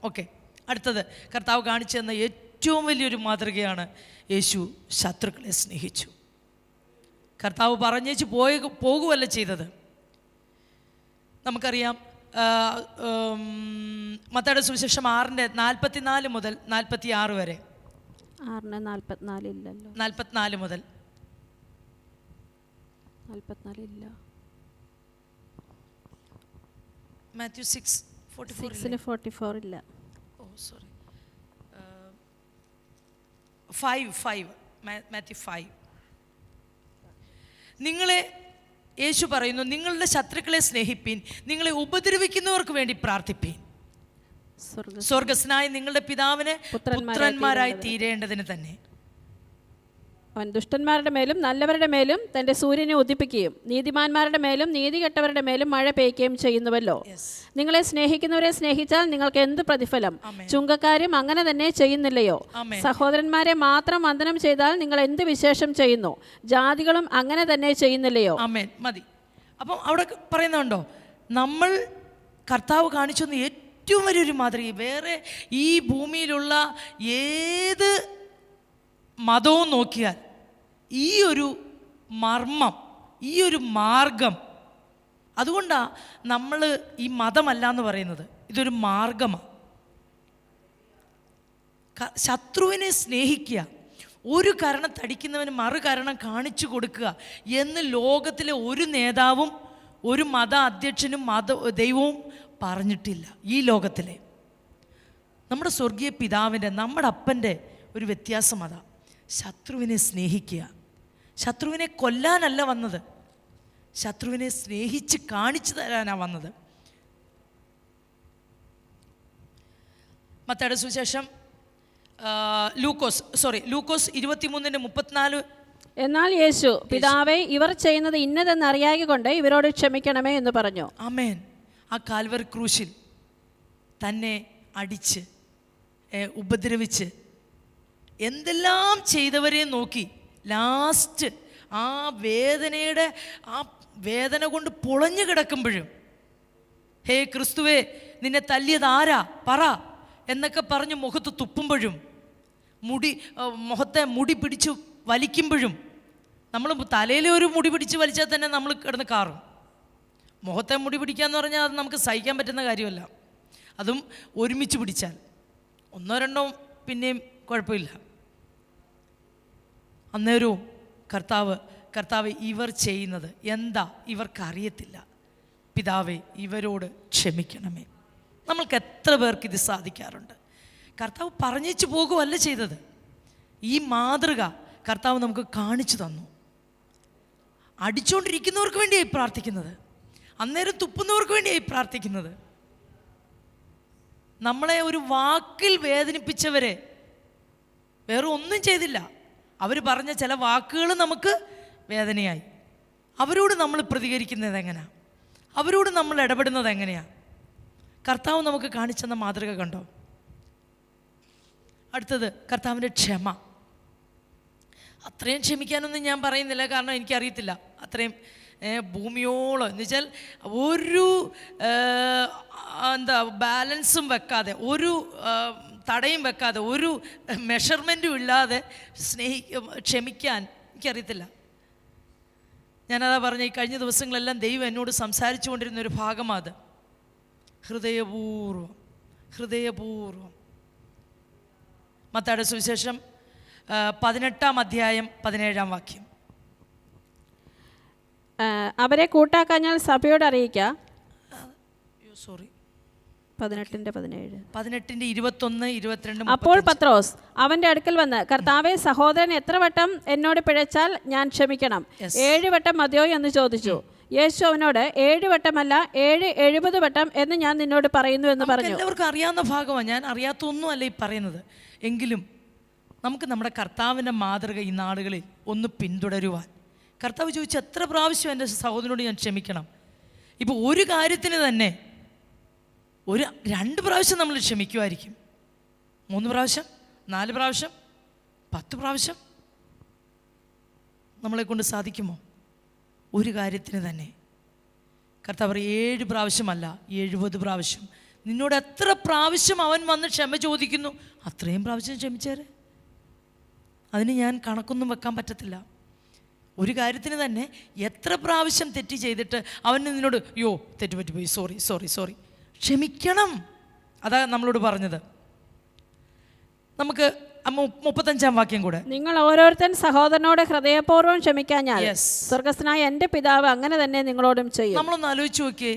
ഓക്കെ, അടുത്തത് കർത്താവ് കാണിച്ചു തന്ന ഏറ്റവും വലിയൊരു മാതൃകയാണ് യേശു ശത്രുക്കളെ സ്നേഹിച്ചു. കർത്താവ് പറഞ്ഞേച്ച് പോകുകയല്ല ചെയ്തത്. നമുക്കറിയാം, മത്തായിയുടെ സുവിശേഷം 6:44 മുതൽ 46 വരെ. 6:44 ഇല്ലല്ലോ. 44 മുതൽ 44 ഇല്ല. മാത്യു 6:44 44 ഇല്ല. ഓ സോറി, 5 മാത്യു 5. നിങ്ങളെ യേശു പറയുന്നു, നിങ്ങളുടെ ശത്രുക്കളെ സ്നേഹിപ്പീൻ, നിങ്ങളെ ഉപദ്രവിക്കുന്നവർക്ക് വേണ്ടി പ്രാർത്ഥിപ്പീൻ, സ്വർഗസ്നായ നിങ്ങളുടെ പിതാവിന് പുത്രന്മാരായി തീരേണ്ടതിന് തന്നെ. അവൻ ദുഷ്ടന്മാരുടെ മേലും നല്ലവരുടെ മേലും തൻ്റെ സൂര്യനെ ഉദിപ്പിക്കുകയും നീതിമാന്മാരുടെ മേലും നീതികെട്ടവരുടെ മേലും മഴ പെയ്യുകയും ചെയ്യുന്നുവല്ലോ. നിങ്ങളെ സ്നേഹിക്കുന്നവരെ സ്നേഹിച്ചാൽ നിങ്ങൾക്ക് എന്ത് പ്രതിഫലം? ചുങ്കക്കാരും അങ്ങനെ തന്നെ ചെയ്യുന്നില്ലയോ? സഹോദരന്മാരെ മാത്രം വന്ദനം ചെയ്താൽ നിങ്ങൾ എന്ത് വിശേഷം ചെയ്യുന്നു? ജാതികളും അങ്ങനെ തന്നെ ചെയ്യുന്നില്ലയോ? ആമേൻ. മതി. അപ്പം അവിടെ പറയുന്നുണ്ടോ, നമ്മൾ കർത്താവ് കാണിച്ചു തന്ന ഏറ്റവും വലിയൊരു മാതൃക. വേറെ ഈ ഭൂമിയിലുള്ള ഏത് മതവും നോക്കിയാൽ ഈ ഒരു മർമ്മം, ഈ ഒരു മാർഗം, അതുകൊണ്ടാണ് നമ്മൾ ഈ മതമല്ല എന്ന് പറയുന്നത്, ഇതൊരു മാർഗമാണ്. ശത്രുവിനെ സ്നേഹിക്കുക, ഒരു കരണം തടിക്കുന്നവന് മറുകരണം കാണിച്ചു കൊടുക്കുക എന്ന് ലോകത്തിലെ ഒരു നേതാവും ഒരു മത അധ്യക്ഷനും ദൈവവും പറഞ്ഞിട്ടില്ല. ഈ ലോകത്തിലെ നമ്മുടെ സ്വർഗീയ പിതാവിൻ്റെ, നമ്മുടെ അപ്പൻ്റെ ഒരു വ്യത്യാസം അതാ. ശത്രുവിനെ സ്നേഹിക്കുക. ശത്രുവിനെ കൊല്ലാനല്ല വന്നത്, ശത്രുവിനെ സ്നേഹിച്ച് കാണിച്ചു തരാനാണ് വന്നത്. മത്തായിയുടെ സുവിശേഷം ലൂക്കോസ് 23:34. എന്നാൽ യേശു, പിതാവേ, ഇവർ ചെയ്യുന്നത് ഇന്നതെന്ന് അറിയാകൊണ്ട് ഇവരോട് ക്ഷമിക്കണമേ എന്ന് പറഞ്ഞു. ആമേൻ. ആ കാൽവറി ക്രൂശിൽ തന്നെ അടിച്ച് ഉപദ്രവിച്ച് എന്തെല്ലാം ചെയ്തവരെ നോക്കി ലാസ്റ്റ് ആ വേദന കൊണ്ട് പൊളഞ്ഞു കിടക്കുമ്പോഴും, ഹേ ക്രിസ്തുവേ, നിന്നെ തല്ലിയത് ആരാ പറ എന്നൊക്കെ പറഞ്ഞ് മുഖത്ത് തുപ്പുമ്പോഴും, മുഖത്തെ മുടി പിടിച്ച് വലിക്കുമ്പോഴും, നമ്മൾ തലയിൽ ഒരു മുടി പിടിച്ച് വലിച്ചാൽ തന്നെ നമ്മൾ കിടന്ന് കാറും. മുഖത്തെ മുടി പിടിക്കാന്ന് പറഞ്ഞാൽ അത് നമുക്ക് സഹിക്കാൻ പറ്റുന്ന കാര്യമല്ല. അതും ഒരുമിച്ച് പിടിച്ചാൽ, ഒന്നോ രണ്ടോ പിന്നെയും കുഴപ്പമില്ല. അന്നേരവും കർത്താവ് ഇവർ ചെയ്യുന്നത് എന്താ ഇവർക്കറിയത്തില്ല, പിതാവേ ഇവരോട് ക്ഷമിക്കണമേ. നമ്മൾക്ക് എത്ര പേർക്ക് ഇത് സാധിക്കാറുണ്ട്? കർത്താവ് പറഞ്ഞേച്ചു പോകുകയല്ല ചെയ്തത്, ഈ മാതൃക കർത്താവ് നമുക്ക് കാണിച്ചു തന്നു. അടിച്ചുകൊണ്ടിരിക്കുന്നവർക്ക് വേണ്ടിയായി പ്രാർത്ഥിക്കുന്നത്, അന്നേരം തുപ്പുന്നവർക്ക് വേണ്ടിയായി പ്രാർത്ഥിക്കുന്നത്. നമ്മളെ ഒരു വാക്കിൽ വേദനിപ്പിച്ചവരെ വേറെ ഒന്നും ചെയ്തില്ല, അവർ പറഞ്ഞ ചില വാക്കുകൾ നമുക്ക് വേദനയായി, അവരോട് നമ്മൾ പ്രതികരിക്കുന്നത് എങ്ങനെയാണ്? അവരോട് നമ്മൾ ഇടപെടുന്നത് എങ്ങനെയാണ്? കർത്താവ് നമുക്ക് കാണിച്ചെന്ന മാതൃക കണ്ടോ? അടുത്തത് കർത്താവിൻ്റെ ക്ഷമ. അത്രയും ക്ഷമിക്കാനൊന്നും ഞാൻ പറയുന്നില്ല, കാരണം എനിക്കറിയത്തില്ല അത്രയും ഭൂമിയോളം എന്ന് വെച്ചാൽ ഒരു ബാലൻസും വെക്കാതെ, ഒരു തടയും വെക്കാതെ, ഒരു മെഷർമെൻറ്റും ഇല്ലാതെ ക്ഷമിക്കാൻ എനിക്കറിയത്തില്ല. ഞാനതാ പറഞ്ഞ ഈ കഴിഞ്ഞ ദിവസങ്ങളെല്ലാം ദൈവം എന്നോട് സംസാരിച്ചു കൊണ്ടിരുന്ന ഒരു ഭാഗമാണ് അത്. ഹൃദയപൂർവം. മത്തായിയുടെ സുവിശേഷം 18-ാം അധ്യായം 17-ാം വാക്യം. അവരെ കൂട്ടാക്കാഞ്ഞാൽ സഭയോട് അറിയിക്കുക. 18-ന്റെ 21, 22. അപ്പോൾ പത്രോസ് അവന്റെ അടുക്കൽ വന്ന്, കർത്താവേ, സഹോദരൻ എത്ര വട്ടം എന്നോട് പിഴച്ചാൽ ഞാൻ ക്ഷമിക്കണം? 7 വട്ടം മതിയോ എന്ന് ചോദിച്ചു. യേശു അവനോട്, 7 വട്ടമല്ല 70 വട്ടം എന്ന് ഞാൻ നിന്നോട് പറയുന്നു എന്ന് പറഞ്ഞു. എല്ലാവർക്കും അറിയാവുന്ന ഭാഗമാണ്, ഞാൻ അറിയാത്തൊന്നും അല്ല ഈ പറയുന്നത്. എങ്കിലും നമുക്ക് നമ്മുടെ കർത്താവിൻ്റെ മാതൃക ഈ നാടുകളിൽ ഒന്ന് പിന്തുടരുവാൻ. കർത്താവ് ചോദിച്ചു, എത്ര പ്രാവശ്യം എൻ്റെ സഹോദരനോട് ഞാൻ ക്ഷമിക്കണം? ഇപ്പോൾ ഒരു കാര്യത്തിന് തന്നെ 2 പ്രാവശ്യം നമ്മൾ ക്ഷമിക്കുമായിരിക്കും. 3 പ്രാവശ്യം, 4 പ്രാവശ്യം, 10 പ്രാവശ്യം നമ്മളെ കൊണ്ട് സാധിക്കുമോ? ഒരു കാര്യത്തിന് തന്നെ കർത്താവ് പറയും 7 പ്രാവശ്യമല്ല 70 പ്രാവശ്യം. നിന്നോട് എത്ര പ്രാവശ്യം അവൻ വന്ന് ക്ഷമ ചോദിക്കുന്നു, അത്രയും പ്രാവശ്യം ക്ഷമിച്ചേരെ. അതിന് ഞാൻ കണക്കൊന്നും വെക്കാൻ പറ്റത്തില്ല. ഒരു കാര്യത്തിന് തന്നെ എത്ര പ്രാവശ്യം തെറ്റ് ചെയ്തിട്ട് അവൻ നിന്നോട്, യോ തെറ്റുപറ്റിപ്പോയി, സോറി ക്ഷമിക്കണം. അതാ നമ്മളോട് പറഞ്ഞത്. നമുക്ക് 35-ാം വാക്യം കൂടെ. നിങ്ങൾ ഓരോരുത്തൻ സഹോദരനോട് ഹൃദയപൂർവ്വം ക്ഷമിക്കാഞ്ഞാൽ സ്വർഗസ്ഥനായ എൻ്റെ പിതാവ് അങ്ങനെ തന്നെ നിങ്ങളോടും ചെയ്യും. നമ്മളൊന്ന് ആലോചിച്ച് നോക്കിയേ,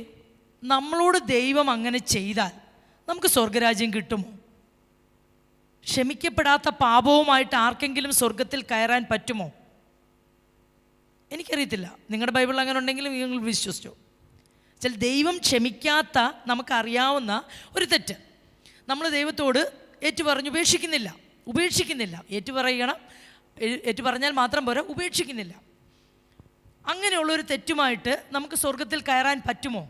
നമ്മളോട് ദൈവം അങ്ങനെ ചെയ്താൽ നമുക്ക് സ്വർഗരാജ്യം കിട്ടുമോ? ക്ഷമിക്കപ്പെടാത്ത പാപവുമായിട്ട് ആർക്കെങ്കിലും സ്വർഗത്തിൽ കയറാൻ പറ്റുമോ? എനിക്കറിയത്തില്ല. നിങ്ങളുടെ ബൈബിളിൽ അങ്ങനെ ഉണ്ടെങ്കിലും നിങ്ങൾ വിശ്വസിച്ചോ? ചില ദൈവം ക്ഷമിക്കാത്ത നമുക്കറിയാവുന്ന ഒരു തെറ്റ് നമ്മൾ ദൈവത്തോട് ഏറ്റുപറഞ്ഞ് ഉപേക്ഷിക്കുന്നില്ല. ഏറ്റുപറഞ്ഞാൽ മാത്രം പോരാ, ഉപേക്ഷിക്കുന്നില്ല. അങ്ങനെയുള്ളൊരു തെറ്റുമായിട്ട് നമുക്ക് സ്വർഗത്തിൽ കയറാൻ പറ്റുമോ?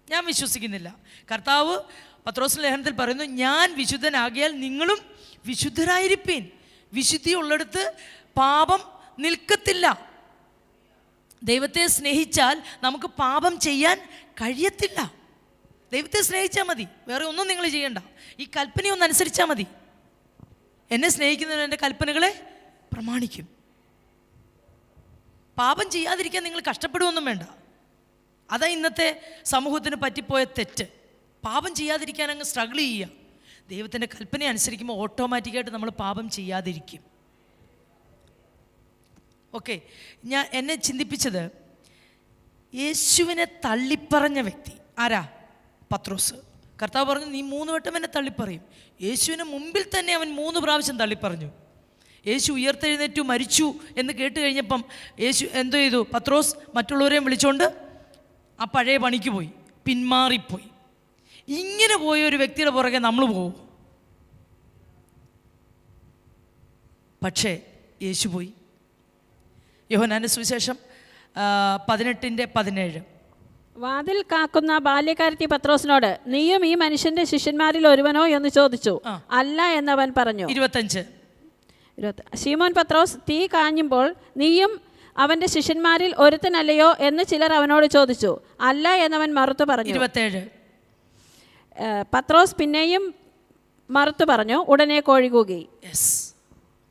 ഞാൻ വിശ്വസിക്കുന്നില്ല. കർത്താവ് പത്രോസിന്റെ ലേഖനത്തിൽ പറയുന്നു, ഞാൻ വിശുദ്ധനാകിയാൽ നിങ്ങളും വിശുദ്ധരായിരിപ്പീൻ. വിശുദ്ധി ഉള്ളിടത്ത് പാപം നിൽക്കത്തില്ല. ദൈവത്തെ സ്നേഹിച്ചാൽ നമുക്ക് പാപം ചെയ്യാൻ കഴിയത്തില്ല. ദൈവത്തെ സ്നേഹിച്ചാൽ മതി, വേറെ ഒന്നും നിങ്ങൾ ചെയ്യണ്ട. ഈ കൽപ്പനയൊന്നും അനുസരിച്ചാൽ മതി. എന്നെ സ്നേഹിക്കുന്നവൻ എൻ്റെ കൽപ്പനകളെ പ്രമാണിക്കും. പാപം ചെയ്യാതിരിക്കാൻ നിങ്ങൾ കഷ്ടപ്പെടുകയൊന്നും വേണ്ട. അതാ ഇന്നത്തെ സമൂഹത്തിന് പറ്റിപ്പോയ തെറ്റ്. പാപം ചെയ്യാതിരിക്കാൻ അങ്ങ് സ്ട്രഗിൾ ചെയ്യുക. ദൈവത്തിൻ്റെ കൽപ്പന അനുസരിക്കുമ്പോൾ ഓട്ടോമാറ്റിക്കായിട്ട് നമ്മൾ പാപം ചെയ്യാതിരിക്കും. ഓക്കെ, എന്നെ ചിന്തിപ്പിച്ചത് യേശുവിനെ തള്ളിപ്പറഞ്ഞ വ്യക്തി ആരാ? പത്രോസ്. കർത്താവ് പറഞ്ഞു, നീ 3 വട്ടം എന്നെ തള്ളിപ്പറയും. യേശുവിന് മുമ്പിൽ തന്നെ അവൻ 3 പ്രാവശ്യം തള്ളിപ്പറഞ്ഞു. യേശു ഉയർത്തെഴുന്നേറ്റു മരിച്ചു എന്ന് കേട്ട് കഴിഞ്ഞപ്പം യേശു എന്തോ ചെയ്തു? പത്രോസ് മറ്റുള്ളവരെയും വിളിച്ചുകൊണ്ട് ആ പഴയ പണിക്ക് പോയി, പിന്മാറിപ്പോയി. ഇങ്ങനെ പോയ ഒരു വ്യക്തിയുടെ പുറകെ നമ്മൾ പോകും. പക്ഷേ യേശു പോയി. യോഹന്നാന്റെ സുവിശേഷം 18:17. വാതിൽ കാക്കുന്ന ബാല്യക്കാരത്തി പത്രോസിനോട്, നീയും ഈ മനുഷ്യന്റെ ശിഷ്യന്മാരിൽ ഒരുവനോ എന്ന് ചോദിച്ചു. അല്ല എന്നവൻ പറഞ്ഞു. 25. ശീമോൻ പത്രോസ് തീ കാഞ്ഞുമ്പോൾ, നീയും അവന്റെ ശിഷ്യന്മാരിൽ ഒരുത്തനല്ലയോ എന്ന് ചിലർ അവനോട് ചോദിച്ചു. അല്ല എന്നവൻ മറുത്തു പറഞ്ഞു. 27. പത്രോസ് പിന്നെയും മറുത്തു പറഞ്ഞു. ഉടനെ കോഴി കൂകി.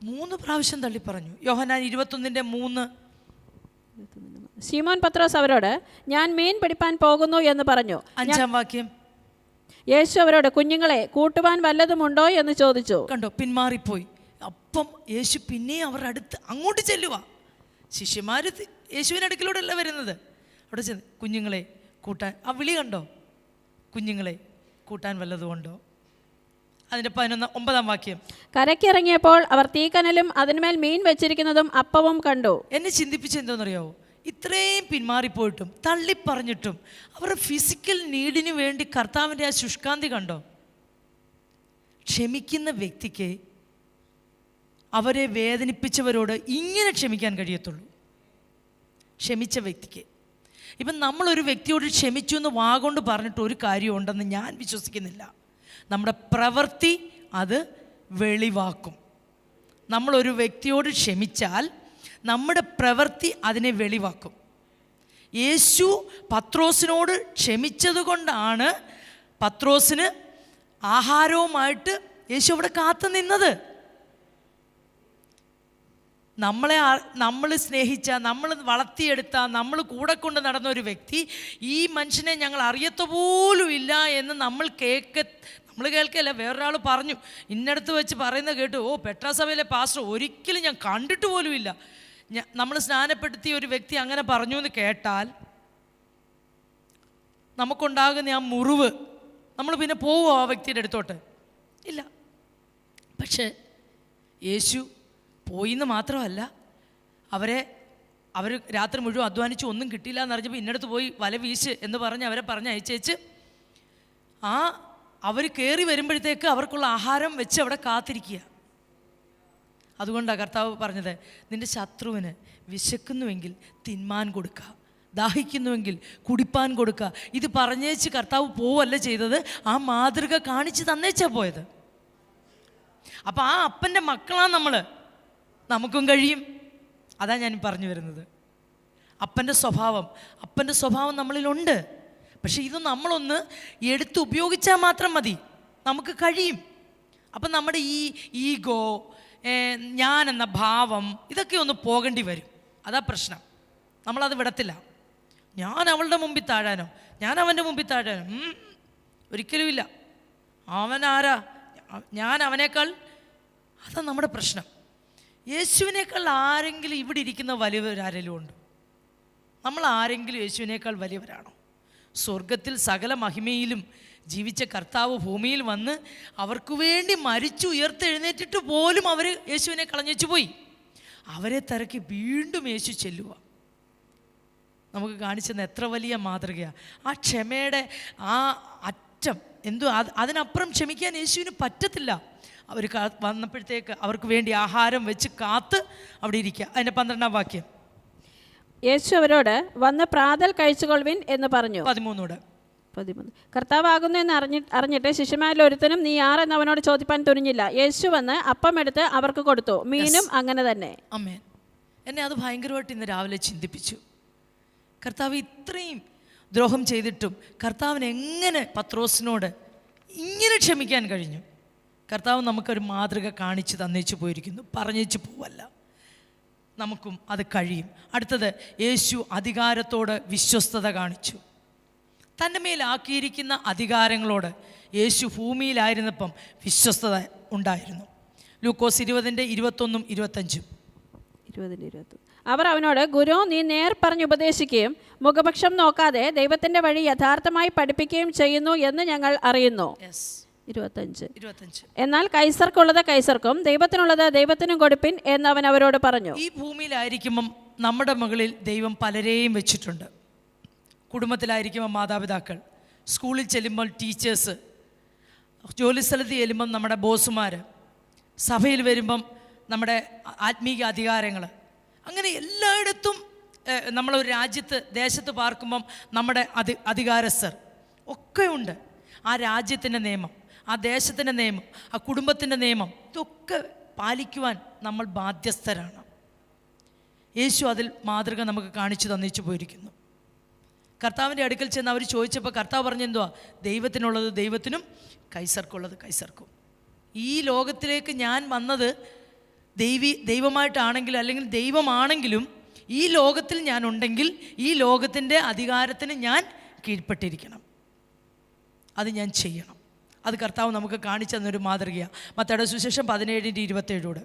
3 പ്രാവശ്യം തള്ളി പറഞ്ഞു. യോഹന്നാൻ 21:3. ശീമോൻ പത്രോസ് അവരോട്, ഞാൻ മീൻ പിടിപ്പാൻ പോകുന്നു എന്ന് പറഞ്ഞു. 5-ാം വാക്യം. യേശു അവരോട്, കുഞ്ഞുങ്ങളെ കൂട്ടുവാൻ വല്ലതുമുണ്ടോ എന്ന് ചോദിച്ചു. കണ്ടോ, പിന്മാറിപ്പോയി. അപ്പം യേശു പിന്നെയും അവരുടെ അടുത്ത് അങ്ങോട്ട് ചെല്ലുക. ശിഷ്യന്മാർ യേശുവിൻ്റെ അടുക്കലൂടെയല്ല വരുന്നത്. അവിടെ ചെന്ന്, കുഞ്ഞുങ്ങളെ കൂട്ടാൻ, ആ വിളി കണ്ടോ? കുഞ്ഞുങ്ങളെ കൂട്ടാൻ വല്ലതുമുണ്ടോ? അതിൻ്റെ 9-ാം വാക്യം. കരയ്ക്കിറങ്ങിയപ്പോൾ അവർ തീക്കനലും അതിന്മേൽ മീൻ വെച്ചിരിക്കുന്നതും അപ്പവും കണ്ടു. എന്നെ ചിന്തിപ്പിച്ച് എന്തോന്നറിയാവോ? ഇത്രയും പിന്മാറിപ്പോയിട്ടും തള്ളിപ്പറഞ്ഞിട്ടും അവരുടെ ഫിസിക്കൽ നീഡിന് വേണ്ടി കർത്താവിൻ്റെ ആ ശുഷ്കാന്തി കണ്ടോ? ക്ഷമിക്കുന്ന വ്യക്തിക്ക് അവരെ വേദനിപ്പിച്ചവരോട് ഇങ്ങനെ ക്ഷമിക്കാൻ കഴിയത്തുള്ളൂ. ക്ഷമിച്ച വ്യക്തിക്ക്. ഇപ്പം നമ്മളൊരു വ്യക്തിയോട് ക്ഷമിച്ചു എന്ന് വാഗൊണ്ട് പറഞ്ഞിട്ട് ഒരു കാര്യമുണ്ടെന്ന് ഞാൻ വിശ്വസിക്കുന്നില്ല. നമ്മുടെ പ്രവൃത്തി അത് വെളിവാക്കും. നമ്മളൊരു വ്യക്തിയോട് ക്ഷമിച്ചാൽ നമ്മുടെ പ്രവൃത്തി അതിനെ വെളിവാക്കും. യേശു പത്രോസിനോട് ക്ഷമിച്ചത് കൊണ്ടാണ് പത്രോസിന് ആഹാരവുമായിട്ട് യേശു അവിടെ കാത്തു നിന്നത്. നമ്മൾ സ്നേഹിച്ച, നമ്മൾ വളർത്തിയെടുത്ത, നമ്മൾ കൂടെ കൊണ്ട് നടന്ന ഒരു വ്യക്തി, ഈ മനുഷ്യനെ ഞങ്ങൾ അറിയത്ത പോലും ഇല്ല എന്ന് നമ്മൾ കേൾക്കല്ല. വേറൊരാൾ പറഞ്ഞു, ഇന്നടത്ത് വെച്ച് പറയുന്നത് കേട്ടു, ഓ പെട്രാ സഭയിലെ പാസ്റ്റർ ഒരിക്കലും ഞാൻ കണ്ടിട്ട് പോലും ഇല്ല. നമ്മൾ സ്നാനപ്പെടുത്തിയ ഒരു വ്യക്തി അങ്ങനെ പറഞ്ഞു എന്ന് കേട്ടാൽ നമുക്കുണ്ടാകുന്ന ആ മുറിവ്, നമ്മൾ പിന്നെ പോവുമോ ആ വ്യക്തിയുടെ അടുത്തോട്ട്? ഇല്ല. പക്ഷേ യേശു പോയിന്ന് മാത്രമല്ല, അവർ രാത്രി മുഴുവൻ അധ്വാനിച്ച് ഒന്നും കിട്ടിയില്ല എന്നറിഞ്ഞപ്പോൾ ഇന്നടത്ത് പോയി വല വീശ് എന്ന് പറഞ്ഞ് അവരെ അയച്ചേച്ച് അവർ കയറി വരുമ്പോഴത്തേക്ക് അവർക്കുള്ള ആഹാരം വെച്ച് അവിടെ കാത്തിരിക്കുക. അതുകൊണ്ടാണ് കർത്താവ് പറഞ്ഞത്, നിൻ്റെ ശത്രുവിന് വിശക്കുന്നുവെങ്കിൽ തിന്മാൻ കൊടുക്കുക, ദാഹിക്കുന്നുവെങ്കിൽ കുടിപ്പാൻ കൊടുക്കുക. ഇത് പറഞ്ഞേച്ച് കർത്താവ് പോവല്ല ചെയ്തത്, ആ മാതൃക കാണിച്ച് തന്നേച്ചാ പോയത്. അപ്പം ആ അപ്പൻ്റെ മക്കളാണ് നമ്മൾ, നമുക്കും കഴിയും. അതാ ഞാൻ പറഞ്ഞു വരുന്നത്. അപ്പൻ്റെ സ്വഭാവം നമ്മളിലുണ്ട്. പക്ഷെ ഇത് നമ്മളൊന്ന് എടുത്ത് ഉപയോഗിച്ചാൽ മാത്രം മതി, നമുക്ക് കഴിയും. അപ്പം നമ്മുടെ ഈ ഈഗോ, ഞാൻ എന്ന ഭാവം, ഇതൊക്കെ ഒന്ന് പോകേണ്ടി വരും. അതാ പ്രശ്നം. നമ്മളത് വിടത്തില്ല. ഞാൻ അവളുടെ മുമ്പിൽ താഴാനോ, ഞാൻ അവൻ്റെ മുമ്പിൽ താഴാനോ, ഒരിക്കലുമില്ല. അവനാരാ, ഞാൻ അവനേക്കാൾ. അതാ നമ്മുടെ പ്രശ്നം. യേശുവിനേക്കാൾ ആരെങ്കിലും ഇവിടെ ഇരിക്കുന്ന വലിയവരാരെങ്കിലും ഉണ്ട്? നമ്മൾ ആരെങ്കിലും യേശുവിനേക്കാൾ വലിയവരാണോ? സ്വർഗത്തിൽ സകല മഹിമയിലും ജീവിച്ച കർത്താവ് ഭൂമിയിൽ വന്ന് അവർക്ക് വേണ്ടി മരിച്ചു ഉയർത്തെഴുന്നേറ്റിട്ട് പോലും അവർ യേശുവിനെ കളഞ്ഞു പോയി. അവരെ തിരക്കി വീണ്ടും യേശു ചെല്ലുക. നമുക്ക് കാണിച്ചെന്ന് എത്ര വലിയ മാതൃകയാണ്. ആ ക്ഷമയുടെ ആ അറ്റം അതിനപ്പുറം ക്ഷമിക്കാൻ യേശുവിന് പറ്റത്തില്ല. അവർ വന്നപ്പോഴത്തേക്ക് അവർക്ക് വേണ്ടി ആഹാരം വെച്ച് കാത്ത് അവിടെ ഇരിക്കുക. അതിൻ്റെ 12-ാം വാക്യം, യേശു അവരോട് വന്ന് പ്രാതൽ കഴിച്ചുകൊള്ളുവിൻ എന്ന് പറഞ്ഞു. 13. കർത്താവാകുന്നു എന്ന് അറിഞ്ഞിട്ട് ശിഷ്യന്മാരിൽ ഒരുത്തനും നീ ആരെന്ന് അവനോട് ചോദിപ്പാൻ തുനിഞ്ഞില്ല. യേശു വന്ന് അപ്പം എടുത്ത് അവർക്ക് കൊടുത്തു. മീനും അങ്ങനെ തന്നെ. ആമേൻ. എന്നെ അത് ഭയങ്കരമായിട്ട് ഇന്ന് രാവിലെ ചിന്തിപ്പിച്ചു. കർത്താവ് ഇത്രയും ദ്രോഹം ചെയ്തിട്ടും കർത്താവിന് എങ്ങനെ പത്രോസിനോട് ഇങ്ങനെ ക്ഷമിക്കാൻ കഴിഞ്ഞു? കർത്താവ് നമുക്കൊരു മാതൃക കാണിച്ച് തന്നേച്ചു പോയിരിക്കുന്നു, പറഞ്ഞേച്ചു പോവല്ല. നമുക്കും അത് കഴിയും. അടുത്തത്, യേശു അധികാരത്തോട് വിശ്വസ്തത കാണിച്ചു. തൻ്റെ മേലാക്കിയിരിക്കുന്ന അധികാരങ്ങളോട് യേശു ഭൂമിയിലായിരുന്നപ്പം വിശ്വസ്തത ഉണ്ടായിരുന്നു. ലൂക്കോസ് 20:21-25. അവർ അവനോട്, ഗുരു, നീ നേർ പറഞ്ഞ് ഉപദേശിക്കുകയും മുഖപക്ഷം നോക്കാതെ ദൈവത്തിൻ്റെ വഴി യഥാർത്ഥമായി പഠിപ്പിക്കുകയും ചെയ്യുന്നു എന്ന് ഞങ്ങൾ അറിയുന്നു. 25. എന്നാൽ കൈസർക്കുള്ളത് കൈസർക്കും ദൈവത്തിനുള്ളത് ദൈവത്തിനും കൊടുപ്പിൻ എന്ന് അവൻ അവരോട് പറഞ്ഞു. ഈ ഭൂമിയിലായിരിക്കുമ്പം നമ്മുടെ മുകളിൽ ദൈവം പലരെയും വെച്ചിട്ടുണ്ട്. കുടുംബത്തിലായിരിക്കുമ്പോൾ മാതാപിതാക്കൾ, സ്കൂളിൽ ചെല്ലുമ്പോൾ ടീച്ചേഴ്സ്, ജോലിസ്ഥലത്ത് ചെല്ലുമ്പം നമ്മുടെ ബോസുമാർ, സഭയിൽ വരുമ്പം നമ്മുടെ ആത്മീക അധികാരങ്ങൾ, അങ്ങനെ എല്ലായിടത്തും നമ്മളൊരു ദേശത്ത് പാർക്കുമ്പം നമ്മുടെ അധികാരസ്ഥർ ഒക്കെ ഉണ്ട്. ആ രാജ്യത്തിൻ്റെ നിയമം, ആ ദേശത്തിൻ്റെ നിയമം, ആ കുടുംബത്തിൻ്റെ നിയമം, ഇതൊക്കെ പാലിക്കുവാൻ നമ്മൾ ബാധ്യസ്ഥരാണ്. യേശു അതിൽ മാതൃക നമുക്ക് കാണിച്ചു തന്നിച്ചു പോയിരിക്കുന്നു. കർത്താവിൻ്റെ അടുക്കൽ ചെന്ന് അവർ ചോദിച്ചപ്പോൾ കർത്താവ് പറഞ്ഞെന്തുവാ? ദൈവത്തിനുള്ളത് ദൈവത്തിനും കൈസർക്കുള്ളത് കൈസർക്കും. ഈ ലോകത്തിലേക്ക് ഞാൻ വന്നത് ദൈവമായിട്ടാണെങ്കിലും അല്ലെങ്കിൽ ദൈവമാണെങ്കിലും ഈ ലോകത്തിൽ ഞാൻ ഉണ്ടെങ്കിൽ ഈ ലോകത്തിൻ്റെ അധികാരത്തിന് ഞാൻ കീഴ്പ്പെട്ടിരിക്കണം. അത് ഞാൻ ചെയ്യണം. അത് കർത്താവ് നമുക്ക് കാണിച്ചു തന്നൊരു മാതൃകയാണ്. മത്തായിയുടെ സുവിശേഷം 17:27.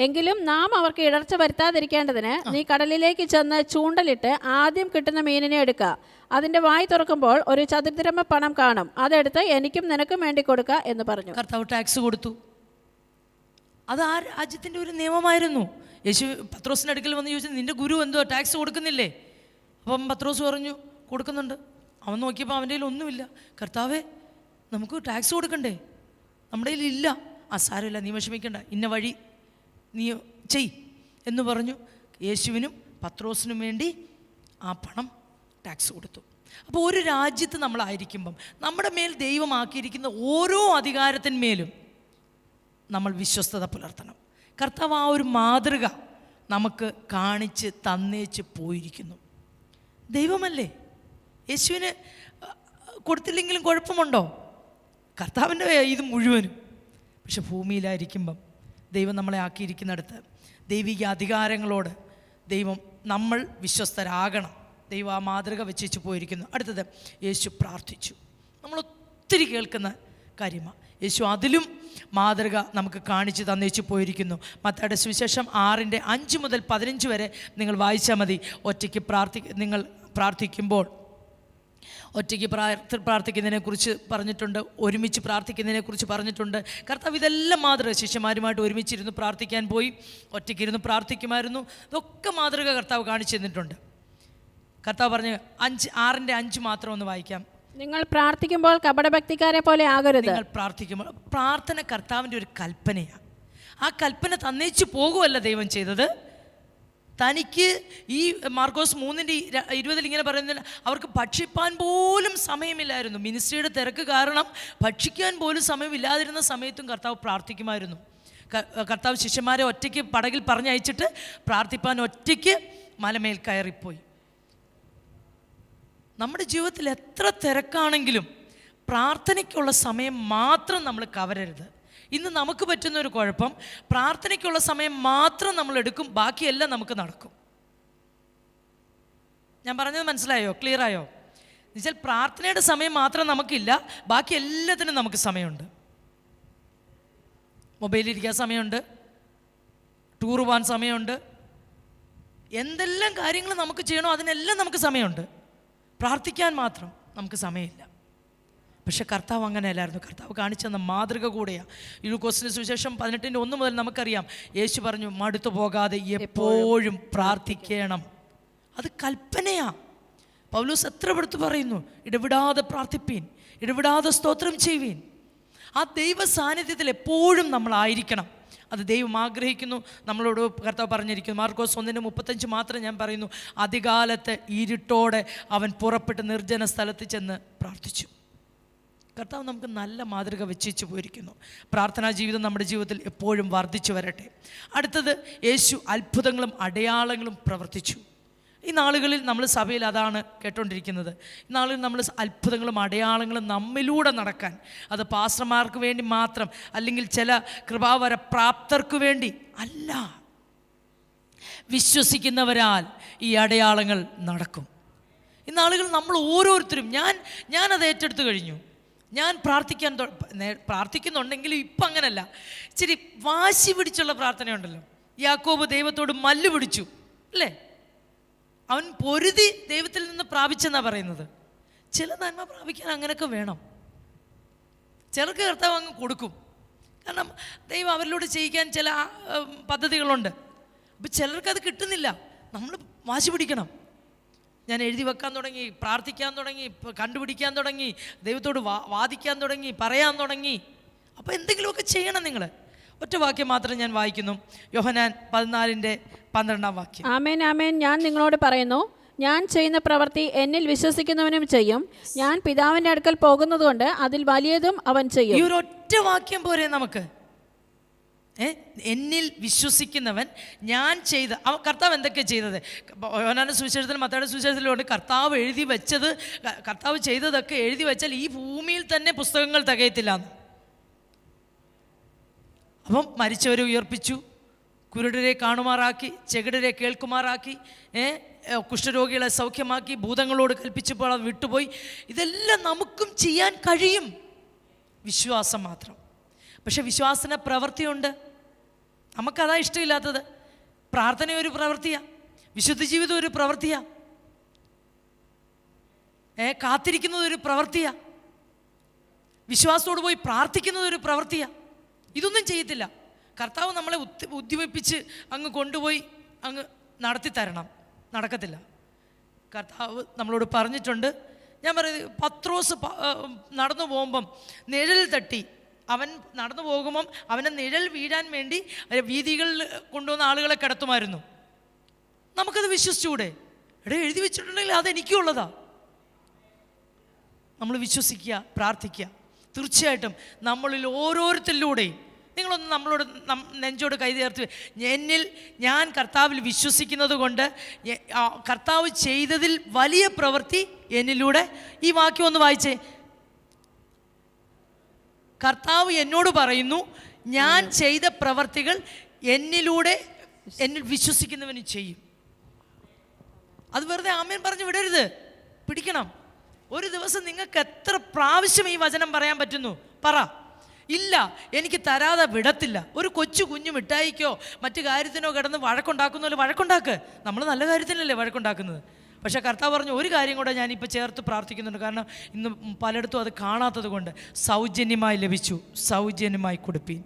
എങ്കിലും നാം അവർക്ക് ഇടർച്ച വരുത്താതിരിക്കേണ്ടതിന് നീ കടലിലേക്ക് ചെന്ന് ചൂണ്ടലിട്ട് ആദ്യം കിട്ടുന്ന മീനിനെ എടുക്കുക. അതിൻ്റെ വായി തുറക്കുമ്പോൾ ഒരു ചതുർദ്രഹ്മ പണം കാണും. അതെടുത്ത് എനിക്കും നിനക്കും വേണ്ടി കൊടുക്കുക എന്ന് പറഞ്ഞു. കർത്താവ് ടാക്സ് കൊടുത്തു. അത് ആ രാജ്യത്തിൻ്റെ ഒരു നിയമമായിരുന്നു. യേശു പത്രോസിൻ്റെ അടുക്കൽ വന്ന് ചോദിച്ചു, നിൻ്റെ ഗുരു എന്തോ ടാക്സ് കൊടുക്കുന്നില്ലേ? അപ്പം പത്രോസ് പറഞ്ഞു, കൊടുക്കുന്നുണ്ട്. അവൻ നോക്കിയപ്പോൾ അവൻ്റെ കയ്യിൽ ഒന്നുമില്ല. കർത്താവേ, നമുക്ക് ടാക്സ് കൊടുക്കണ്ടേ? നമ്മുടെ കയ്യിൽ ഇല്ല. ആ സാരമില്ല, നീ വിഷമിക്കണ്ട, ഇന്ന വഴി നീ ചെയ് എന്ന് പറഞ്ഞു. യേശുവിനും പത്രോസിനും വേണ്ടി ആ പണം ടാക്സ് കൊടുത്തു. അപ്പോൾ ഒരു രാജ്യത്ത് നമ്മളായിരിക്കുമ്പം നമ്മുടെ മേൽ ദൈവമാക്കിയിരിക്കുന്ന ഓരോ അധികാരത്തിന്മേലും നമ്മൾ വിശ്വസ്തത പുലർത്തണം. കർത്താവ് ആ ഒരു മാതൃക നമുക്ക് കാണിച്ച് തന്നേച്ച് പോയിരിക്കുന്നു. ദൈവമല്ലേ, യേശുവിന് കൊടുത്തില്ലെങ്കിലും കുഴപ്പമുണ്ടോ? കർത്താവിൻ്റെ ഇത് മുഴുവനും. പക്ഷെ ഭൂമിയിലായിരിക്കുമ്പം ദൈവം നമ്മളെ ആക്കിയിരിക്കുന്നിടത്ത് ദൈവിക അധികാരങ്ങളോട് ദൈവം നമ്മൾ വിശ്വസ്തരാകണം. ദൈവം ആ മാതൃക വെച്ചു പോയിരിക്കുന്നു. അടുത്തത്, യേശു പ്രാർത്ഥിച്ചു. നമ്മൾ ഒത്തിരി കേൾക്കുന്ന കാര്യമാണ്. യേശു അതിലും മാതൃക നമുക്ക് കാണിച്ച് തന്നേച്ചു പോയിരിക്കുന്നു. മത്തായിയുടെ സുവിശേഷം 6:5 മുതൽ 15 വരെ നിങ്ങൾ വായിച്ചാൽ മതി. ഒറ്റയ്ക്ക് നിങ്ങൾ പ്രാർത്ഥിക്കുമ്പോൾ ഒറ്റയ്ക്ക് പ്രാർത്ഥിക്കുന്നതിനെക്കുറിച്ച് പറഞ്ഞിട്ടുണ്ട്, ഒരുമിച്ച് പ്രാർത്ഥിക്കുന്നതിനെക്കുറിച്ച് പറഞ്ഞിട്ടുണ്ട്. കർത്താവ് ഇതെല്ലാം മാതൃക. ശിഷ്യന്മാരുമായിട്ട് ഒരുമിച്ചിരുന്ന് പ്രാർത്ഥിക്കാൻ പോയി, ഒറ്റയ്ക്കിരുന്ന് പ്രാർത്ഥിക്കുമായിരുന്നു. ഇതൊക്കെ മാതൃക കർത്താവ് കാണിച്ചു തന്നിട്ടുണ്ട്. കർത്താവ് പറഞ്ഞ് 6:5 മാത്രം ഒന്ന് വായിക്കാം. നിങ്ങൾ പ്രാർത്ഥിക്കുമ്പോൾ കപടഭക്തിക്കാരെ പോലെ ആകരുത്. നിങ്ങൾ പ്രാർത്ഥിക്കുമ്പോൾ, പ്രാർത്ഥന കർത്താവിൻ്റെ ഒരു കൽപ്പനയാണ്. ആ കൽപ്പന തന്നേച്ചു പോകുമല്ല ദൈവം ചെയ്തത്. തനിക്ക് ഈ മാർക്കോസ് 3:20 ഇങ്ങനെ പറയുന്നില്ല, അവർക്ക് ഭക്ഷിപ്പാൻ പോലും സമയമില്ലായിരുന്നു. മിനിസ്ട്രിയുടെ തിരക്ക് കാരണം ഭക്ഷിക്കാൻ പോലും സമയമില്ലാതിരുന്ന സമയത്തും കർത്താവ് പ്രാർത്ഥിക്കുമായിരുന്നു. കർത്താവ് ശിഷ്യന്മാരെ ഒറ്റയ്ക്ക് പടകിൽ പറഞ്ഞയച്ചിട്ട് പ്രാർത്ഥിപ്പാൻ ഒറ്റയ്ക്ക് മലമേൽ കയറിപ്പോയി. നമ്മുടെ ജീവിതത്തിൽ എത്ര തിരക്കാണെങ്കിലും പ്രാർത്ഥനയ്ക്കുള്ള സമയം മാത്രം നമ്മൾ കവരരുത്. ഇന്ന് നമുക്ക് പറ്റുന്ന ഒരു കുഴപ്പം, പ്രാർത്ഥനയ്ക്കുള്ള സമയം മാത്രം നമ്മൾ എടുക്കും, ബാക്കിയെല്ലാം നമുക്ക് നടക്കും. ഞാൻ പറഞ്ഞത് മനസ്സിലായോ? ക്ലിയർ ആയോ? എന്നുവെച്ചാൽ പ്രാർത്ഥനയുടെ സമയം മാത്രം നമുക്കില്ല, ബാക്കി എല്ലാത്തിനും നമുക്ക് സമയമുണ്ട്. മൊബൈലിരിക്കാൻ സമയമുണ്ട്, ടൂർ പോകാൻ സമയമുണ്ട്, എന്തെല്ലാം കാര്യങ്ങൾ നമുക്ക് ചെയ്യണോ അതിനെല്ലാം നമുക്ക് സമയമുണ്ട്. പ്രാർത്ഥിക്കാൻ മാത്രം നമുക്ക് സമയമില്ല. പക്ഷെ കർത്താവ് അങ്ങനെയല്ലായിരുന്നു. കർത്താവ് കാണിച്ചു തന്ന മാതൃക കൂടെയാണ്. ലൂക്കോസിന്റെ സുവിശേഷം 18:1 മുതൽ നമുക്കറിയാം, യേശു പറഞ്ഞു, മടുത്തു പോകാതെ എപ്പോഴും പ്രാർത്ഥിക്കണം. അത് കൽപ്പനയാ. പൗലോസ് എത്ര പെടുത്ത് പറയുന്നു, ഇടവിടാതെ പ്രാർത്ഥിപ്പീൻ, ഇടവിടാതെ സ്തോത്രം ചെയ്യുവീൻ. ആ ദൈവ സാന്നിധ്യത്തിൽ എപ്പോഴും നമ്മളായിരിക്കണം. അത് ദൈവം ആഗ്രഹിക്കുന്നു. നമ്മളോട് കർത്താവ് പറഞ്ഞിരിക്കുന്നു. മാർക്കോസ് 1:35 മാത്രം ഞാൻ പറയുന്നു. അതികാലത്ത് ഇരുട്ടോടെ അവൻ പുറപ്പെട്ട് നിർജ്ജന സ്ഥലത്ത് ചെന്ന് പ്രാർത്ഥിച്ചു. കർത്താവ് നമുക്ക് നല്ല മാതൃക വെച്ചു പോയിരിക്കുന്നു. പ്രാർത്ഥനാ ജീവിതം നമ്മുടെ ജീവിതത്തിൽ എപ്പോഴും വർദ്ധിച്ചു വരട്ടെ. അടുത്തത്, യേശു അത്ഭുതങ്ങളും അടയാളങ്ങളും പ്രവർത്തിച്ചു. ഈ നാളുകളിൽ നമ്മൾ സഭയിൽ അതാണ് കേട്ടുകൊണ്ടിരിക്കുന്നത്. ഈ നാളുകളിൽ നമ്മൾ അത്ഭുതങ്ങളും അടയാളങ്ങളും നമ്മിലൂടെ നടക്കാൻ, അത് പാസ്റ്റർമാർക്ക് വേണ്ടി മാത്രം അല്ലെങ്കിൽ ചില കൃപാവര പ്രാപ്തർക്ക് വേണ്ടി അല്ല, വിശ്വസിക്കുന്നവരാൽ ഈ അടയാളങ്ങൾ നടക്കും. ഈ നാളുകൾ നമ്മൾ ഓരോരുത്തരും, ഞാനത് ഏറ്റെടുത്തു കഴിഞ്ഞു. ഞാൻ പ്രാർത്ഥിക്കുന്നുണ്ടെങ്കിലും ഇപ്പം അങ്ങനല്ല, ഇച്ചിരി വാശി പിടിച്ചുള്ള പ്രാർത്ഥനയുണ്ടല്ലോ. യാക്കോബ് ദൈവത്തോട് മല്ലു പിടിച്ചു അല്ലേ? അവൻ പൊരുതി ദൈവത്തിൽ നിന്ന് പ്രാപിച്ചെന്നാണ് പറയുന്നത്. ചില നന്മ പ്രാപിക്കാൻ അങ്ങനെയൊക്കെ വേണം. ചിലർക്ക് കർത്താവ് അങ്ങ് കൊടുക്കും, കാരണം ദൈവം അവരിലൂടെ ചെയ്യിക്കാൻ ചില പദ്ധതികളുണ്ട്. അപ്പം ചിലർക്കത് കിട്ടുന്നില്ല. നമ്മൾ വാശി പിടിക്കണം. ഞാൻ എഴുതി വെക്കാൻ തുടങ്ങി, പ്രാർത്ഥിക്കാൻ തുടങ്ങി, കണ്ടുപിടിക്കാൻ തുടങ്ങി, ദൈവത്തോട് വാദിക്കാൻ തുടങ്ങി, പറയാൻ തുടങ്ങി. അപ്പോൾ എന്തെങ്കിലുമൊക്കെ ചെയ്യണം നിങ്ങൾ. ഒറ്റ വാക്യം മാത്രം ഞാൻ വായിക്കുന്നു. യോഹന്നാൻ 14:12. ആമേൻ ആമേൻ, ഞാൻ നിങ്ങളോട് പറയുന്നു, ഞാൻ ചെയ്യുന്ന പ്രവൃത്തി എന്നിൽ വിശ്വസിക്കുന്നവനും ചെയ്യും. ഞാൻ പിതാവിൻ്റെ അടുക്കൽ പോകുന്നതുകൊണ്ട് അതിൽ വലിയതും അവൻ ചെയ്യും. ഈ ഒരു ഒറ്റ വാക്യം പോരെ നമുക്ക്. എന്നിൽ വിശ്വസിക്കുന്നവൻ ഞാൻ ചെയ്ത, കർത്താവ് എന്തൊക്കെയാണ് ചെയ്തത്? യോഹന്നാന്റെ സുവിശേഷത്തിലും മത്തായിയുടെ സുവിശേഷത്തിലുണ്ട് കർത്താവ് എഴുതി വെച്ചത്, കർത്താവ് ചെയ്തതൊക്കെ എഴുതി വെച്ചാൽ ഈ ഭൂമിയിൽ തന്നെ പുസ്തകങ്ങൾ തികയത്തില്ല. അപ്പം മരിച്ചവരെ ഉയർപ്പിച്ചു, കുരുടരെ കാണുമാറാക്കി, ചെകിടരെ കേൾക്കുമാറാക്കി, കുഷ്ഠരോഗികളെ സൗഖ്യമാക്കി, ഭൂതങ്ങളോട് കൽപ്പിച്ചപ്പോൾ അത് വിട്ടുപോയി. ഇതെല്ലാം നമുക്കും ചെയ്യാൻ കഴിയും, വിശ്വാസം മാത്രം. പക്ഷെ വിശ്വാസത്തിന് പ്രവൃത്തിയുണ്ട്. നമുക്കതാ ഇഷ്ടമില്ലാത്തത്. പ്രാർത്ഥന ഒരു പ്രവൃത്തിയാണ്, വിശുദ്ധ ജീവിതം ഒരു പ്രവൃത്തിയാണ്, കാത്തിരിക്കുന്നത് ഒരു പ്രവൃത്തിയാണ്, വിശ്വാസത്തോട് പോയി പ്രാർത്ഥിക്കുന്നത് ഒരു പ്രവൃത്തിയാണ്. ഇതൊന്നും ചെയ്യത്തില്ല. കർത്താവ് നമ്മളെ ഉദ്യമിപ്പിച്ച് അങ്ങ് കൊണ്ടുപോയി അങ്ങ് നടത്തിത്തരണം, നടക്കത്തില്ല. കർത്താവ് നമ്മളോട് പറഞ്ഞിട്ടുണ്ട്. ഞാൻ പറയുന്നത്, പത്രോസ് നടന്നു പോകുമ്പം നിഴൽ തട്ടി, അവൻ നടന്നു പോകുമ്പം അവനെ നിഴൽ വീഴാൻ വേണ്ടി വീതികളിൽ കൊണ്ടുവന്ന ആളുകളെ കിടത്തുമായിരുന്നു. നമുക്കത് വിശ്വസിച്ചുകൂടെ? എഴുതി വെച്ചിട്ടുണ്ടെങ്കിൽ അത് എനിക്കുള്ളതാ. നമ്മൾ വിശ്വസിക്കുക, പ്രാർത്ഥിക്കുക. തീർച്ചയായിട്ടും നമ്മളിൽ ഓരോരുത്തരിലൂടെയും നിങ്ങളൊന്ന് നമ്മളോട് നെഞ്ചോട് കൈ ചേർത്ത്, ഞാൻ കർത്താവിൽ വിശ്വസിക്കുന്നത് കൊണ്ട് കർത്താവ് ചെയ്തതിൽ വലിയ പ്രവൃത്തി എന്നിലൂടെ. ഈ വാക്യം ഒന്ന് വായിച്ചേ. കർത്താവ് എന്നോട് പറയുന്നു, ഞാൻ ചെയ്ത പ്രവൃത്തികൾ എന്നിൽ വിശ്വസിക്കുന്നവന് ചെയ്യും. അത് വെറുതെ ആമേൻ പറഞ്ഞു വിടരുത്, പിടിക്കണം. ഒരു ദിവസം നിങ്ങൾക്ക് എത്ര പ്രാവശ്യം ഈ വചനം പറയാൻ പറ്റുന്നു? പറ. ഇല്ല, എനിക്ക് തരാതെ വിടത്തില്ല. ഒരു കൊച്ചു കുഞ്ഞു മിഠായിക്കോ മറ്റു കാര്യത്തിനോ കിടന്ന് വഴക്കുണ്ടാക്കുന്നല്ലോ, വഴക്കുണ്ടാക്ക്. നമ്മൾ നല്ല കാര്യത്തിനല്ലേ വഴക്കുണ്ടാക്കുന്നത്. പക്ഷേ കർത്താവ് പറഞ്ഞു ഒരു കാര്യം കൂടെ ഞാനിപ്പോൾ ചേർത്ത് പ്രാർത്ഥിക്കുന്നുണ്ട്. കാരണം ഇന്ന് പലയിടത്തും അത് കാണാത്തത് കൊണ്ട്. സൗജന്യമായി ലഭിച്ചു, സൗജന്യമായി കൊടുപ്പീൻ.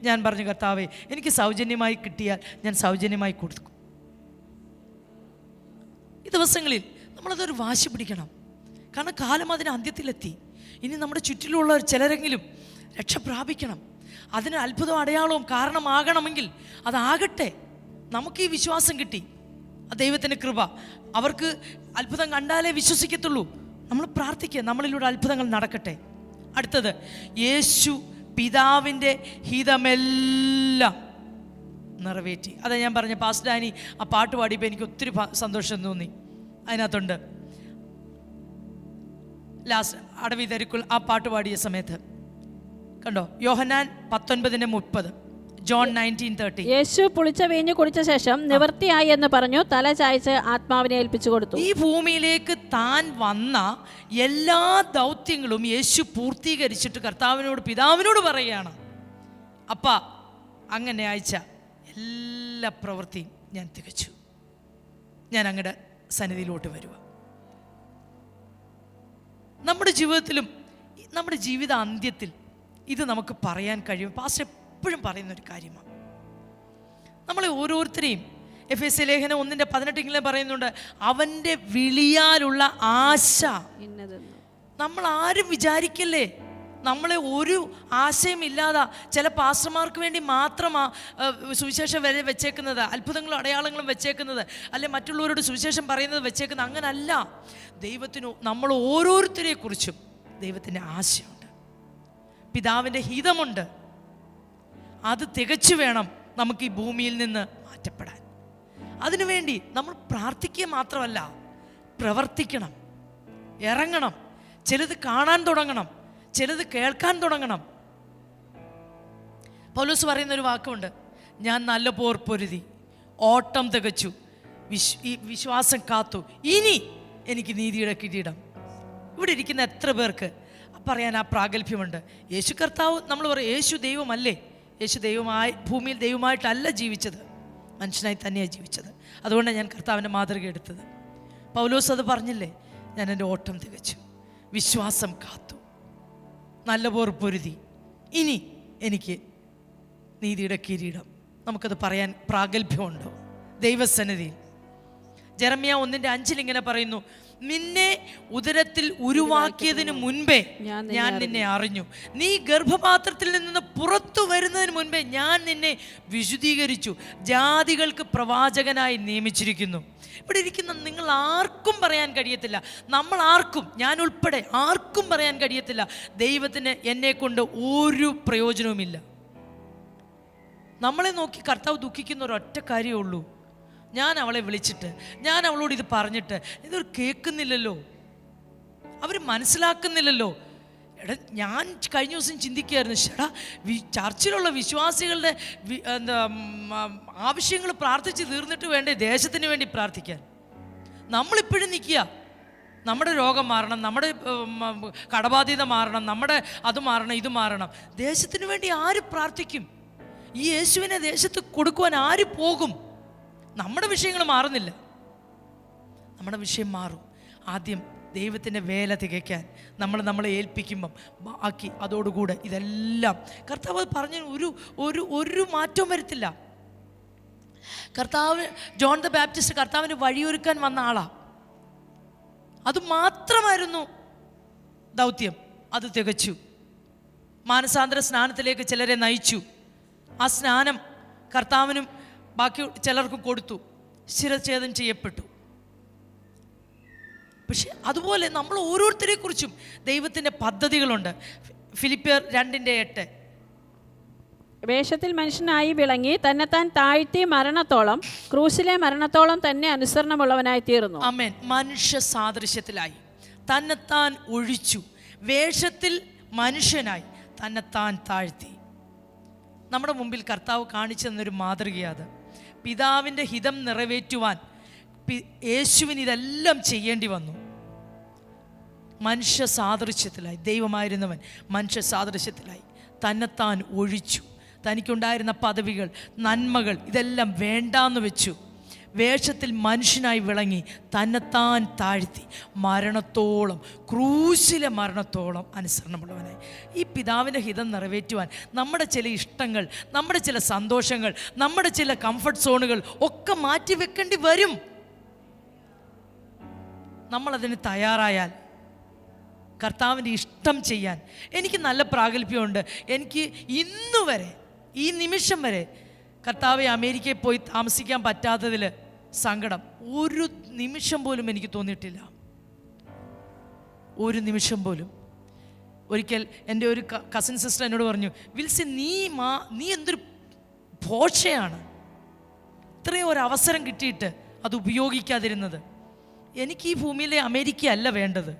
ഞാൻ പറഞ്ഞു, കർത്താവേ, എനിക്ക് സൗജന്യമായി കിട്ടിയാൽ ഞാൻ സൗജന്യമായി കൊടുക്കും. ഈ ദിവസങ്ങളിൽ നമ്മളതൊരു വാശി പിടിക്കണം. കാരണം കാലം അതിന് അന്ത്യത്തിലെത്തി. ഇനി നമ്മുടെ ചുറ്റിലുള്ള ചിലരെങ്കിലും രക്ഷ പ്രാപിക്കണം. അതിന് അത്ഭുതം അടയാളവും കാരണമാകണമെങ്കിൽ അതാകട്ടെ. നമുക്ക് ഈ വിശ്വാസം കിട്ടി, ദൈവത്തിൻ്റെ കൃപ. അവർക്ക് അത്ഭുതം കണ്ടാലേ വിശ്വസിക്കത്തുള്ളൂ. നമ്മൾ പ്രാർത്ഥിക്കുക, നമ്മളിലൂടെ അത്ഭുതങ്ങൾ നടക്കട്ടെ. അടുത്തത്, യേശു പിതാവിൻ്റെ ഹിതമെല്ലാം നിറവേറ്റി. അതാ ഞാൻ പറഞ്ഞ പാസ്റ്റർ ഡാനി ആ പാട്ട് പാടിയപ്പോൾ എനിക്ക് ഒത്തിരി സന്തോഷം തോന്നി. അതിനകത്തുണ്ട് ലാസ്റ്റ് അടവി തരിക്കുൾ ആ പാട്ട് പാടിയ സമയത്ത് കണ്ടോ, യോഹന്നാൻ 19:30, ജോൺ 19:30. യേശു പുളിച്ച വീഞ്ഞ് കുടിച്ച ശേഷം നിവൃത്തിയായി എന്ന് പറഞ്ഞു തല ചായ്ച്ച് ആത്മാവിനെ ഏൽപ്പിച്ചു കൊടുത്തു. ഈ ഭൂമിയിലേക്ക് താൻ വന്ന എല്ലാ ദൗത്യങ്ങളും യേശു പൂർത്തീകരിച്ചിട്ട് കർത്താവിനോട്, പിതാവിനോട് പറയുകയാണ്, അപ്പാ അങ്ങനെ അയച്ച എല്ലാ പ്രവൃത്തിയും ഞാൻ തികച്ചു, ഞാൻ അങ്ങയുടെ സന്നിധിയിലോട്ട് വരുക. നമ്മുടെ ജീവിതത്തിലും നമ്മുടെ ജീവിത അന്ത്യത്തിൽ ഇത് നമുക്ക് പറയാൻ കഴിയും. പാസ്റ്റർ എപ്പോഴും പറയുന്നൊരു കാര്യമാണ്. നമ്മളെ ഓരോരുത്തരെയും എഫെസ്യ ലേഖനം 1:18 പറയുന്നുണ്ട്, അവൻ്റെ വിളിയാലുള്ള ആശ. നമ്മൾ ആരും വിചാരിക്കല്ലേ നമ്മളെ ഒരു ആശയമില്ലാതെ ചില പാസ്റ്റർമാർക്ക് വേണ്ടി മാത്രമാണ് സുവിശേഷം വരെ വെച്ചേക്കുന്നത്, അത്ഭുതങ്ങളും അടയാളങ്ങളും വെച്ചേക്കുന്നത്, അല്ലെ മറ്റുള്ളവരോട് സുവിശേഷം പറയുന്നത് വെച്ചേക്കുന്നത്. അങ്ങനല്ല. ദൈവത്തിന് നമ്മൾ ഓരോരുത്തരെ കുറിച്ചും ദൈവത്തിൻ്റെ ആശയമുണ്ട്, പിതാവിൻ്റെ ഹിതമുണ്ട്. അത് തികച്ചു വേണം നമുക്ക് ഈ ഭൂമിയിൽ നിന്ന് മാറ്റപ്പെടാൻ. അതിനുവേണ്ടി നമ്മൾ പ്രാർത്ഥിക്കുക മാത്രമല്ല, പ്രവർത്തിക്കണം, ഇറങ്ങണം. ചിലത് കാണാൻ തുടങ്ങണം, ചിലത് കേൾക്കാൻ തുടങ്ങണം. പൗലോസ് പറയുന്നൊരു വാക്കുണ്ട്, ഞാൻ നല്ല പോർ പൊരുതി, ഓട്ടം തികച്ചു, വിശ്വാസം കാത്തു, ഇനി എനിക്ക് നീതിയുടെ കിരീടം. ഇവിടെ ഇരിക്കുന്ന എത്ര പേർക്ക് പറയാൻ ആ പ്രാഗൽഭ്യമുണ്ട്? യേശു കർത്താവ്, നമ്മൾ പറയും യേശു ദൈവമല്ലേ? യേശു ദൈവമായി, ഭൂമിയിൽ ദൈവമായിട്ടല്ല ജീവിച്ചത്, മനുഷ്യനായി തന്നെയാണ് ജീവിച്ചത്. അതുകൊണ്ടാണ് ഞാൻ കർത്താവിൻ്റെ മാതൃക എടുത്തത്. പൗലോസ് അത് പറഞ്ഞില്ലേ, ഞാൻ എൻ്റെ ഓട്ടം തികച്ചു, വിശ്വാസം കാത്തു, നല്ല പോർ പൊരുതി, ഇനി എനിക്ക് നീതിയുടെ കിരീടം. നമുക്കത് പറയാൻ പ്രാഗൽഭ്യമുണ്ടോ ദൈവസന്നിധിയിൽ? ജെറമ്യാ 1:5 ഇങ്ങനെ പറയുന്നു, നിന്നെ ഉദരത്തിൽ ഉരുവാക്കിയതിന് മുൻപേ ഞാൻ നിന്നെ അറിഞ്ഞു, നീ ഗർഭപാത്രത്തിൽ നിന്ന് പുറത്തു വരുന്നതിന് മുൻപേ ഞാൻ നിന്നെ വിശുദ്ധീകരിച്ചു, ജാതികൾക്ക് പ്രവാചകനായി നിയമിച്ചിരിക്കുന്നു. ഇവിടെ ഇരിക്കുന്ന നിങ്ങൾ ആർക്കും പറയാൻ കഴിയത്തില്ല, നമ്മൾ ആർക്കും, ഞാൻ ഉൾപ്പെടെ ആർക്കും പറയാൻ കഴിയത്തില്ല, ദൈവത്തിന് എന്നെ കൊണ്ട് ഒരു പ്രയോജനവുമില്ല. നമ്മളെ നോക്കി കർത്താവ് ദുഃഖിക്കുന്ന ഒരൊറ്റ കാര്യമേ ഉള്ളൂ, ഞാൻ അവളെ വിളിച്ചിട്ട്, ഞാൻ അവളോട് ഇത് പറഞ്ഞിട്ട് ഇതൊരു കേൾക്കുന്നില്ലല്ലോ, അവർ മനസ്സിലാക്കുന്നില്ലല്ലോ. എടാ, ഞാൻ കഴിഞ്ഞ ദിവസം ചിന്തിക്കുകയായിരുന്നു, ചേട്ടാ ചർച്ചിലുള്ള വിശ്വാസികളുടെ ആവശ്യങ്ങൾ പ്രാർത്ഥിച്ച് തീർന്നിട്ട് വേണ്ടേ ദേശത്തിന് വേണ്ടി പ്രാർത്ഥിക്കാൻ? നമ്മളിപ്പോഴും നിൽക്കുക, നമ്മുടെ രോഗം മാറണം, നമ്മുടെ കടബാധ്യത മാറണം, നമ്മുടെ അത് മാറണം, ഇത് മാറണം. ദേശത്തിന് വേണ്ടി ആര് പ്രാർത്ഥിക്കും? ഈ യേശുവിനെ ദേശത്ത് കൊടുക്കുവാൻ ആര് പോകും? നമ്മുടെ വിഷയങ്ങൾ മാറുന്നില്ല, നമ്മുടെ വിഷയം മാറും. ആദ്യം ദൈവത്തിൻ്റെ വേല തികയ്ക്കാൻ നമ്മളെ ഏൽപ്പിക്കുമ്പം ബാക്കി അതോടുകൂടെ ഇതെല്ലാം കർത്താവ് പറഞ്ഞ ഒരു മാറ്റവും വരുത്തില്ല. കർത്താവ് ജോൺ ദ ബാപ്റ്റിസ്റ്റ് കർത്താവിന് വഴിയൊരുക്കാൻ വന്ന ആളാ, അത് മാത്രമായിരുന്നു ദൗത്യം. അത് തികച്ചു. മാനസാന്തര സ്നാനത്തിലേക്ക് ചിലരെ നയിച്ചു. ആ സ്നാനം കർത്താവിനും ബാക്കി ചിലർക്കും കൊടുത്തു. ശിരച്ഛേദം ചെയ്യപ്പെട്ടു. പക്ഷെ അതുപോലെ നമ്മൾ ഓരോരുത്തരെ കുറിച്ചും ദൈവത്തിൻ്റെ പദ്ധതികളുണ്ട്. ഫിലിപ്പിയർ 2:8 വേഷത്തിൽ മനുഷ്യനായി വിളങ്ങി തന്നെത്താൻ താഴ്ത്തി മരണത്തോളം, ക്രൂശിലെ മരണത്തോളം തന്നെ അനുസരണമുള്ളവനായി തീർന്നു. ആമേൻ. മനുഷ്യ സാദൃശ്യത്തിലായി തന്നെത്താൻ ഒഴിച്ചു, വേഷത്തിൽ മനുഷ്യനായി തന്നെത്താൻ താഴ്ത്തി. നമ്മുടെ മുമ്പിൽ കർത്താവ് കാണിച്ചു തന്നൊരു മാതൃകയത്. പിതാവിൻ്റെ ഹിതം നിറവേറ്റുവാൻ യേശുവിന് ഇതെല്ലാം ചെയ്യേണ്ടി വന്നു. മനുഷ്യ സാദൃശ്യത്തിലായി, ദൈവമായിരുന്നവൻ മനുഷ്യ സാദൃശ്യത്തിലായി തന്നെത്താൻ ഒഴിച്ചു. തനിക്കുണ്ടായിരുന്ന പദവികൾ, നന്മകൾ ഇതെല്ലാം വേണ്ടാന്ന് വെച്ചു. വേഷത്തിൽ മനുഷ്യനായി വിളങ്ങി തന്നെത്താൻ താഴ്ത്തി മരണത്തോളം, ക്രൂശിലെ മരണത്തോളം അനുസരണമുള്ളവനായി. ഈ പിതാവിൻ്റെ ഹിതം നിറവേറ്റുവാൻ നമ്മുടെ ചില ഇഷ്ടങ്ങൾ, നമ്മുടെ ചില സന്തോഷങ്ങൾ, നമ്മുടെ ചില കംഫർട്ട് സോണുകൾ ഒക്കെ മാറ്റി വെക്കേണ്ടി വരും. നമ്മളതിന് തയ്യാറായാൽ കർത്താവിൻ്റെ ഇഷ്ടം ചെയ്യാൻ. എനിക്ക് നല്ല പ്രാഗൽഭ്യമുണ്ട്. എനിക്ക് ഇന്നുവരെ, ഈ നിമിഷം വരെ കർത്താവെ അമേരിക്കയിൽ പോയി താമസിക്കാൻ പറ്റാത്തതിൽ സങ്കടം ഒരു നിമിഷം പോലും എനിക്ക് തോന്നിയിട്ടില്ല. ഒരു നിമിഷം പോലും. ഒരിക്കൽ എൻ്റെ ഒരു കസിൻ സിസ്റ്റർ എന്നോട് പറഞ്ഞു, വിൽസി നീ എന്തൊരു ഭോഷയാണ്, ഇത്രയും ഒരു അവസരം കിട്ടിയിട്ട് അത് ഉപയോഗിക്കാതിരുന്നത്. എനിക്ക് ഈ ഭൂമിയിലെ അമേരിക്ക അല്ല വേണ്ടത്,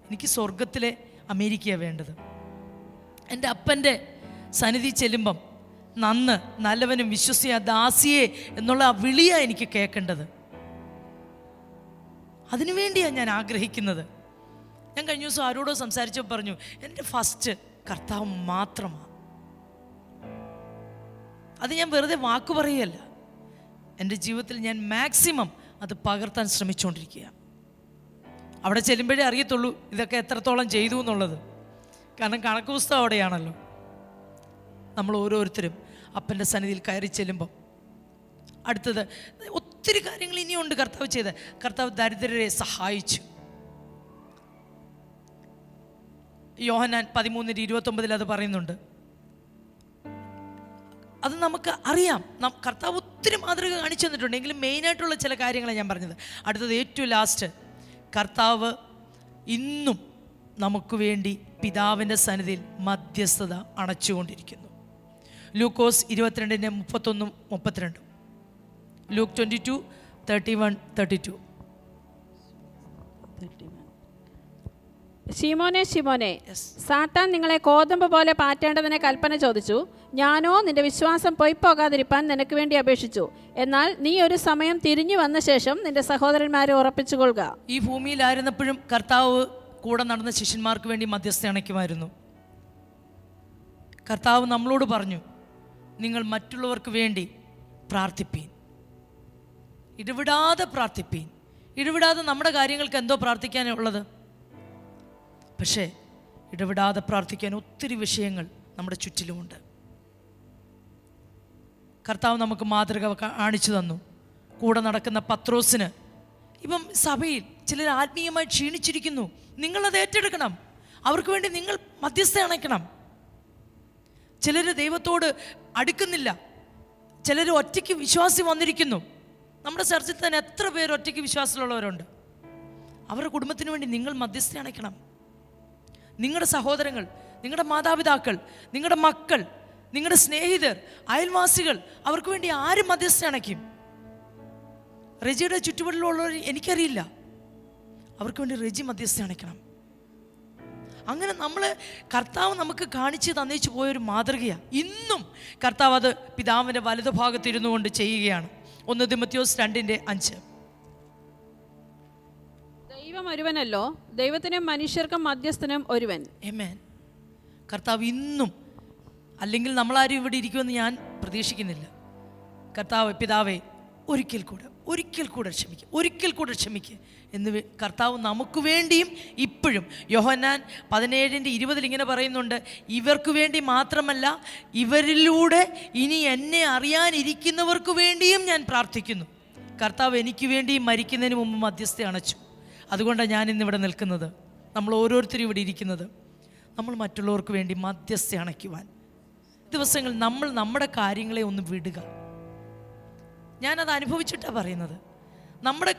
എനിക്ക് സ്വർഗത്തിലെ അമേരിക്കയാണ് വേണ്ടത്. എൻ്റെ അപ്പൻ്റെ സന്നിധി ചെല്ലുമ്പം നന്ന്, നല്ലവനും വിശ്വസിയ ദാസിയെ എന്നുള്ള ആ വിളിയാണ് എനിക്ക് കേൾക്കേണ്ടത്. അതിനുവേണ്ടിയാണ് ഞാൻ ആഗ്രഹിക്കുന്നത്. ഞാൻ കഴിഞ്ഞ ദിവസം ആരോടോ സംസാരിച്ചപ്പോൾ പറഞ്ഞു, എൻ്റെ ഫസ്റ്റ് കർത്താവ് മാത്രമാണ്. അത് ഞാൻ വെറുതെ വാക്ക് പറയുകയല്ല, എൻ്റെ ജീവിതത്തിൽ ഞാൻ മാക്സിമം അത് പകർത്താൻ ശ്രമിച്ചുകൊണ്ടിരിക്കുക. അവിടെ ചെല്ലുമ്പോഴേ അറിയത്തുള്ളൂ ഇതൊക്കെ എത്രത്തോളം ചെയ്തു എന്നുള്ളത്. കാരണം കണക്ക് പുസ്തകം അവിടെയാണല്ലോ. നമ്മൾ ഓരോരുത്തരും അപ്പൻ്റെ സന്നിധിയിൽ കയറി ചെല്ലുമ്പം അടുത്തത് ഒത്തിരി കാര്യങ്ങൾ ഇനിയുണ്ട് കർത്താവ് ചെയ്ത്. കർത്താവ് ദരിദ്രരെ സഹായിച്ചു. യോഹന്നാൻ 13:29 അത് പറയുന്നുണ്ട്. അത് നമുക്ക് അറിയാം. കർത്താവ് ഒത്തിരി മാതൃക കാണിച്ചു തന്നിട്ടുണ്ട്. എങ്കിലും മെയിനായിട്ടുള്ള ചില കാര്യങ്ങളാണ് ഞാൻ പറഞ്ഞത്. അടുത്തത് ഏറ്റവും ലാസ്റ്റ്, കർത്താവ് ഇന്നും നമുക്ക് വേണ്ടി പിതാവിൻ്റെ സന്നിധിയിൽ മധ്യസ്ഥത അണച്ചുകൊണ്ടിരിക്കുന്നു. ലൂക്കോസ് 22:31-32, ലൂക്ക് 22:31-32. ശിമോനെ ശിമോനെ, സാത്താൻ നിങ്ങളെ കോതമ്പ് പോലെ പാറ്റേണ്ടതിനെ കൽപ്പന ചോദിച്ചു. ഞാനോ നിന്റെ വിശ്വാസം പൊയ്പോകാതിരിപ്പാൻ നിനക്ക് വേണ്ടി അപേക്ഷിച്ചു. എന്നാൽ നീ ഒരു സമയം തിരിഞ്ഞു വന്ന ശേഷം നിന്റെ സഹോദരന്മാരെ ഉറപ്പിച്ചുകൊള്ളുക. ഈ ഭൂമിയിലായിരുന്നപ്പോഴും കർത്താവ് കൂടെ നടന്ന ശിഷ്യന്മാർക്ക് വേണ്ടി മധ്യസ്ഥ അണയ്ക്കുമായിരുന്നു. കർത്താവ് നമ്മളോട് പറഞ്ഞു, നിങ്ങൾ മറ്റുള്ളവർക്ക് വേണ്ടി പ്രാർത്ഥിപ്പീൻ, ഇടവിടാതെ പ്രാർത്ഥിപ്പീൻ. ഇടവിടാതെ നമ്മുടെ കാര്യങ്ങൾക്ക് എന്തോ പ്രാർത്ഥിക്കാനുള്ളത്, പക്ഷേ ഇടവിടാതെ പ്രാർത്ഥിക്കാൻ ഒത്തിരി വിഷയങ്ങൾ നമ്മുടെ ചുറ്റിലുമുണ്ട്. കർത്താവ് നമുക്ക് മാതൃക കാണിച്ചു തന്നു. കൂടെ നടക്കുന്ന പത്രോസിന് ഇപ്പം സഭയിൽ ചിലർ ആത്മീയമായി ക്ഷീണിച്ചിരിക്കുന്നു, നിങ്ങളത് ഏറ്റെടുക്കണം. അവർക്ക് വേണ്ടി നിങ്ങൾ മധ്യസ്ഥ അണയ്ക്കണം. ചിലർ ദൈവത്തോട് അടുക്കുന്നില്ല, ചിലർ ഒറ്റയ്ക്ക് വിശ്വാസി വന്നിരിക്കുന്നു. നമ്മുടെ ചർച്ചിൽ തന്നെ എത്ര പേർ ഒറ്റയ്ക്ക് വിശ്വാസമുള്ളവരുണ്ട്. അവരുടെ കുടുംബത്തിന് വേണ്ടി നിങ്ങൾ മധ്യസ്ഥ അണയ്ക്കണം. നിങ്ങളുടെ സഹോദരങ്ങൾ, നിങ്ങളുടെ മാതാപിതാക്കൾ, നിങ്ങളുടെ മക്കൾ, നിങ്ങളുടെ സ്നേഹിതർ, അയൽവാസികൾ, അവർക്ക് വേണ്ടി ആരും മധ്യസ്ഥ അണയ്ക്കും? റെജിയുടെ ചുറ്റുപാടിലുള്ളവർ എനിക്കറിയില്ല. അവർക്ക് വേണ്ടി റെജി മധ്യസ്ഥ അണയ്ക്കണം. അങ്ങനെ നമ്മൾ കർത്താവ് നമുക്ക് കാണിച്ച് തന്നേച്ചു പോയൊരു മാതൃകയാണ്. ഇന്നും കർത്താവ് അത് പിതാവിൻ്റെ വലതുഭാഗത്തിരുന്നു കൊണ്ട് ചെയ്യുകയാണ്. 1 തിമോഥെയോസ് 2:5. ദൈവം ഒരുവനല്ലോ, ദൈവത്തിനും മനുഷ്യർക്കും മധ്യസ്ഥനും ഒരുവൻ. ആമേൻ. കർത്താവ് ഇന്നും, അല്ലെങ്കിൽ നമ്മളാരും ഇവിടെ ഇരിക്കുമെന്ന് ഞാൻ പ്രതീക്ഷിക്കുന്നില്ല. കർത്താവ് പിതാവേ ഒരിക്കൽ കൂടെ ക്ഷമിക്കുക എന്ന് കർത്താവ് നമുക്ക് വേണ്ടിയും ഇപ്പോഴും യോഹന്നാൻ 17:20 ഇങ്ങനെ പറയുന്നുണ്ട്, ഇവർക്ക് വേണ്ടി മാത്രമല്ല ഇവരിലൂടെ ഇനി എന്നെ അറിയാനിരിക്കുന്നവർക്ക് വേണ്ടിയും ഞാൻ പ്രാർത്ഥിക്കുന്നു. കർത്താവ് എനിക്ക് വേണ്ടിയും മരിക്കുന്നതിന് മുമ്പ് മധ്യസ്ഥ അണച്ചു. അതുകൊണ്ടാണ് ഞാൻ ഇന്നിവിടെ നിൽക്കുന്നത്, നമ്മൾ ഓരോരുത്തരും ഇവിടെ ഇരിക്കുന്നത്. നമ്മൾ മറ്റുള്ളവർക്ക് വേണ്ടി മധ്യസ്ഥ അണയ്ക്കുവാൻ ദിവസങ്ങൾ നമ്മൾ നമ്മുടെ കാര്യങ്ങളെ ഒന്ന് വിടുക. ഞാനത് അനുഭവിച്ചിട്ടാണ് പറയുന്നത്. നമ്മുടെ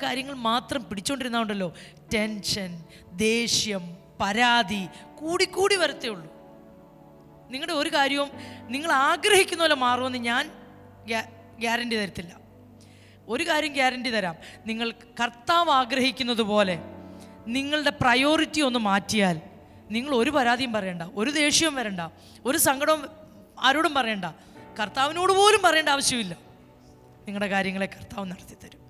കാര്യങ്ങൾ മാത്രം പിടിച്ചോണ്ടിരുന്നതുകൊണ്ടല്ലോ ടെൻഷൻ, ദേഷ്യം, പരാതി കൂടി വരത്തേ ഉള്ളൂ. നിങ്ങളുടെ ഒരു കാര്യവും നിങ്ങൾ ആഗ്രഹിക്കുന്ന പോലെ മാറുമെന്ന് ഞാൻ ഗ്യാരണ്ടി തരത്തില്ല. ഒരു കാര്യം ഗ്യാരണ്ടി തരാം, നിങ്ങൾ കർത്താവ് ആഗ്രഹിക്കുന്നത് പോലെ നിങ്ങളുടെ പ്രയോറിറ്റി ഒന്ന് മാറ്റിയാൽ നിങ്ങൾ ഒരു പരാതിയും പറയണ്ട, ഒരു ദേഷ്യവും വരണ്ട, ഒരു സങ്കടവും ആരോടും പറയണ്ട, കർത്താവിനോട് പോലും പറയേണ്ട ആവശ്യമില്ല. നിങ്ങളുടെ കാര്യങ്ങളെ കർത്താവ് നടത്തി തരും.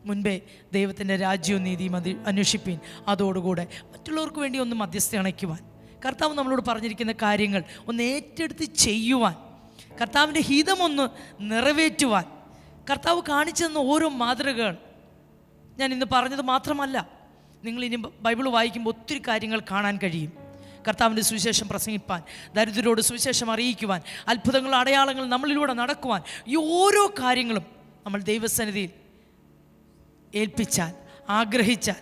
മുൻപേ ദൈവത്തിൻ്റെ രാജ്യവും നീതിയും അന്വേഷിപ്പീൻ, അതോടുകൂടെ മറ്റുള്ളവർക്ക് വേണ്ടി ഒന്ന് മധ്യസ്ഥ അണയ്ക്കുവാൻ, കർത്താവ് നമ്മളോട് പറഞ്ഞിരിക്കുന്ന കാര്യങ്ങൾ ഒന്ന് ഏറ്റെടുത്ത് ചെയ്യുവാൻ, കർത്താവിൻ്റെ ഹിതമൊന്ന് നിറവേറ്റുവാൻ കർത്താവ് കാണിച്ചു തന്ന ഓരോ മാതൃകകൾ ഞാൻ ഇന്ന് പറഞ്ഞത് മാത്രമല്ല. നിങ്ങൾ ഇനി ബൈബിൾ വായിക്കുമ്പോൾ ഒത്തിരി കാര്യങ്ങൾ കാണാൻ കഴിയും. കർത്താവിൻ്റെ സുവിശേഷം പ്രസംഗിപ്പാൻ, ദരിദ്രരോട് സുവിശേഷം അറിയിക്കുവാൻ, അത്ഭുതങ്ങൾ, അടയാളങ്ങൾ നമ്മളിലൂടെ നടക്കുവാൻ, ഈ ഓരോ കാര്യങ്ങളും നമ്മൾ ദൈവസന്നിധിയിൽ ഏൽപ്പിച്ചാൽ, ആഗ്രഹിച്ചാൽ,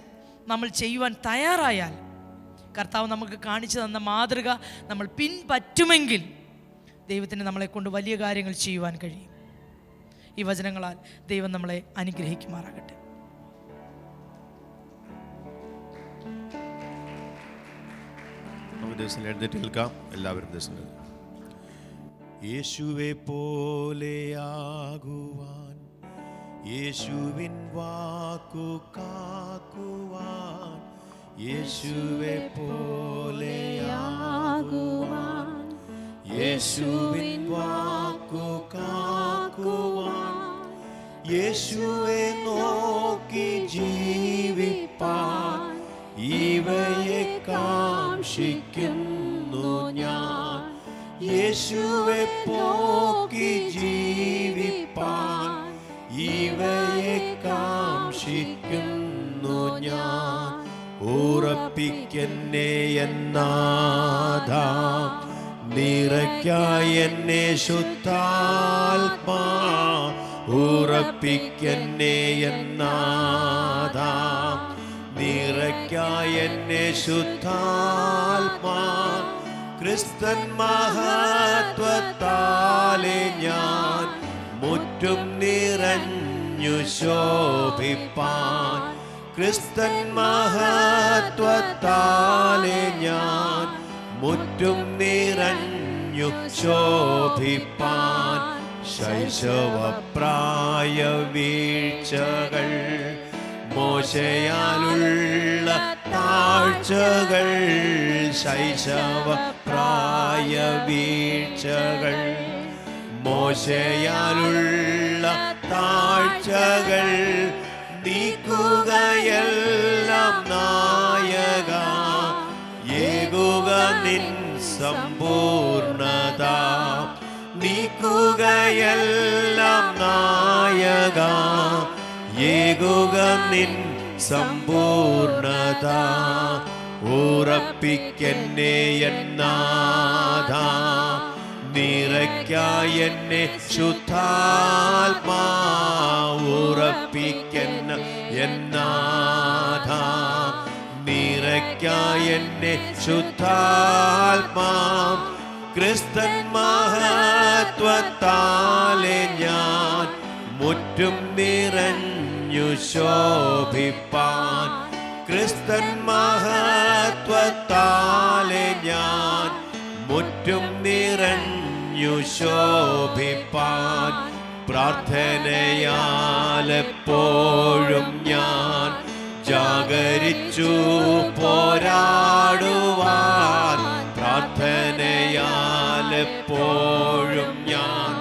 നമ്മൾ ചെയ്യുവാൻ തയ്യാറായാൽ, കർത്താവ് നമുക്ക് കാണിച്ചു തന്ന മാതൃക നമ്മൾ പിൻപറ്റുമെങ്കിൽ ദൈവത്തിന് നമ്മളെ കൊണ്ട് വലിയ കാര്യങ്ങൾ ചെയ്യുവാൻ കഴിയും. ഈ വചനങ്ങളാൽ ദൈവം നമ്മളെ അനുഗ്രഹിക്കുമാറാകട്ടെ. എഴുന്നേറ്റ് നിൽക്കാം എല്ലാവരും. യേശുവെ പോലെയാകുവാൻ, യേശുവിൻ വാക്കു കാക്കുവാൻ, യേശുവെ പോലെയാകുവാൻ, യേശുവിൻ വാക്കു കാക്കുവാൻ, യേശുവെ നോക്കി ജീവിപ്പാൻ, ഇവയെ കാംക്ഷിക്കുന്നു ഞാൻ. യേശുവെ പോക്കി ജീവിപ്പാൻ, ഇവയെ കാംക്ഷിക്കുന്നു ഞാൻ. ഉറപ്പിക്കെന്നെ എന്നാഥാ, നിറയ്ക്കായി എന്നെ ശുദ്ധാത്മാ. ഉറപ്പിക്കെന്നെ എന്നാഥാ, നിറയ്ക്കായി എന്നെ ശുദ്ധാത്മാ. ക്രിസ്തൻ മഹത്വത്താലെ ഞാൻ മുറ്റും നിറഞ്ഞു ശോഭിപ്പാൻ. ക്രിസ്തൻ മഹത്വത്താലെ ഞാൻ മുറ്റും നിറഞ്ഞു ശോഭിപ്പാൻ. ശൈശവപ്രായ വീഴ്ചകൾ, മോശയാലുള്ള താഴ്ചകൾ, ശൈശവപ്രായ വീഴ്ചകൾ, മോശയാലുള്ള താഴ്ചകൾ നീക്കുകയെല്ലാം നായക. ഏകുക നിൻ സമ്പൂർണത, നീക്കുകയെല്ലാം നായക. ഏകുക നിൻ സമ്പൂർണത. ഉറപ്പിക്കെന്നെ എന്നാഥാ, നിറയ്ക്കായി എന്നെ ശുദ്ധാത്മാ. ഉറപ്പിക്കെന്ന എന്നാഥാ, നിറയ്ക്കായി എന്നെ ശുദ്ധാത്മാ. ക്രിസ്തൻ മഹത്വത്താലെ ഞാൻ മുറ്റും നിറഞ്ഞു ശോഭിപ്പാൻ. ക്രിസ്തൻ മഹത്വത്താലെ ഞാൻ മുറ്റും നിറഞ്ഞു ശോഭിപ്പാൻ. പ്രാർത്ഥനയാലെപ്പോഴും ഞാൻ ജാഗരിച്ചു പോരാടുവാൻ. പ്രാർത്ഥനയാലെപ്പോഴും ഞാൻ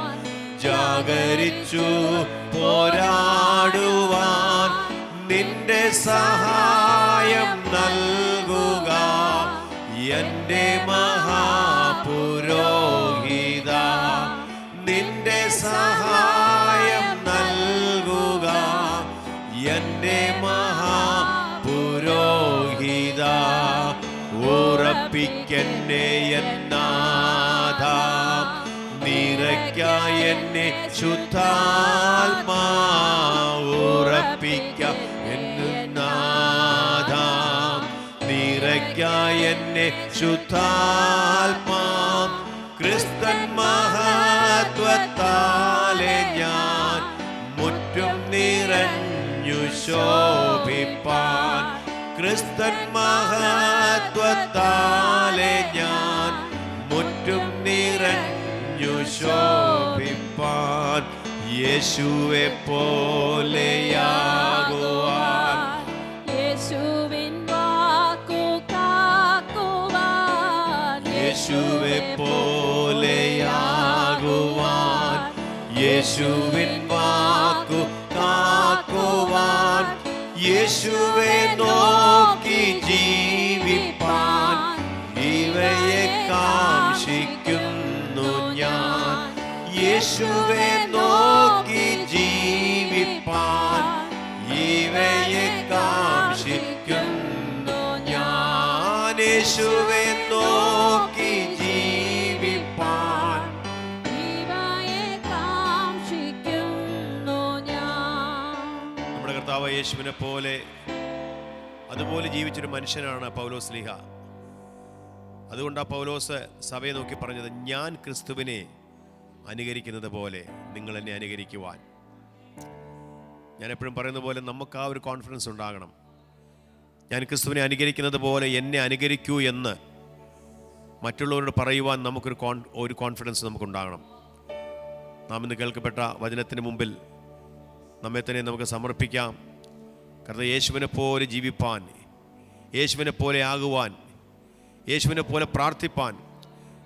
ജാഗരിച്ചു പോരാടുവാൻ. നിന്റെ സഹായം നൽകുക എൻ്റെ മഹാപുരോഹിത. നിന്റെ സഹായം നൽകുക എൻ്റെ മഹാപുരോഹിത. ഉറപ്പിക്കെന്നെ എന്നാഥാ, നിറയ്ക്കായി എന്നെ ശുദ്ധാത്മാ. ഉറപ്പിക്ക എന്നാഥാ, നിറയ്ക്കായി എന്നെ ശുദ്ധാത്മാ. ക്രിസ്തൻ മഹത്വത്താലെ ഞാൻ മുറ്റും നിറഞ്ഞു ശോഭിപ്പാൻ. ക്രിസ്തൻ മഹത്വത്താലെ ഞാൻ മുറ്റും നിറഞ്ഞു ശോഭിപ്പാൻ. യേശുവെ പോലെയാകുവാൻ, യേശുവിൻ വാക്കു കാക്കുവാൻ, യേശുവെ പോലെയാകുവാൻ, യേശുവിൻ വാക്കു കാക്കുവാൻ, യേശുവെ നോക്കി ജീവിപ്പാൻ ഇവയെ കാംക്ഷിക്കുന്നു ഞാൻ. യേശുവെ നോക്കി ജീവിപ്പാൻ ഇവയെ കാംക്ഷിക്കുന്നു ഞാൻ. യേശുവെ നോക്കി ജീവിപ്പാൻ. ഇവയെ കാംക്ഷിക്കുന്നു ഞാൻ. നമ്മുടെ കർത്താവ് യേശുവിനെ പോലെ അതുപോലെ ജീവിച്ചൊരു മനുഷ്യനാണ് പൗലോസ് സ്ലീഹ. അതുകൊണ്ടാണ് പൗലോസ് സഭയെ നോക്കി പറഞ്ഞത്, ഞാൻ ക്രിസ്തുവിനെ അനുകരിക്കുന്നത് പോലെ നിങ്ങൾ എന്നെ അനുകരിക്കുവാൻ. ഞാൻ എപ്പോഴും പറയുന്ന പോലെ നമുക്ക് ആ ഒരു കോൺഫിഡൻസ് ഉണ്ടാകണം. ഞാൻ ക്രിസ്തുവിനെ അനുകരിക്കുന്നത് പോലെ എന്നെ അനുകരിക്കൂ എന്ന് മറ്റുള്ളവരോട് പറയുവാൻ നമുക്കൊരു കോൺഫിഡൻസ് നമുക്കുണ്ടാകണം. നാം ഇന്ന് കേൾക്കപ്പെട്ട വചനത്തിന് മുമ്പിൽ നമ്മെ തന്നെ നമുക്ക് സമർപ്പിക്കാം. കാരണം യേശുവിനെ പോലെ ജീവിപ്പാൻ, യേശുവിനെ പോലെ ആകുവാൻ, യേശുവിനെ പോലെ പ്രാർത്ഥിപ്പാൻ,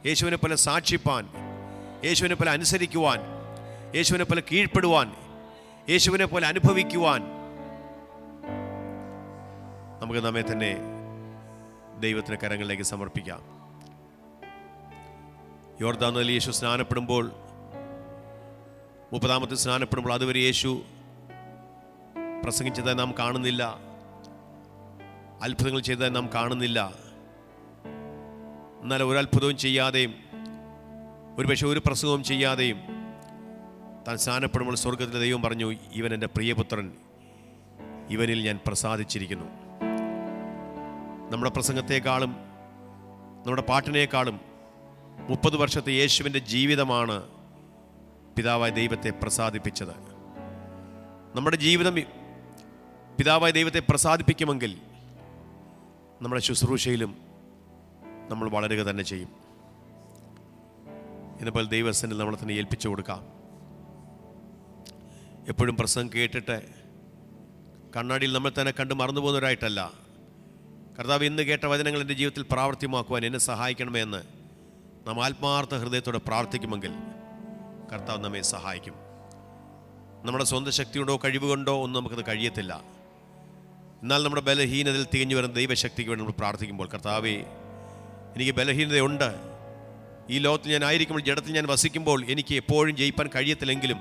യേശുവിനെ പോലെ സാക്ഷിപ്പാൻ, യേശുവിനെ പോലെ അനുസരിക്കുവാൻ, യേശുവിനെ പോലെ കീഴ്പ്പെടുവാൻ, യേശുവിനെ പോലെ അനുഭവിക്കുവാൻ നമുക്ക് നമ്മെ തന്നെ ദൈവത്തിൻ്റെ കരങ്ങളിലേക്ക് സമർപ്പിക്കാം. യോർദാൻ നദിയിൽ യേശു സ്നാനപ്പെടുമ്പോൾ, 30ാമത്തെ സ്നാനപ്പെടുമ്പോൾ അതുവരെ യേശു പ്രസംഗിച്ചതായി നാം കാണുന്നില്ല, അത്ഭുതങ്ങൾ ചെയ്തതായി നാം കാണുന്നില്ല. എന്നാൽ ഒരു അത്ഭുതവും ചെയ്യാതെയും ഒരുപക്ഷെ ഒരു പ്രസംഗവും ചെയ്യാതെയും താൻ സ്നാനപ്പെടുമ്പോൾ സ്വർഗത്തിലെ ദൈവം പറഞ്ഞു, ഇവൻ എൻ്റെ പ്രിയപുത്രൻ, ഇവനിൽ ഞാൻ പ്രസാദിച്ചിരിക്കുന്നു. നമ്മുടെ പ്രസംഗത്തെക്കാളും നമ്മുടെ പാട്ടിനേക്കാളും 30 വർഷത്തെ യേശുവിൻ്റെ ജീവിതമാണ് പിതാവായ ദൈവത്തെ പ്രസാദിപ്പിച്ചത്. നമ്മുടെ ജീവിതം പിതാവായ ദൈവത്തെ പ്രസാദിപ്പിക്കുമെങ്കിൽ നമ്മുടെ ശുശ്രൂഷയിലും നമ്മൾ വളരുക തന്നെ ചെയ്യും. ഇതുപോലെ ദൈവസന്നിധിയിൽ നമ്മളെ തന്നെ ഏൽപ്പിച്ചു കൊടുക്കാം. എപ്പോഴും പ്രസംഗം കേട്ടിട്ട് കണ്ണാടിയിൽ നമ്മൾ തന്നെ കണ്ട് മറന്നു പോകുന്നവരായിട്ടല്ല, കർത്താവ് ഇന്ന് കേട്ട വചനങ്ങൾ എൻ്റെ ജീവിതത്തിൽ പ്രാവർത്തികമാക്കുവാൻ എന്നെ സഹായിക്കണമേ എന്ന് നാം ആത്മാർത്ഥ ഹൃദയത്തോടെ പ്രാർത്ഥിക്കുമെങ്കിൽ കർത്താവ് നമ്മെ സഹായിക്കും. നമ്മുടെ സ്വന്തം ശക്തി കൊണ്ടോ കഴിവുകൊണ്ടോ ഒന്നും നമുക്കത് കഴിയത്തില്ല. എന്നാൽ നമ്മുടെ ബലഹീനതയിൽ തികഞ്ഞു വരുന്ന ദൈവശക്തിക്ക് വേണ്ടി നമ്മൾ പ്രാർത്ഥിക്കുമ്പോൾ, കർത്താവേ എനിക്ക് ബലഹീനതയുണ്ട്, ഈ ലോകത്തിൽ ഞാൻ ആയിരിക്കുമ്പോൾ, ജഡത്തിൽ ഞാൻ വസിക്കുമ്പോൾ എനിക്ക് എപ്പോഴും ജയിപ്പാൻ കഴിയത്തില്ലെങ്കിലും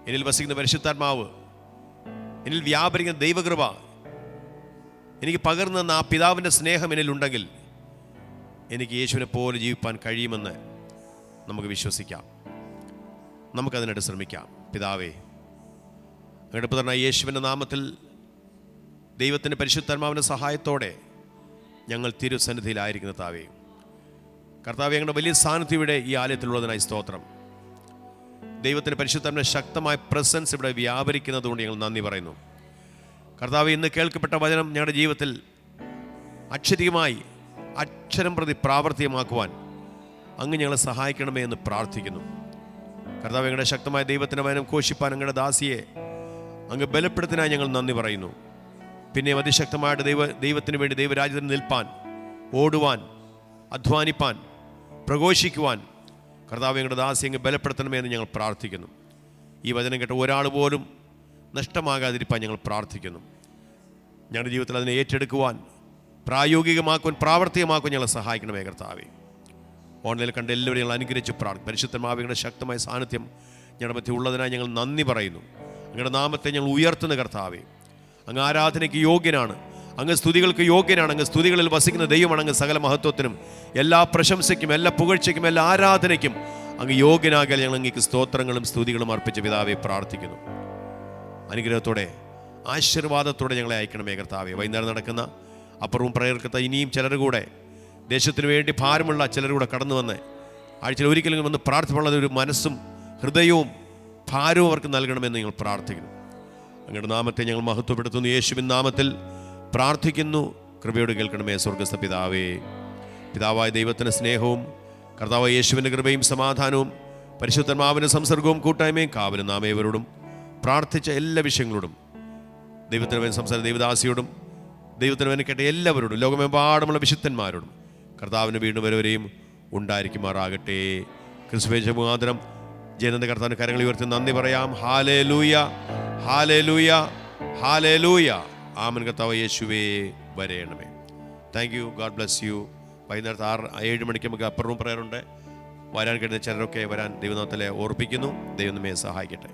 എന്നിൽ വസിക്കുന്ന പരിശുദ്ധാത്മാവ്, എന്നിൽ വ്യാപരിക്കുന്ന ദൈവകൃപ, എനിക്ക് പകർന്നു തന്ന ആ പിതാവിൻ്റെ സ്നേഹം എന്നിലുണ്ടെങ്കിൽ എനിക്ക് യേശുവിനെ പോലെ ജീവിപ്പാൻ കഴിയുമെന്ന് നമുക്ക് വിശ്വസിക്കാം. നമുക്കതിനായിട്ട് ശ്രമിക്കാം. പിതാവേ, അങ്ങയുടെ പുത്രനായ യേശുവിൻ്റെ നാമത്തിൽ ദൈവത്തിൻ്റെ പരിശുദ്ധാത്മാവിൻ്റെ സഹായത്തോടെ ഞങ്ങൾ തിരുസന്നിധിയിലായിരിക്കുന്ന താവേ, കർത്താവേ, ഞങ്ങളുടെ വലിയ സാന്നിധ്യം ഇവിടെ ഈ ആലയത്തിലുള്ളതിനായി സ്തോത്രം. ദൈവത്തിൻ്റെ പരിശുദ്ധാത്മാവിൻ്റെ ശക്തമായ പ്രസൻസ് ഇവിടെ വ്യാപരിക്കുന്നതുകൊണ്ട് ഞങ്ങൾ നന്ദി പറയുന്നു. കർത്താവേ, ഇന്ന് കേൾക്കപ്പെട്ട വചനം ഞങ്ങളുടെ ജീവിതത്തിൽ അക്ഷരികമായി അക്ഷരം പ്രതി പ്രാവർത്തികമാക്കുവാൻ അങ്ങ് ഞങ്ങളെ സഹായിക്കണമേ എന്ന് പ്രാർത്ഥിക്കുന്നു. കർത്താവേ, ഞങ്ങളുടെ ശക്തമായ ദൈവത്തിൻ്റെ വചനം ഘോഷിപ്പാൻ അങ്ങയുടെ ദാസിയെ അങ്ങ് ബലപ്പെടുത്തിനായി ഞങ്ങൾ നന്ദി പറയുന്നു. പിന്നെ അതിശക്തമായിട്ട് ദൈവത്തിന് വേണ്ടി ദൈവരാജ്യത്തിന് നിൽപ്പാൻ, ഓടുവാൻ, അധ്വാനിപ്പാൻ, പ്രഘോഷിക്കുവാൻ കർത്താവ് ഞങ്ങളുടെ ദാസിയെ അങ്ങ് ബലപ്പെടുത്തണമേ എന്ന് ഞങ്ങൾ പ്രാർത്ഥിക്കുന്നു. ഈ വചനം കേട്ട ഒരാൾ പോലും നഷ്ടമാകാതിരിക്കാൻ ഞങ്ങൾ പ്രാർത്ഥിക്കുന്നു. ഞങ്ങളുടെ ജീവിതത്തിൽ അതിനെ ഏറ്റെടുക്കുവാൻ, പ്രായോഗികമാക്കുവാൻ, പ്രാവർത്തികമാക്കുവാൻ ഞങ്ങളെ സഹായിക്കണമേ കർത്താവേ. ഓൺലൈനിൽ കണ്ട് എല്ലാവരും ഞങ്ങൾ അനുഗ്രഹിച്ച് പരിശുദ്ധമാവിയുടെ ശക്തമായ സാന്നിധ്യം ഞങ്ങളുടെ മധ്യ ഉള്ളതിനായി ഞങ്ങൾ നന്ദി പറയുന്നു. അങ്ങയുടെ നാമത്തെ ഞങ്ങൾ ഉയർത്തുന്ന കർത്താവേ, അങ്ങ് ആരാധനയ്ക്ക് യോഗ്യനാണ്, അങ്ങ് സ്തുതികൾക്ക് യോഗ്യനാണ്, അങ്ങ് സ്തുതികളിൽ വസിക്കുന്ന ദൈവമാണ്. അങ്ങ് സകല മഹത്വത്തിനും എല്ലാ പ്രശംസയ്ക്കും എല്ലാ പുകഴ്ചയ്ക്കും എല്ലാ ആരാധനയ്ക്കും അങ്ങ് യോഗ്യനാകൽ ഞങ്ങൾ അങ്ങേക്ക് സ്തോത്രങ്ങളും സ്തുതികളും അർപ്പിച്ച പിതാവെ പ്രാർത്ഥിക്കുന്നു. അനുഗ്രഹത്തോടെ ആശീർവാദത്തോടെ ഞങ്ങളെ അയക്കണമേ കർത്താവേ. വൈകുന്നേരം നടക്കുന്ന അപ്പുറവും പ്രയർക്കത്ത ഇനിയും ചിലർ കൂടെ ദേശത്തിന് വേണ്ടി ഭാരമുള്ള ചിലർ കൂടെ കടന്നു വന്ന് ആഴ്ചയിൽ ഒരിക്കലും വന്ന് പ്രാർത്ഥിക്കാനുള്ള ഒരു മനസ്സും ഹൃദയവും ഭാരവും അവർക്ക് നൽകണമെന്ന് ഞങ്ങൾ പ്രാർത്ഥിക്കുന്നു. അങ്ങയുടെ നാമത്തെ ഞങ്ങൾ മഹത്വപ്പെടുത്തുന്നു. യേശുവിൻ നാമത്തിൽ പ്രാർത്ഥിക്കുന്നു. കൃപയോട് കേൾക്കണമേ സ്വർഗ്ഗസ്ഥ പിതാവേ. പിതാവായ ദൈവത്തിൻ്റെ സ്നേഹവും കർത്താവായ യേശുവിൻ്റെ കൃപയും സമാധാനവും പരിശുദ്ധാത്മാവിൻ്റെ സംസർഗവും കൂട്ടായ്മയും കാവലും നാം ഏവരോടും പ്രാർത്ഥിച്ച എല്ലാ വിഷയങ്ങളോടും ദൈവത്തിന് വേണ്ടി സംസാരിച്ച ദൈവദാസിയോടും ദൈവത്തിന് വേണ്ടി കേട്ട എല്ലാവരോടും ലോകമെമ്പാടുമുള്ള വിശുദ്ധന്മാരോടും കർത്താവിന് വീണ്ടും വരെയും ഉണ്ടായിരിക്കുമാറാകട്ടെ. ക്രിസ്തുവേശ മുഖാന്തരം ജനന്റെ കർത്താവിന് കരങ്ങൾ ഉയർത്തി നന്ദി പറയാം. ഹാലേലൂയ, ഹാലേലൂയ, ഹാലേലൂയ. ആമേൻ. കർത്താവ് യേശുവേ വരേണമേ. Thank you. God bless you. വൈകുന്നേരത്ത് 6-7 മണിക്ക് നമുക്ക് അപ്പർ റൂം പ്രയറുണ്ട്. വരാൻ കഴിയുന്ന ചിലരൊക്കെ വരാൻ ദൈവനാമത്തിലെ ഓർപ്പിക്കുന്നു. ദൈവം നമ്മെ സഹായിക്കട്ടെ.